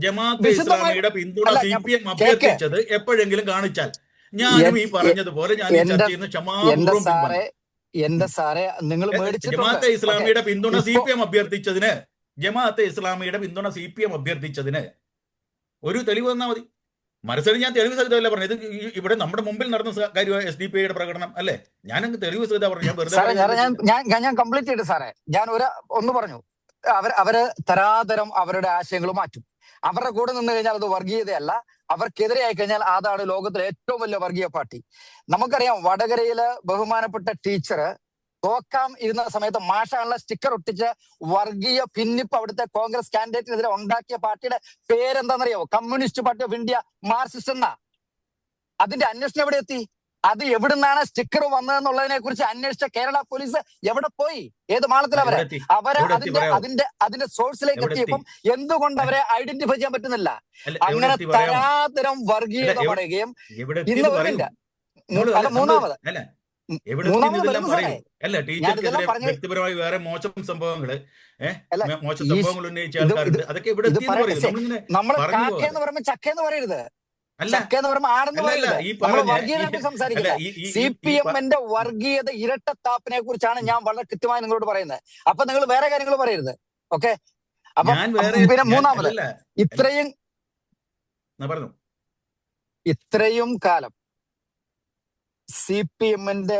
ജമാഅത്ത് ഇസ്ലാമിയുടെ പിന്തുണ CPM അഭ്യർത്ഥിച്ചത് എപ്പോഴെങ്കിലും കാണിച്ചാൽ ഞാനും ഈ പറഞ്ഞതുപോലെ ഞാൻ ഈ ചർച്ചയിൽ നിന്ന് ക്ഷമാപൂർവ്വം എന്റെ സാറെ നിങ്ങൾ ജമാഅത്തെ ഇസ്ലാമിയുടെ പിന്തുണ CPM അഭ്യർത്ഥിച്ചതിന് ഒരു തെളിവ് തന്നാൽ മതി. മനസ്സിൽ ഞാൻ തെളിവ് സഹിതമല്ല പറഞ്ഞത്. ഇത് ഇവിടെ നമ്മുടെ മുമ്പിൽ നടന്ന കാര്യം SDP-യുടെ പ്രകടനം അല്ലേ. ഞാനങ്ങ് തെളിവ് സഹിത പറഞ്ഞു. ഞാൻ കംപ്ലീറ്റ് ചെയ്തു സാറേ. ഞാൻ ഒന്ന് പറഞ്ഞു, അവര് തരാതരം അവരുടെ ആശയങ്ങൾ മാറ്റും. അവരുടെ കൂടെ നിന്ന് കഴിഞ്ഞാൽ അത് വർഗീയതയല്ല, അവർക്കെതിരെ ആയി കഴിഞ്ഞാൽ അതാണ് ലോകത്തിലെ ഏറ്റവും വലിയ വർഗീയ പാർട്ടി. നമുക്കറിയാം, വടകരയില് ബഹുമാനപ്പെട്ട ടീച്ചർ തോക്കാം ഇരുന്ന സമയത്ത് മാഷാനുള്ള സ്റ്റിക്കർ ഒട്ടിച്ച് വർഗീയ ഭിന്നിപ്പ് അവിടുത്തെ കോൺഗ്രസ് കാൻഡിഡേറ്റിനെതിരെ ഉണ്ടാക്കിയ പാർട്ടിയുടെ പേരെന്താണെന്നറിയാമോ? Communist Party of India, Marxist എന്നാ. അതിന്റെ അന്വേഷണം എവിടെ എത്തി? അത് എവിടുന്നാണ് സ്റ്റിക്കർ വന്നതെന്നുള്ളതിനെ കുറിച്ച് അന്വേഷിച്ച കേരള പോലീസ് എവിടെ പോയി? ഏത് മാളത്തിൽ അവരെ അതിന്റെ സോഴ്സിലേക്ക് എത്തിയപ്പം എന്തുകൊണ്ട് അവരെ ഐഡന്റിഫൈ ചെയ്യാൻ പറ്റുന്നില്ല? അങ്ങനെ തരാതരം വർഗീയത പറയുകയും ഇന്ന് മൂന്നാമത് വ്യക്തിപരമായി വേറെ മോശം സംഭവങ്ങള് ഉന്നയിച്ച ആൾക്കാരുണ്ട്. അതൊക്കെ ഇവിടെ നമ്മൾ കാക്കയെന്ന് പറയുമ്പോ ചക്കയെന്ന് പറയരുത്, ചക്കയെന്ന് പറയുമ്പോ ആടെന്ന് പറയരുത്. നമ്മൾ വർഗീയതയായിട്ട് സംസാരിക്കില്ല. CPM-ന്റെ വർഗീയത ഇരട്ടത്താപ്പിനെ കുറിച്ചാണ് ഞാൻ വളരെ കൃത്യമായി നിങ്ങളോട് പറയുന്നത്. അപ്പൊ നിങ്ങൾ വേറെ കാര്യങ്ങൾ പറയരുത്. ഓക്കെ. അപ്പൊ പിന്നെ മൂന്നാമത്, ഇത്രയും കാലം CPM-ന്റെ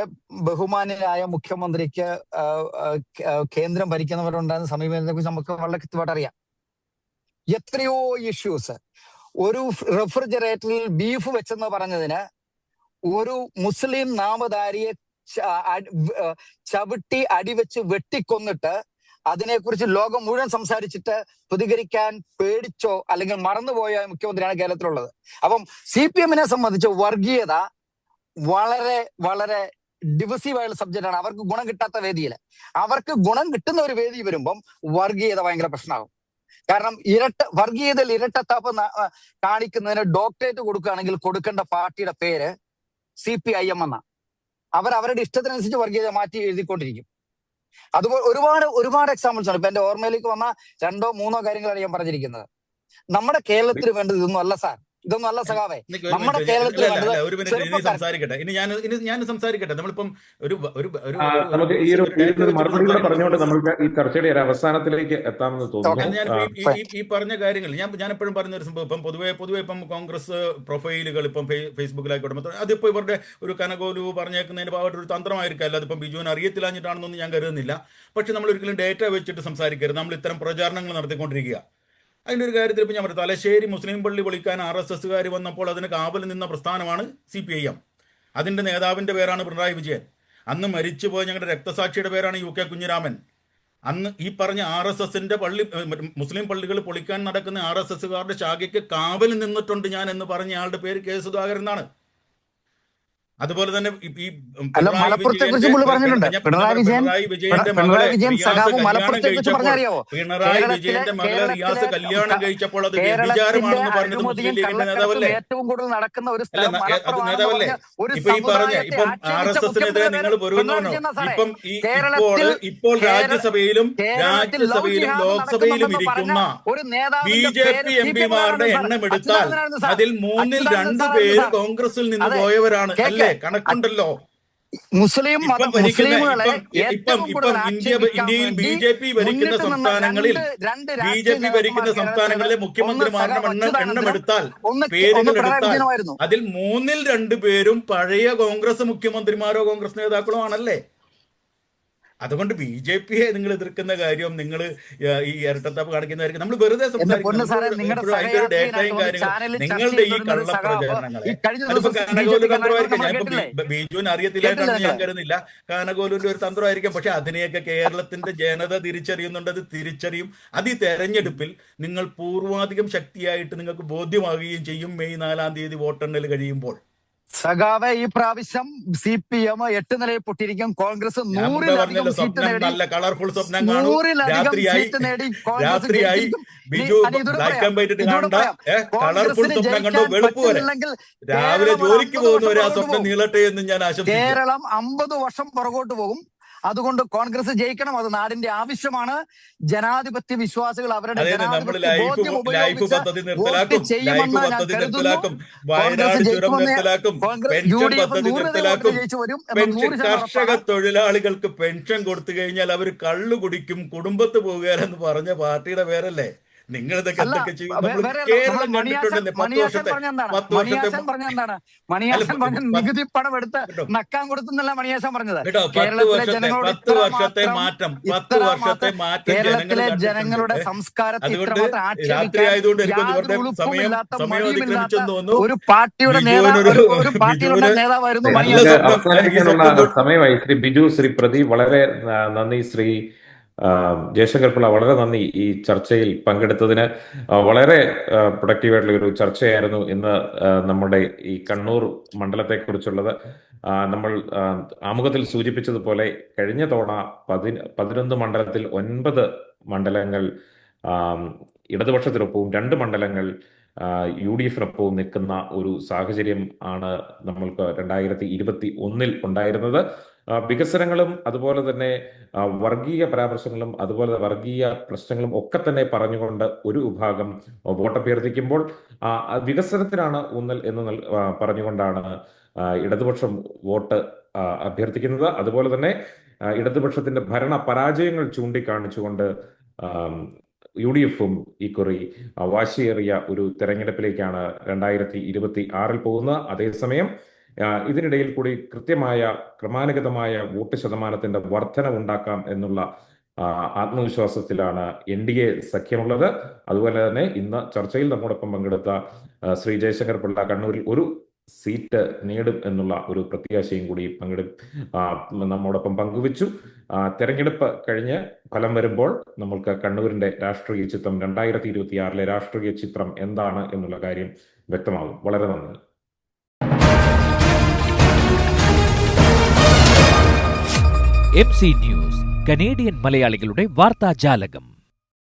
ബഹുമാനായ മുഖ്യമന്ത്രിക്ക് കേന്ദ്രം ഭരിക്കുന്നവരുണ്ടാകുന്ന സമീപനത്തെ കുറിച്ച് നമുക്ക് വളരെ കൃത്യമായിട്ട് അറിയാം. എത്രയോ ഇഷ്യൂസ്. ഒരു റെഫ്രിജറേറ്ററിൽ ബീഫ് വെച്ചെന്ന് പറഞ്ഞതിന് ഒരു മുസ്ലിം നാമധാരിയെ ചവിട്ടി അടിവെച്ച് വെട്ടിക്കൊന്നിട്ട് അതിനെക്കുറിച്ച് ലോകം മുഴുവൻ സംസാരിച്ചിട്ട് പ്രതികരിക്കാൻ പേടിച്ചോ അല്ലെങ്കിൽ മറന്നുപോയ മുഖ്യമന്ത്രിയാണ് കേരളത്തിലുള്ളത്. അപ്പം CPM-നെ സംബന്ധിച്ച് വർഗീയത വളരെ വളരെ ഡിവിസീവായുള്ള സബ്ജക്റ്റാണ്. അവർക്ക് ഗുണം കിട്ടാത്ത വേദിയിൽ അവർക്ക് ഗുണം കിട്ടുന്ന ഒരു വേദി വരുമ്പം വർഗീയത ഭയങ്കര പ്രശ്നമാകും. കാരണം വർഗീയതയിൽ ഇരട്ടത്താപ്പ് കാണിക്കുന്നതിന് ഡോക്ടറേറ്റ് കൊടുക്കുകയാണെങ്കിൽ കൊടുക്കേണ്ട പാർട്ടിയുടെ പേര് CPIM എന്നാ. അവരുടെ ഇഷ്ടത്തിനനുസരിച്ച് വർഗീയത മാറ്റി എഴുതിക്കൊണ്ടിരിക്കും. അതുപോലെ ഒരുപാട് എക്സാമ്പിൾസ് ആണ്. ഇപ്പൊ എന്റെ ഓർമ്മയിലേക്ക് വന്ന 2-3 കാര്യങ്ങളാണ് ഞാൻ പറഞ്ഞിരിക്കുന്നത്. നമ്മുടെ കേരളത്തിന് വേണ്ടത് ഇതൊന്നും അല്ല സാർ. ഇതൊന്നും അല്ല സഖാവേ. നിക്ക് ഒരു നമ്മുടെ മിനിറ്റ് കേരളത്തിൽ ഇല്ല കണ്ടത് ഒരു മിനിറ്റ് ഇനി ചെറുപ്പക്കാർ സംസാരിക്കട്ടെ. ഇനി ഞാൻ സംസാരിക്കട്ടെ. നമ്മളിപ്പം ഒരു ഒരു ഒരു ഒരു നമുക്ക് ഈ ഒരു ഒരു ഡേറ്റ ഇതിനൊരു വെച്ചിട്ട് മറുപടി കൂടെ സംസാരിക്കണം. പറഞ്ഞുകൊണ്ട് നമ്മൾക്ക് ഈ ചർച്ചയുടെ ഒരു അവസാനത്തിലേക്ക് എത്താമെന്ന് ഓക്കെ തോന്നുന്നു. ഞാനിപ്പോ ഈ ഫൈൻ. ഈ പറഞ്ഞ കാര്യങ്ങൾ ഞാൻ എപ്പോഴും പറഞ്ഞ ഒരു സംഭവം, ഇപ്പം പൊതുവെ ഇപ്പം കോൺഗ്രസ് പ്രൊഫൈലുകൾ ഇപ്പം ഫേസ്ബുക്കിലായിക്കോട്ടെ മൊത്തം അതിപ്പോൾ ഇവരുടെ ഒരു കനകോലു പറഞ്ഞേക്കുന്നതിന് ഭാഗമായിട്ട് ഒരു തന്ത്രമായിരിക്കും. അതിപ്പം ബിജുവിന് അറിയത്തില്ലാഞ്ഞിട്ടാണെന്നൊന്നും ഞാൻ കരുതുന്നില്ല. പക്ഷെ നമ്മൾ ഒരിക്കലും ഡേറ്റ വെച്ചിട്ട് സംസാരിക്കരുത്. നമ്മൾ ഇത്തരം പ്രചാരണങ്ങൾ നടത്തിക്കൊണ്ടിരിക്കുക. അതിൻ്റെ ഒരു കാര്യത്തിൽ ഇപ്പം ഞാൻ പറഞ്ഞു, തലശ്ശേരി മുസ്ലിം പള്ളി പൊളിക്കാൻ RSSകാർ വന്നപ്പോൾ അതിന് കാവൽ നിന്ന പ്രസ്ഥാനമാണ് CPIM. അതിൻ്റെ നേതാവിൻ്റെ പേരാണ് പിണറായി വിജയൻ. അന്ന് മരിച്ചുപോയ ഞങ്ങളുടെ രക്തസാക്ഷിയുടെ പേരാണ് UK കുഞ്ഞിരാമൻ. അന്ന് ഈ പറഞ്ഞ RSSന്റെ മുസ്ലിം പള്ളികൾ പൊളിക്കാൻ നടക്കുന്ന RSSകാരുടെ ശാഖയ്ക്ക് കാവൽ നിന്നിട്ടുണ്ട് ഞാൻ എന്ന് പറഞ്ഞ ആളുടെ പേര് K. സുധാകരൻ എന്നാണ്. അതുപോലെ തന്നെ ഈ അല്ല, മലപ്പുറത്തെ കുറിച്ച് പുള്ളി പറഞ്ഞിട്ടുണ്ട്. പിണറായി വിജയന്റെ മകളെ സഖാവ് മലപ്പുറത്തെ കുറിച്ച് പറഞ്ഞറിയാവോ? പിണറായി വിജയന്റെ മകളെ റിയാസ് കല്യാണം കഴിച്ചപ്പോൾ അത് വ്യഭിചാരമാണെന്ന് പറഞ്ഞത് മുസ്ലിം ലീഗിന്റെ നേതാവല്ലേ? ഏറ്റവും കൂടുതൽ നടക്കുന്ന ഒരു അല്ല, അത് നേതാവല്ലേ? ഇപ്പൊ ഈ പറഞ്ഞ ഇപ്പം RSSനെതിരെ നിങ്ങൾ പൊരുവെന്ന് ഇപ്പോൾ രാജ്യസഭയിലും ലോക്സഭയിലും ഇരിക്കുന്ന BJP MPമാരുടെ എണ്ണം എടുത്താൽ അതിൽ 3-ൽ 2 പേര് കോൺഗ്രസിൽ നിന്ന് പോയവരാണ്. അല്ലേ? കണക്കുണ്ടല്ലോ. മുസ്ലിം മുസ്ലിമുകളെ ഇന്ത്യയിൽ BJP ഭരിക്കുന്ന സംസ്ഥാനങ്ങളിലെ മുഖ്യമന്ത്രിമാരുടെ എണ്ണമെടുത്താൽ പേരുകളെടുത്താൽ അതിൽ 3-ൽ 2 പേരും പഴയ കോൺഗ്രസ് മുഖ്യമന്ത്രിമാരോ കോൺഗ്രസ് നേതാക്കളോ ആണല്ലേ? അതുകൊണ്ട് BJPയെ നിങ്ങൾ എതിർക്കുന്ന കാര്യം നിങ്ങൾ ഈ ഇരട്ടത്താപ്പ് കാണിക്കുന്നതായിരിക്കും. നമ്മൾ വെറുതെ സംസാരിക്കും ഡേറ്റയും കാര്യങ്ങളും നിങ്ങളുടെ ഈ കള്ളപ്രചാരണങ്ങളെ. അതിപ്പോ കാനകോലു തന്ത്രമായിരിക്കും. ഞാനിപ്പോ ബിജുവിന് അറിയത്തില്ലായിട്ടാണ് ഞാൻ കരുതുന്നില്ല. കാനകോലുവിന്റെ ഒരു തന്ത്രമായിരിക്കും. പക്ഷെ അതിനെയൊക്കെ കേരളത്തിന്റെ ജനത തിരിച്ചറിയുന്നുണ്ട്. അത് തിരിച്ചറിയും. അത് ഈ തെരഞ്ഞെടുപ്പിൽ നിങ്ങൾ പൂർവാധികം ശക്തിയായിട്ട് നിങ്ങൾക്ക് ബോധ്യമാകുകയും ചെയ്യും. മെയ് 4-ാം തീയതി വോട്ടെണ്ണൽ കഴിയുമ്പോൾ. സഖാവെ, ഈ പ്രാവശ്യം CPM 8 നിലയിൽ പൊട്ടിയിരിക്കും. കോൺഗ്രസ് 100-ലധികം സീറ്റ് നേടി. നല്ല കളർഫുൾ സ്വപ്നം കാണും. രാത്രിയായി ബിജു ബ്ലാക്ക് ആൻഡ് വൈറ്റ് കാണണ്ട. കളർഫുൾ സ്വപ്നം കണ്ടു വെളുപ്പ് വരെ. രാവിലെ ജോലിക്ക് പോകുന്നവരെ ആ സ്വപ്നം നീളട്ടെ എന്ന് ഞാൻ ആശംസിക്കുന്നു. കേരളം 50 വർഷം പുറകോട്ട് പോകും. അതുകൊണ്ട് കോൺഗ്രസ് ജയിക്കണം. അത് നാടിന്റെ ആവശ്യമാണ്. ജനാധിപത്യ വിശ്വാസികൾ അവരുടെ ലൈഫ് പദ്ധതി നിർത്തലാക്കും, വയനാട് ചുരം നിർത്തലാക്കും, പെൻഷൻ പദ്ധതി നിർത്തലാക്കും. കർഷക തൊഴിലാളികൾക്ക് പെൻഷൻ കൊടുത്തു കഴിഞ്ഞാൽ അവർ കള്ളു കുടിക്കും, കുടുംബത്ത് പോകുകയെന്ന് പറഞ്ഞ പാർട്ടിയുടെ പേരല്ലേ? നിങ്ങൾ ഇതൊക്കെ എന്തൊക്കെ ചെയ്യും? കേരളം കണ്ടിട്ടുണ്ടല്ലേ 10 വർഷത്തെ നികുതി പണം എടുത്ത് നക്കാൻ കൊടുത്തെന്നല്ല മണിയാശൻ പറഞ്ഞത്. 10 വർഷത്തെ മാറ്റം കേരളത്തിലെ ജനങ്ങളുടെ സംസ്കാരത്തെ രാത്രി ആയതുകൊണ്ട് എനിക്ക് സമയം അതിക്രമിച്ചെന്ന് തോന്നുന്നു. ഒരു പാർട്ടിയുടെ നേതാവായിരുന്നു സമയമായി. ശ്രീ ബിജു, ശ്രീ പ്രദീപ്, വളരെ നന്ദി. ശ്രീ ജയശങ്കർ പിള്ള, വളരെ നന്ദി ഈ ചർച്ചയിൽ പങ്കെടുത്തതിന്. വളരെ പ്രൊഡക്റ്റീവായിട്ടുള്ള ഒരു ചർച്ചയായിരുന്നു ഇന്ന് നമ്മുടെ ഈ കണ്ണൂർ മണ്ഡലത്തെക്കുറിച്ചുള്ളത്. നമ്മൾ ആമുഖത്തിൽ സൂചിപ്പിച്ചതുപോലെ കഴിഞ്ഞ തവണ 11 മണ്ഡലത്തിൽ 9 മണ്ഡലങ്ങൾ ഇടതുപക്ഷത്തിനൊപ്പവും 2 മണ്ഡലങ്ങൾ UDF-നൊപ്പവും നിൽക്കുന്ന ഒരു സാഹചര്യം ആണ് നമ്മൾക്ക് 2021-ൽ ഉണ്ടായിരുന്നത്. വികസനങ്ങളും അതുപോലെ തന്നെ വർഗീയ പരാമർശങ്ങളും അതുപോലെ വർഗീയ പ്രശ്നങ്ങളും ഒക്കെ തന്നെ പറഞ്ഞുകൊണ്ട് ഒരു വിഭാഗം വോട്ടഭ്യർത്ഥിക്കുമ്പോൾ വികസനത്തിനാണ് ഊന്നൽ എന്ന് പറഞ്ഞുകൊണ്ടാണ് ഇടതുപക്ഷം വോട്ട് അഭ്യർത്ഥിക്കുന്നത്. അതുപോലെ തന്നെ ഇടതുപക്ഷത്തിന്റെ ഭരണ പരാജയങ്ങൾ ചൂണ്ടിക്കാണിച്ചുകൊണ്ട് UDF-ഉം ഇക്കുറി വാശിയേറിയ ഒരു തെരഞ്ഞെടുപ്പിലേക്കാണ് 2026-ൽ പോകുന്നത്. അതേസമയം ഇതിനിടയിൽ കൂടി കൃത്യമായ ക്രമാനുഗതമായ വോട്ട് ശതമാനത്തിന്റെ വർധനവുണ്ടാക്കാം എന്നുള്ള ആത്മവിശ്വാസത്തിലാണ് NDA സഖ്യമുള്ളത്. അതുപോലെ തന്നെ ഇന്ന് ചർച്ചയിൽ നമ്മോടൊപ്പം പങ്കെടുത്ത ശ്രീ ജയശങ്കർ പിള്ള കണ്ണൂരിൽ ഒരു സീറ്റ് നേടും എന്നുള്ള ഒരു പ്രത്യാശയും കൂടി നമ്മോടൊപ്പം പങ്കുവച്ചു. തെരഞ്ഞെടുപ്പ് കഴിഞ്ഞ് ഫലം വരുമ്പോൾ നമ്മൾക്ക് കണ്ണൂരിന്റെ രാഷ്ട്രീയ ചിത്രം 2026-ലെ രാഷ്ട്രീയ ചിത്രം എന്താണ് എന്നുള്ള കാര്യം വ്യക്തമാകും. വളരെ നന്ദി. MC ന്യൂസ്, കനേഡിയൻ മലയാളികളുടെ വാർത്താജാലകം.